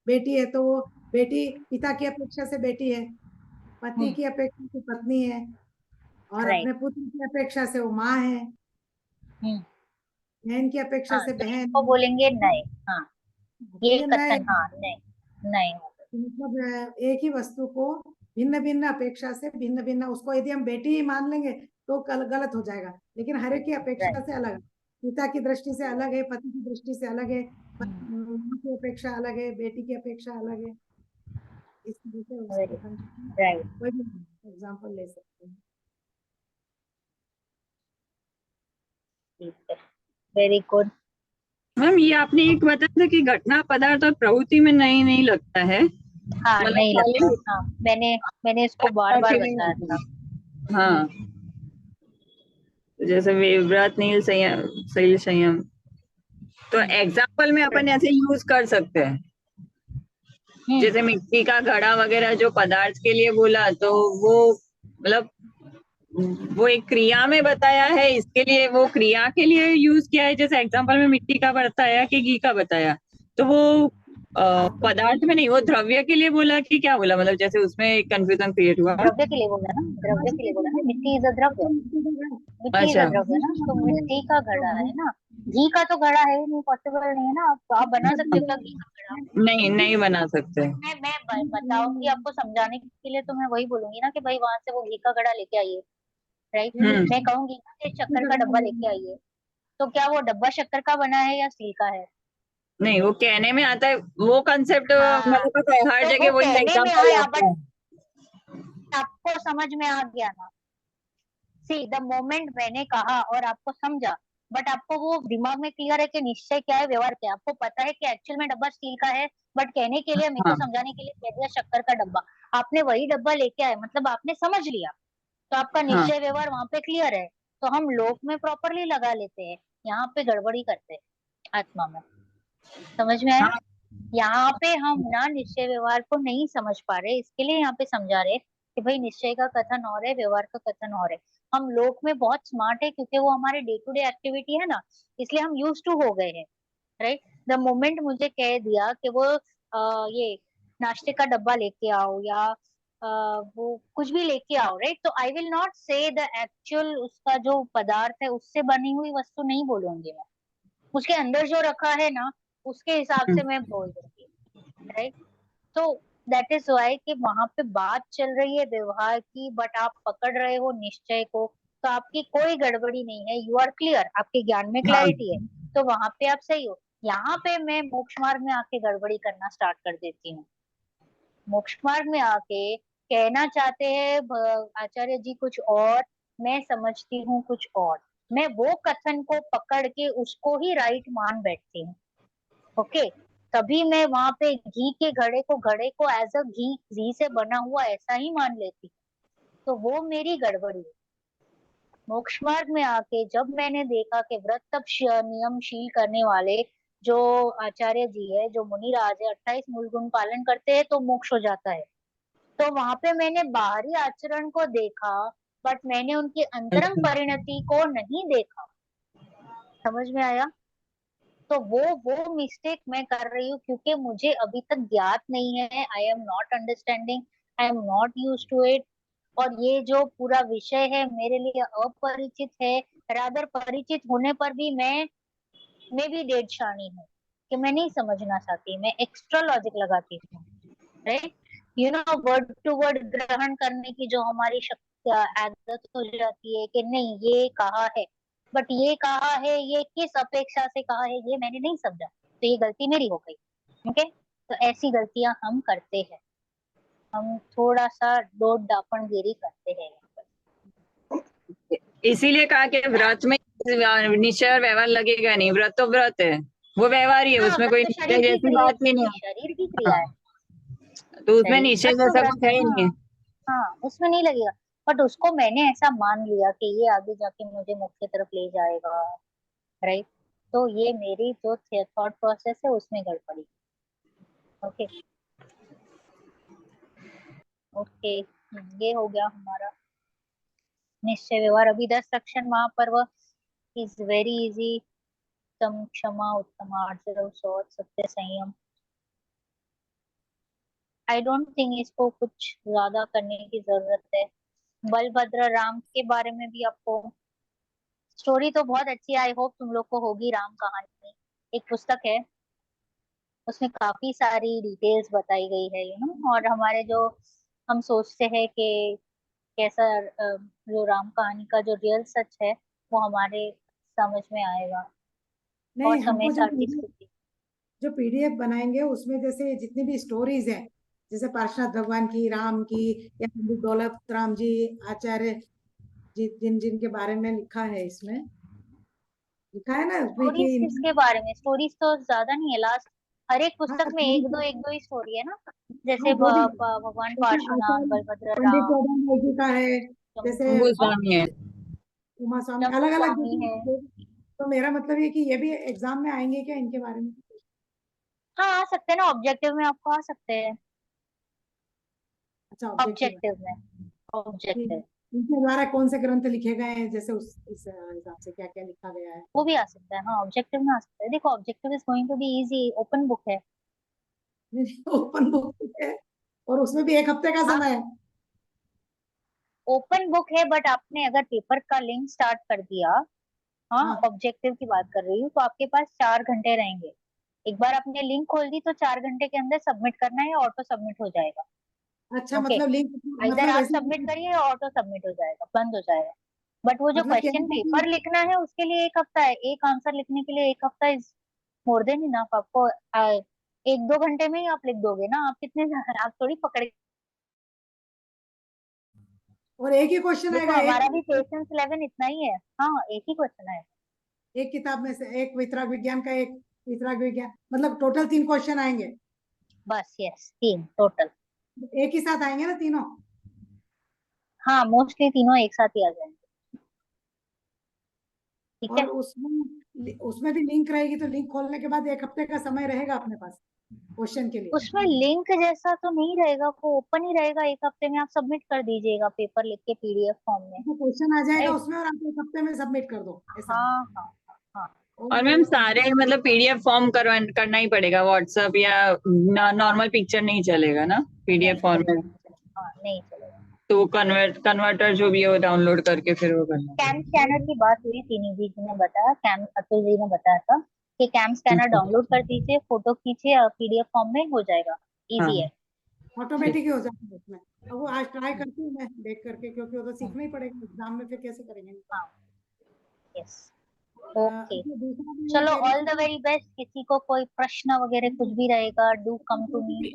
बेटी है तो वो बेटी पिता की अपेक्षा से बेटी है, पति की अपेक्षा से पत्नी है, और राइट। अपने पुत्र की अपेक्षा से वो माँ है, बहन की अपेक्षा हाँ, से तो बहन इसको है। बोलेंगे नए। हाँ, तो ये ये नए, कथन, हाँ नए, नए हो गए। मतलब एक ही वस्तु को भिन्न भिन्न अपेक्षा से भिन्न भिन्न, उसको यदि हम बेटी ही मान लेंगे तो गलत हो जाएगा, लेकिन हर एक की अपेक्षा राइट। से अलग, पिता की दृष्टि से अलग है, पति की दृष्टि से अलग है, माँ की अपेक्षा अलग है, बेटी की अपेक्षा अलग है। इस तरह से उसको हम राइट। कोई भी एग्जाम्पल ले सकते हैं। ठीक है, वेरी गुड। मैम ये आपने एक बताया था कि घटना, पदार्थ और प्रवृत्ति में नहीं नहीं लगता है, हाँ, मतलब नहीं लगता। खाली हाँ, मैंने इसको बार बार के लिए बताया होता था। है। हाँ, तो जैसे व्रत, नील संयम, शैल संयम, तो एग्जाम्पल में अपन ऐसे यूज कर सकते हैं। जैसे मिट्टी का घड़ा वगैरह जो पदार्थ के लिए बोला, तो वो मतलब वो एक क्रिया में बताया है, इसके लिए वो क्रिया के लिए यूज किया है। जैसे एग्जांपल में मिट्टी का बताया कि घी का बताया, तो वो पदार्थ में नहीं, वो द्रव्य के लिए बोला कि क्या बोला, मतलब जैसे उसमें एक कंफ्यूजन क्रिएट हुआ। द्रव्य के लिए बोला ना, द्रव्य के लिए बोला ना, मिट्टी इज अ द्रव्य, मिट्टी इज अ अच्छा, द्रव्य ना, तो मिट्टी का घड़ा है ना। घी का तो घड़ा है ही नहीं, पॉसिबल नहीं है ना। आप बना सकते हो क्या घी का घड़ा? नहीं नहीं बना सकते। मैं बताऊंगी आपको समझाने के लिए, तो मैं वही बोलूंगी ना कि भाई वहां से वो घी का घड़ा लेके आइए, राइट। मैं कहूंगी ना कि शक्कर का डब्बा लेके आइए, तो क्या वो डब्बा शक्कर का बना है या स्टील का है? नहीं, वो कहने में आता है, वो कंसेप्ट हाँ, मेरे को हर तो वो जगह वही कहने में एग्जांपल आया, आता बट है। आपको समझ में आ गया ना। सी द मोमेंट मैंने कहा और आपको समझा, बट आपको वो दिमाग में क्लियर है कि निश्चय क्या है, व्यवहार क्या है। आपको पता है कि एक्चुअल में डब्बा स्टील का है, बट कहने के लिए, मेरे को हाँ समझाने के लिए कह दिया शक्कर का डब्बा। आपने वही डब्बा लेके आए, मतलब आपने समझ लिया, तो आपका हाँ निश्चय व्यवहार वहां पे क्लियर है। तो हम लोक में प्रॉपरली लगा लेते हैं, यहाँ पे गड़बड़ी करते हैं आत्मा में। समझ में आया? हाँ यहाँ पे हम ना निश्चय व्यवहार को नहीं समझ पा रहे, इसके लिए यहाँ पे समझा रहे कि भाई निश्चय का कथन और है, व्यवहार का कथन और है। हम लोक में बहुत स्मार्ट है, क्योंकि वो हमारे डे टू डे एक्टिविटी है ना, इसलिए हम यूज टू हो गए हैं, राइट। द मोमेंट मुझे कह दिया कि वो ये नाश्ते का डब्बा लेके आओ, या वो कुछ भी लेके आओ, राइट, तो आई विल नॉट से द एक्चुअल उसका जो पदार्थ है उससे बनी हुई वस्तु नहीं बोलूंगी मैं, उसके अंदर जो रखा है ना उसके हिसाब से मैं बोल दूंगी, राइट। तो दैट इज वाई कि वहां पे बात चल रही है व्यवहार की, बट आप पकड़ रहे हो निश्चय को, तो आपकी कोई गड़बड़ी नहीं है, यू आर क्लियर, आपके ज्ञान में हाँ क्लैरिटी है, तो वहां पे आप सही हो। यहाँ पे मैं मोक्ष मार्ग में आके गड़बड़ी करना स्टार्ट कर देती हूँ। मोक्ष मार्ग में आके कहना चाहते हैं आचार्य जी कुछ और, मैं समझती हूँ कुछ और, मैं वो कथन को पकड़ के उसको ही राइट मान बैठती हूँ। ओके, तभी मैं वहां पे घी के घड़े को एज अ घी से बना हुआ ऐसा ही मान लेती, तो वो मेरी गड़बड़ी है। मोक्ष मार्ग में आके जब मैंने देखा कि व्रत तप नियमशील करने वाले जो आचार्य जी है, जो मुनिराज है, 28 मूल गुण पालन करते हैं तो मोक्ष हो जाता है, तो वहां पे मैंने बाहरी आचरण को देखा, बट मैंने उनकी अंतरंग परिणति को नहीं देखा। समझ में आया? तो वो मिस्टेक मैं कर रही हूँ, क्योंकि मुझे अभी तक ज्ञात नहीं है, I am not understanding, I am not use to it, और ये जो पूरा विषय है मेरे लिए अपरिचित है। रादर परिचित होने पर भी मैं भी डेढ़ शानी हूँ कि मैं नहीं समझना चाहती, मैं एक्स्ट्रा लॉजिक लगाती हूँ, right. You know, word to word ग्रहण करने की जो हमारी शक्ति आदत हो जाती है कि नहीं ये कहा है, बट ये कहा है ये किस अपेक्षा से कहा है ये मैंने नहीं समझा, तो ये गलती मेरी हो गई। ओके, तो ऐसी गलतियां हम करते हैं, हम थोड़ा सा डोट दापणगिरी करते हैं यहाँ पर। इसीलिए कहा कि व्रत में निश्चय और व्यवहार लगेगा नहीं, व्रत तो व्रत है, वो व्यवहार ही है, हाँ, उसमें व्रत कोई तो निश्चय शरीर की जैसी क्रिया बात ही नहीं है, है। शरीर की क्रिया हाँ, है, तो उसमें सही, निश्चय व्रत तो जैसा व्रत कुछ है, है ही हाँ। नहीं है। हाँ, उसमें नहीं लगेगा, बट उसको मैंने ऐसा मान लिया कि ये आगे जाके मुझे मोक्ष की तरफ ले जाएगा, राइट। तो ये मेरी जो थॉट प्रोसेस है उसमें गड़बड़ी। ओके, ओके, ये हो गया हमारा निश्चय व्यवहार। अभी 10 लक्षण महापर्व इज वेरी इजी, उत्तम, क्षमा उत्तम, आर्जव, शौच, सत्य, संयम। आई डोंट थिंक इसको कुछ ज्यादा करने की जरूरत है। बलभद्र राम के बारे में भी आपको स्टोरी तो बहुत अच्छी है, आई होप तुम लोग को होगी। राम कहानी एक पुस्तक है, उसमें काफी सारी डिटेल्स बताई गई है और हमारे जो हम सोचते हैं कि कैसा जो राम कहानी का जो रियल सच है वो हमारे समझ में आएगा। और नहीं, समय हमको सारथी स्मृति। जो पीडीएफ बनाएंगे उसमें जैसे जितनी भी स्टोरीज है, जैसे पार्श्वनाथ भगवान की, राम की, या पंडित दौलत राम जी आचार्य जी, जिन जिन के बारे में लिखा है, इसमें लिखा है ना उसमें कि स्टोरीज किसके बारे में? स्टोरीज तो ज्यादा नहीं है, लास्ट हर एक हाँ, पुस्तक में एक दो ही स्टोरी है ना, जैसे हाँ, जो भी भगवान जैसे पार्श्वनाथ, आचार्य बलभद्र पंडित राम, गोदान जी का है, जैसे गोस्वामी है। उमा स्वामी, जम्बू अलग अलग। स्वामी है। तो मेरा मतलब ये कि ये भी एग्जाम में आएंगे क्या इनके बारे में? हाँ आ सकते हैं ना, ऑब्जेक्टिव में आपको आ सकते हैं। अच्छा, ऑब्जेक्टिव है ऑब्जेक्टिव में, कि ऑब्जेक्टिव इनके द्वारा कौन से ग्रंथ लिखे गए हैं, जैसे उस इस हिसाब से क्या क्या लिखा गया है। वो भी आ सकता है। हाँ ऑब्जेक्टिव में आ सकता है। देखो objective is going to be easy, open book है। ओपन बुक है, और उसमें भी एक हफ्ते का आप समय है। ओपन बुक है, बट आपने अगर पेपर का लिंक स्टार्ट कर दिया, हाँ हाँ, ऑब्जेक्टिव की बात कर रही हूँ, तो आपके पास 4 घंटे रहेंगे। एक बार आपने लिंक खोल दी तो 4 घंटे के अंदर सबमिट करना है, ऑटो सबमिट हो जाएगा। अच्छा, ओके, मतलब लिंक, इधर मतलब आप ऐसे, सबमिट करिए, ऑटो सबमिट हो जाएगा, बंद हो जाएगा। बट वो जो मतलब क्वेश्चन कहने का पेपर लिखना है उसके लिए 1 हफ्ता है। एक आंसर लिखने के लिए 1 हफ्ता इज मोर देन इनफ। आपको 1-2 घंटे में ही आप लिख दोगे ना। आप कितने आप थोड़ी पकड़। और एक ही क्वेश्चन देखो आएगा, एक हमारा भी पेशेंस लेवल इतना ही है। हाँ एक ही क्वेश्चन है। एक किताब में से, एक वितराग विज्ञान का, एक वितराग विज्ञान, मतलब टोटल 3 क्वेश्चन आएंगे। बस यस, 3 टोटल। एक ही साथ आएंगे ना तीनों? हाँ मोस्टली तीनों एक साथ ही आ जाएंगे। ठीक और है। उसमें उसमें भी लिंक रहेगी, तो लिंक खोलने के बाद एक हफ्ते का समय रहेगा अपने पास क्वेश्चन के लिए। उसमें लिंक जैसा तो नहीं रहेगा, वो ओपन ही रहेगा। 1 हफ्ते में आप सबमिट कर दीजिएगा पेपर लिख के पीडीएफ फॉर्म में। तो क्वेश्चन आ जाएगा राइट। उसमें, और आप एक हफ्ते में सबमिट कर दो, ऐसा। हाँ हाँ हाँ। और मैम और सारे मतलब पीडीएफ फॉर्म करना ही पड़ेगा, व्हाट्सएप या नॉर्मल पिक्चर नहीं चलेगा ना पीडीएफ नहीं फॉर्म चलेगा, में? नहीं चलेगा, हाँ नहीं चलेगा। तो वो कन्वर्टर जो भी है वो डाउनलोड करके फिर वो करना कैम स्कैनर की बात हुई थी, निधि जी ने बताया, कैम अतुल जी ने बताया था कि कैम स्कैनर पड़ेगा। डाउनलोड कर दीजिए, फोटो खींचिए, पीडीएफ फॉर्म में हो जाएगा। इजी है। हाँ ऑटोमेटिक ही हो जाता है उसमें। अब वो आज ट्राई करती हूँ मैं देख करके, क्योंकि वो तो सीखना ही पड़ेगा, एग्जाम में फिर कैसे करेंगे। हाँ यस। ओके, अच्छा, दूसरा मैं ये चलो कह रही ऑल थी द कि वेरी बेस्ट। किसी को कोई प्रश्न वगैरह कुछ भी रहेगा, do come to me.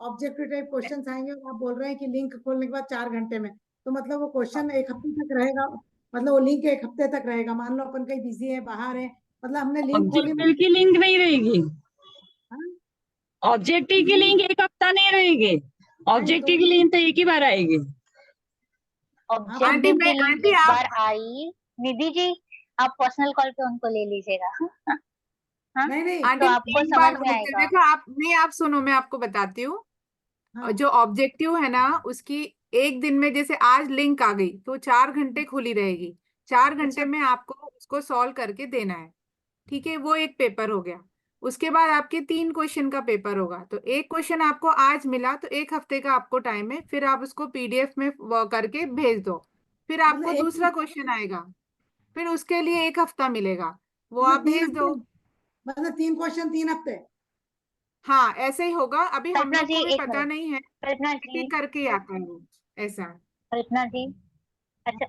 Objective type question आएंगे, और आप बोल रहे हैं कि लिंक खोलने के बाद 4 घंटे में, तो मतलब वो क्वेश्चन एक हफ्ते तक रहेगा, मतलब वो लिंक एक हफ्ते तक रहेगा। मान लो अपन कहीं बिजी है, बाहर है, मतलब हमने लिंक खोली ऑब्जेक्टिव की लिंक नहीं रहेगी। हाँ, ऑब्जेक्टिव की लिंक एक हफ्ता नहीं रहेगी। नहीं तो, ऑब्जेक्टिव की लिंक तो एक ही बार आएगी। हाँ पर आंटी ऑब्जेक्टिव की लिंक आंटी एक आप, बार आई, निधि जी आप पर्सनल कॉल पे उनको ले लीजिएगा। हाँ नहीं नहीं, तो आंटी मैं आपको एक समझ बात में बोलती हूँ, आएगा। देखो आप, नहीं आप सुनो, मैं आपको बताती हूँ। हाँ, जो ऑब्जेक्टिव है ना उसकी, एक दिन में जैसे आज लिंक आ गई तो 4 घंटे खुली रहेगी। 4 घंटे अच्छा, में आपको उसको सॉल्व करके देना है। ठीक है, वो एक पेपर हो गया। उसके बाद आपके 3 क्वेश्चन का पेपर होगा। तो एक क्वेश्चन आपको आज मिला तो एक हफ्ते का आपको टाइम है, फिर आप उसको पीडीएफ में करके भेज दो। फिर मतलब आपको एक, दूसरा क्वेश्चन आएगा, फिर उसके लिए एक हफ्ता मिलेगा, वो मतलब आप तीन भेज हफ्ते दो। मतलब 3 क्वेश्चन 3 हफ्ते। हाँ ऐसे ही होगा, अभी हम कल्पना लोग जी को भी एक पता मिनट। नहीं है, कल्पना एक जी, एक करके ही आता है वो, ऐसा। कल्पना जी, अच्छा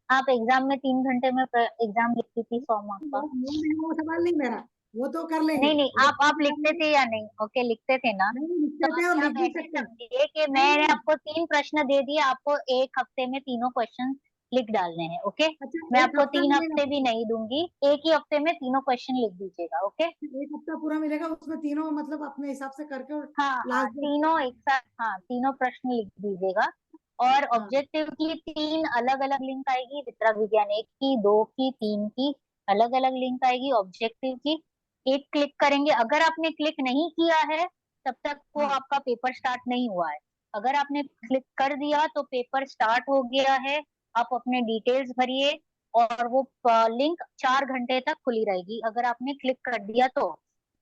आप एग्जाम में 3 घंटे में एग्जाम लिखती थी 100 मार्क का? वो सवाल नहीं मेरा, वो तो कर लेंगे, नहीं नहीं, वो तो आप कर लिखते लेंगे। थे या नहीं? ओके लिखते थे ना। नहीं, तो लिखते थे और अभी लिख आप भी ऐसे सकते हैं। समझिए कि नहीं मैंने नहीं, आपको 3 प्रश्न दे दिए, आपको एक हफ्ते में तीनों क्वेश्चन लिख डालने हैं। ओके, अच्छा, मैं एक आपको हफ्ता 3 हफ्ते भी मिलेगा, नहीं दूंगी, एक ही हफ्ते में तीनों क्वेश्चन लिख दीजिएगा। ओके। एक हफ्ता पूरा मिलेगा, उसमें तीनों मतलब अपने हिसाब से करके, और हाँ हाँ लास्ट डेट। तीनों एक साथ, हाँ तीनों प्रश्न लिख दीजिएगा। और हाँ, ऑब्जेक्टिव की 3 अलग अलग लिंक आएगी, वितरक विज्ञान 1 की, 2 की, 3 की, अलग अलग लिंक आएगी ऑब्जेक्टिव की। एक क्लिक करेंगे, अगर आपने क्लिक नहीं किया है तब तक वो हाँ, आपका पेपर स्टार्ट नहीं हुआ है। अगर आपने क्लिक कर दिया तो पेपर स्टार्ट हो गया है। आप अपने डिटेल्स भरिए और वो लिंक 4 घंटे तक खुली रहेगी। अगर आपने क्लिक कर दिया तो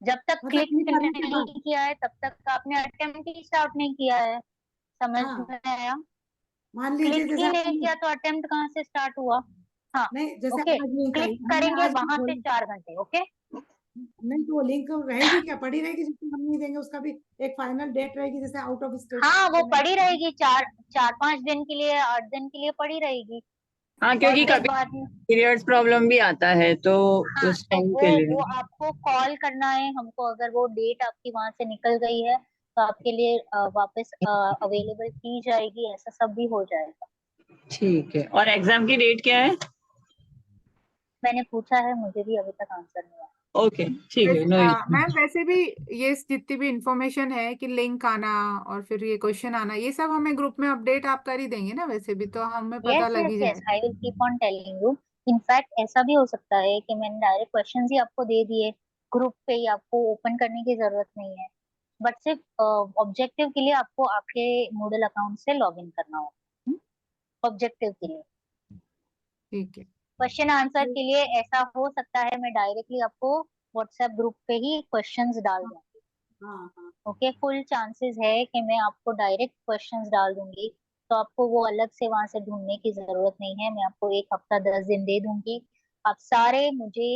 जब तक मतलब क्लिक क्लिक करने के बाद, नहीं किया है तब तक आपने अटेम्प्ट ही स्टार्ट नहीं किया है। समझ हाँ में आया? मान लीजिए क्लिक जैसे ही नहीं आपने, किया तो अटेम्प्ट कहाँ से स्टार्ट हुआ? हाँ, नहीं जैसे ओके, आज लिंक आई, क्लिक हमने करेंगे आज वहां से खोल, 4 घंटे। ओके, नहीं तो वो लिंक रहेगी क्या, पड़ी रहेगी, जिसको हम नहीं देंगे उसका भी एक फाइनल डेट रहेगी, जैसे आउट ऑफ हाँ वो स्टेट पड़ी रहेगी, 4-5 दिन के लिए, 8 दिन के लिए पड़ी रहेगी। हाँ, और क्योंकि फिर कभी बाद में, पीरियड्स प्रॉब्लम भी आता है तो हाँ उस तो टाइम के वो लिए। आपको कॉल करना है हमको। अगर वो डेट आपकी वहां से निकल गई है तो आपके लिए वापस अवेलेबल की जाएगी, ऐसा सब भी हो जाएगा। ठीक है, और एग्जाम की डेट क्या है? मैंने पूछा है, मुझे भी अभी तक आंसर नहीं आया। ओके, ठीक है, नो इशू। मैम वैसे भी ये जितनी भी इंफॉर्मेशन है कि लिंक आना और फिर ये क्वेश्चन आना, ये सब हमें ग्रुप में अपडेट आप कर ही देंगे ना, वैसे भी तो हमें पता यस लग यस ही यस, जाएगा। I will keep on telling you. In fact ऐसा भी हो सकता है कि मैंने डायरेक्ट क्वेश्चंस ही आपको दे दिए ग्रुप पे ही, आपको ओपन करने की जरूरत नहीं है। बट सिर्फ ऑब्जेक्टिव के लिए आपको आपके मूडल अकाउंट से लॉग इन करना होगा, ऑब्जेक्टिव के लिए। ठीक है। क्वेश्चन आंसर के लिए ऐसा हो सकता है मैं डायरेक्टली आपको व्हाट्सएप ग्रुप पे ही क्वेश्चंस डाल दूँ। हाँ हाँ ओके, फुल चांसेस है कि मैं आपको डायरेक्ट क्वेश्चंस डाल दूंगी, तो आपको वो अलग से वहां से ढूंढने की जरूरत नहीं है। मैं आपको 1 हफ्ता 10 दिन दे दूंगी, आप सारे मुझे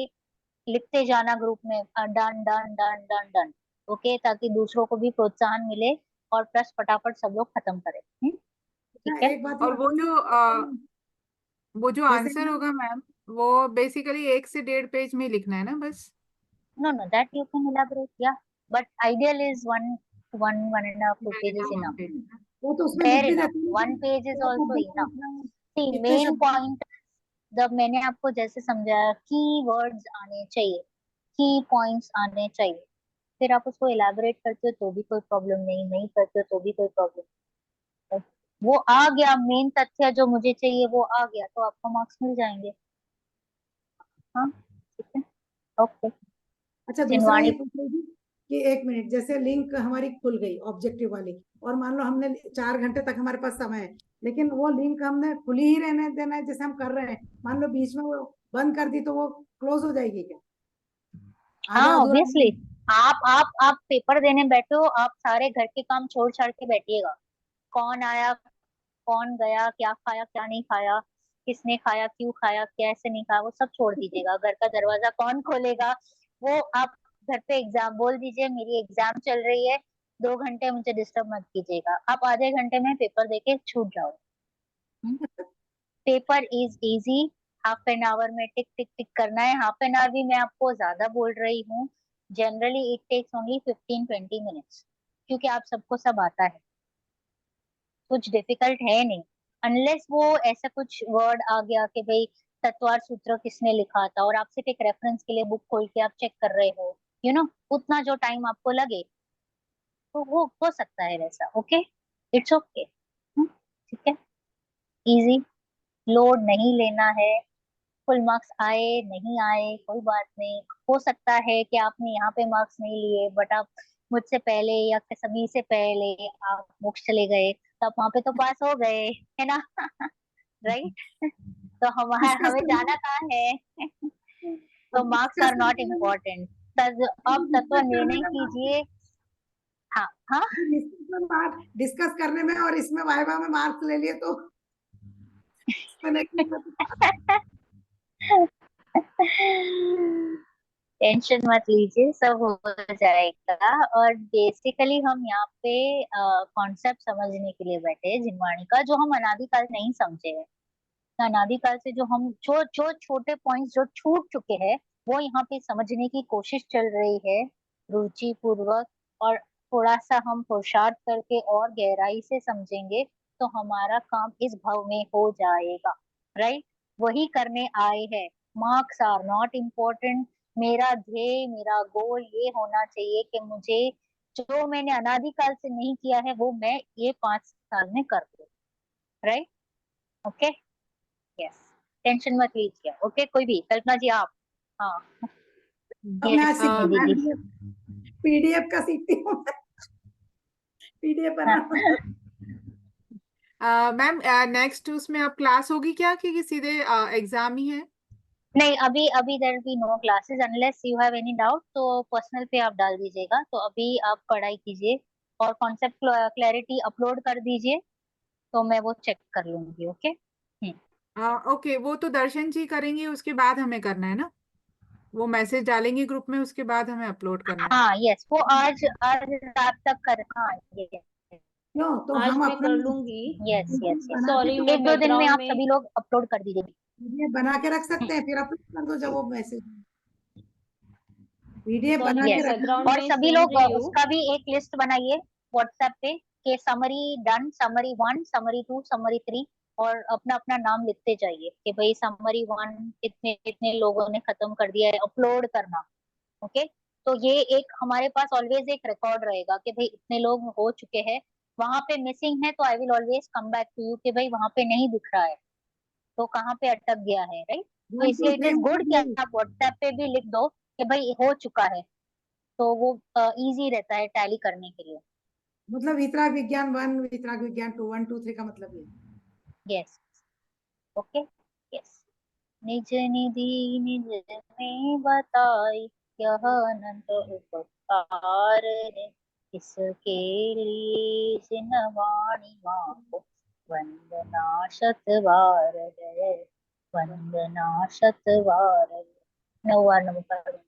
लिखते जाना ग्रुप में, done done done done done. Okay, ताकि दूसरों को भी प्रोत्साहन मिले और प्लस फटाफट सब लोग खत्म करें। ठीक अच्छा, है। एक बात ये और बताइए, वो जो जैसे आंसर होगा मैम, वो बेसिकली 1 से 1.5 पेज में ही लिखना है ना बस? No no, that you can elaborate, yeah but ideal is one and half 2 pages हाँ, इनफ। वो तो उसमें लिख फेयर भी इनफ, देते हैं वन कि पेज इज क्या ऑल्सो शब्द इनफ। लिखना है, सी कितने मेन शब्द। पॉइंट, जब मैंने आपको जैसे समझाया, की वर्ड्स आने चाहिए, की पॉइंट्स आने चाहिए, फिर आप उसको इलाबोरेट करते हो तो भी कोई प्रॉब्लम नहीं, नहीं करते हो तो भी कोई प्रॉब्लम नहीं। वो आ गया, मेन तथ्य जो मुझे चाहिए वो आ गया, तो आपको मार्क्स मिल जाएंगे। हाँ, ठीक है, ओके। अच्छा, दूसरा ये जिनवाणी, पूछ रही थी कि एक मिनट, जैसे लिंक हमारी खुल गई ऑब्जेक्टिव वाली, और मान लो हमने 4 घंटे तक हमारे पास समय है, लेकिन वो लिंक हमने खुली ही रहने देना है जैसे हम कर रहे हैं, मान लो बीच में वो बंद कर दी तो वो क्लोज हो जाएगी क्या, आधा हाँ अधूरा ऑब्वियसली। आप पेपर देने बैठे हो, आप सारे घर के काम छोड़ छाड़ के बैठिएगा। कौन आया, कौन गया, क्या खाया क्या नहीं खाया, किसने खाया, क्यों खाया, कैसे नहीं खाया, वो सब छोड़ दीजिएगा। घर का दरवाजा कौन खोलेगा, वो आप घर पे एग्जाम बोल दीजिए, मेरी एग्जाम चल रही है, 2 घंटे मुझे डिस्टर्ब मत कीजिएगा। आप आधे घंटे में पेपर देके छूट जाओ। Paper is easy, half an hour में टिक टिक टिक करना है। हाफ एन आवर भी मैं आपको ज्यादा बोल रही हूँ, generally it takes only 15-20 minutes, क्योंकि आप सबको सब आता है, कुछ डिफिकल्ट है नहीं। अनलेस वो ऐसा कुछ वर्ड आ गया कि भाई तत्वार सूत्र किसने लिखा था, और आप सिर्फ एक रेफरेंस के लिए बुक खोल के आप चेक कर रहे हो, उतना जो टाइम आपको लगे, तो वो हो सकता है वैसा। ओके, इट्स ओके, ठीक है, इजी, लोड नहीं लेना है। फुल मार्क्स आए नहीं आए कोई बात नहीं। हो सकता है कि आपने यहाँ पे मार्क्स नहीं लिए, बट आप मुझसे पहले या सभी से पहले आप बुक्स चले गए, तो आप वहां पे तो पास हो गए, है ना? राइट। तो हमारा डिस्कस हमें करना जाना है, कहाँ है? तो अब मार्क्स डिस्कस आर नॉट करने में, इम्पोर्टेंट। अब तत्व डिस्कस करने निर्णय में कीजिए। हाँ हाँ। डिस्कस करने में और इसमें वाइवा में मार्क्स ले लिए तो इसमें नहीं। टेंशन मत लीजिए, सब हो जाएगा। और बेसिकली हम यहाँ पे कॉन्सेप्ट समझने के लिए बैठे हैं जिनवाणी का, जो हम अनादिकाल नहीं समझे हैं। अनादिकाल से जो हम जो छोटे पॉइंट्स जो छूट चुके हैं, वो यहाँ पे समझने की कोशिश चल रही है, रुचि पूर्वक। और थोड़ा सा हम पुरुषार्थ करके और गहराई से समझेंगे तो हमारा काम इस भाव में हो जाएगा। राइट, वही करने आए हैं। Marks are not important. मेरा ध्येय, मेरा गोल ये होना चाहिए कि मुझे जो मैंने अनादिकाल से नहीं किया है वो मैं ये 5 साल में कर दूं। राइट, ओके, यस, टेंशन मत लीजिए। ओके, कोई भी, कल्पना जी आप, हाँ, अब मैं आज यस सीखती दीदी। हूँ, पीडीएफ का सीखती हूँ, पीडीएफ बनाना। मैम नेक्स्ट उसमें अब क्लास होगी क्या कि सीधे एग्जाम ही है? नहीं, अभी अभी there be no classes unless you have any doubt, तो पर्सनल पे आप डाल दीजिएगा। तो अभी आप पढ़ाई कीजिए और कॉन्सेप्ट क्लैरिटी अपलोड कर दीजिए, तो मैं वो चेक कर लूंगी। ओके। ओके, वो तो दर्शन जी करेंगे, उसके बाद हमें करना है ना? वो मैसेज डालेंगे ग्रुप में, उसके बाद हमें अपलोड करना है। हाँ यस, वो आज आज रात तक कर। हाँ क्यों? तो आज हम मैं अपना कर लूंगी। यस यस यस, बना के सॉरी, तो मैं एक दो दिन में बैकग्राउंड आप में सभी लोग अपलोड कर दीजिए। पीडीएफ बना के रख सकते हैं, फिर अपलोड कर दो जब वो मैसेज। पीडीएफ सॉरी, बना मैं के यस, रखना। बैकग्राउंड और में सभी सुन लोग रही हूँ। उसका भी एक लिस्ट बनाइए व्हाट्सएप पे कि summary done, summary 1, summary 2, summary 3, और अपना अपना नाम लिखते जाइए कि भाई समरी 1 इतने इतने लोगों ने खत्म कर दिया है, अपलोड करना। ओके। तो ये एक हमारे पास ऑलवेज एक रिकॉर्ड रहेगा कि भाई इतने लोग हो चुके हैं। वहां पे मिसिंग है तो I will always come back to you कि भाई वहां पे नहीं दिख रहा है, तो कहाँ पे अटक गया है, राइट। तो 1 2 इसलिए इट 3 इज गुड कि मतलब आप व्हाट्सएप पे भी लिख दो कि भाई हो चुका है, तो वो इजी रहता है टैली करने के लिए। वितराग विज्ञान 1, वितराग विज्ञान 2, 1 2 3 का मतलब ये। यस। ओके। यस। निज निधि निज में बताई, यह अनंत उपकार है, इसके लिए जिनवाणी माँ को वंदना शतबार है, वंदना शतबार है। 9 बार नमस्कार।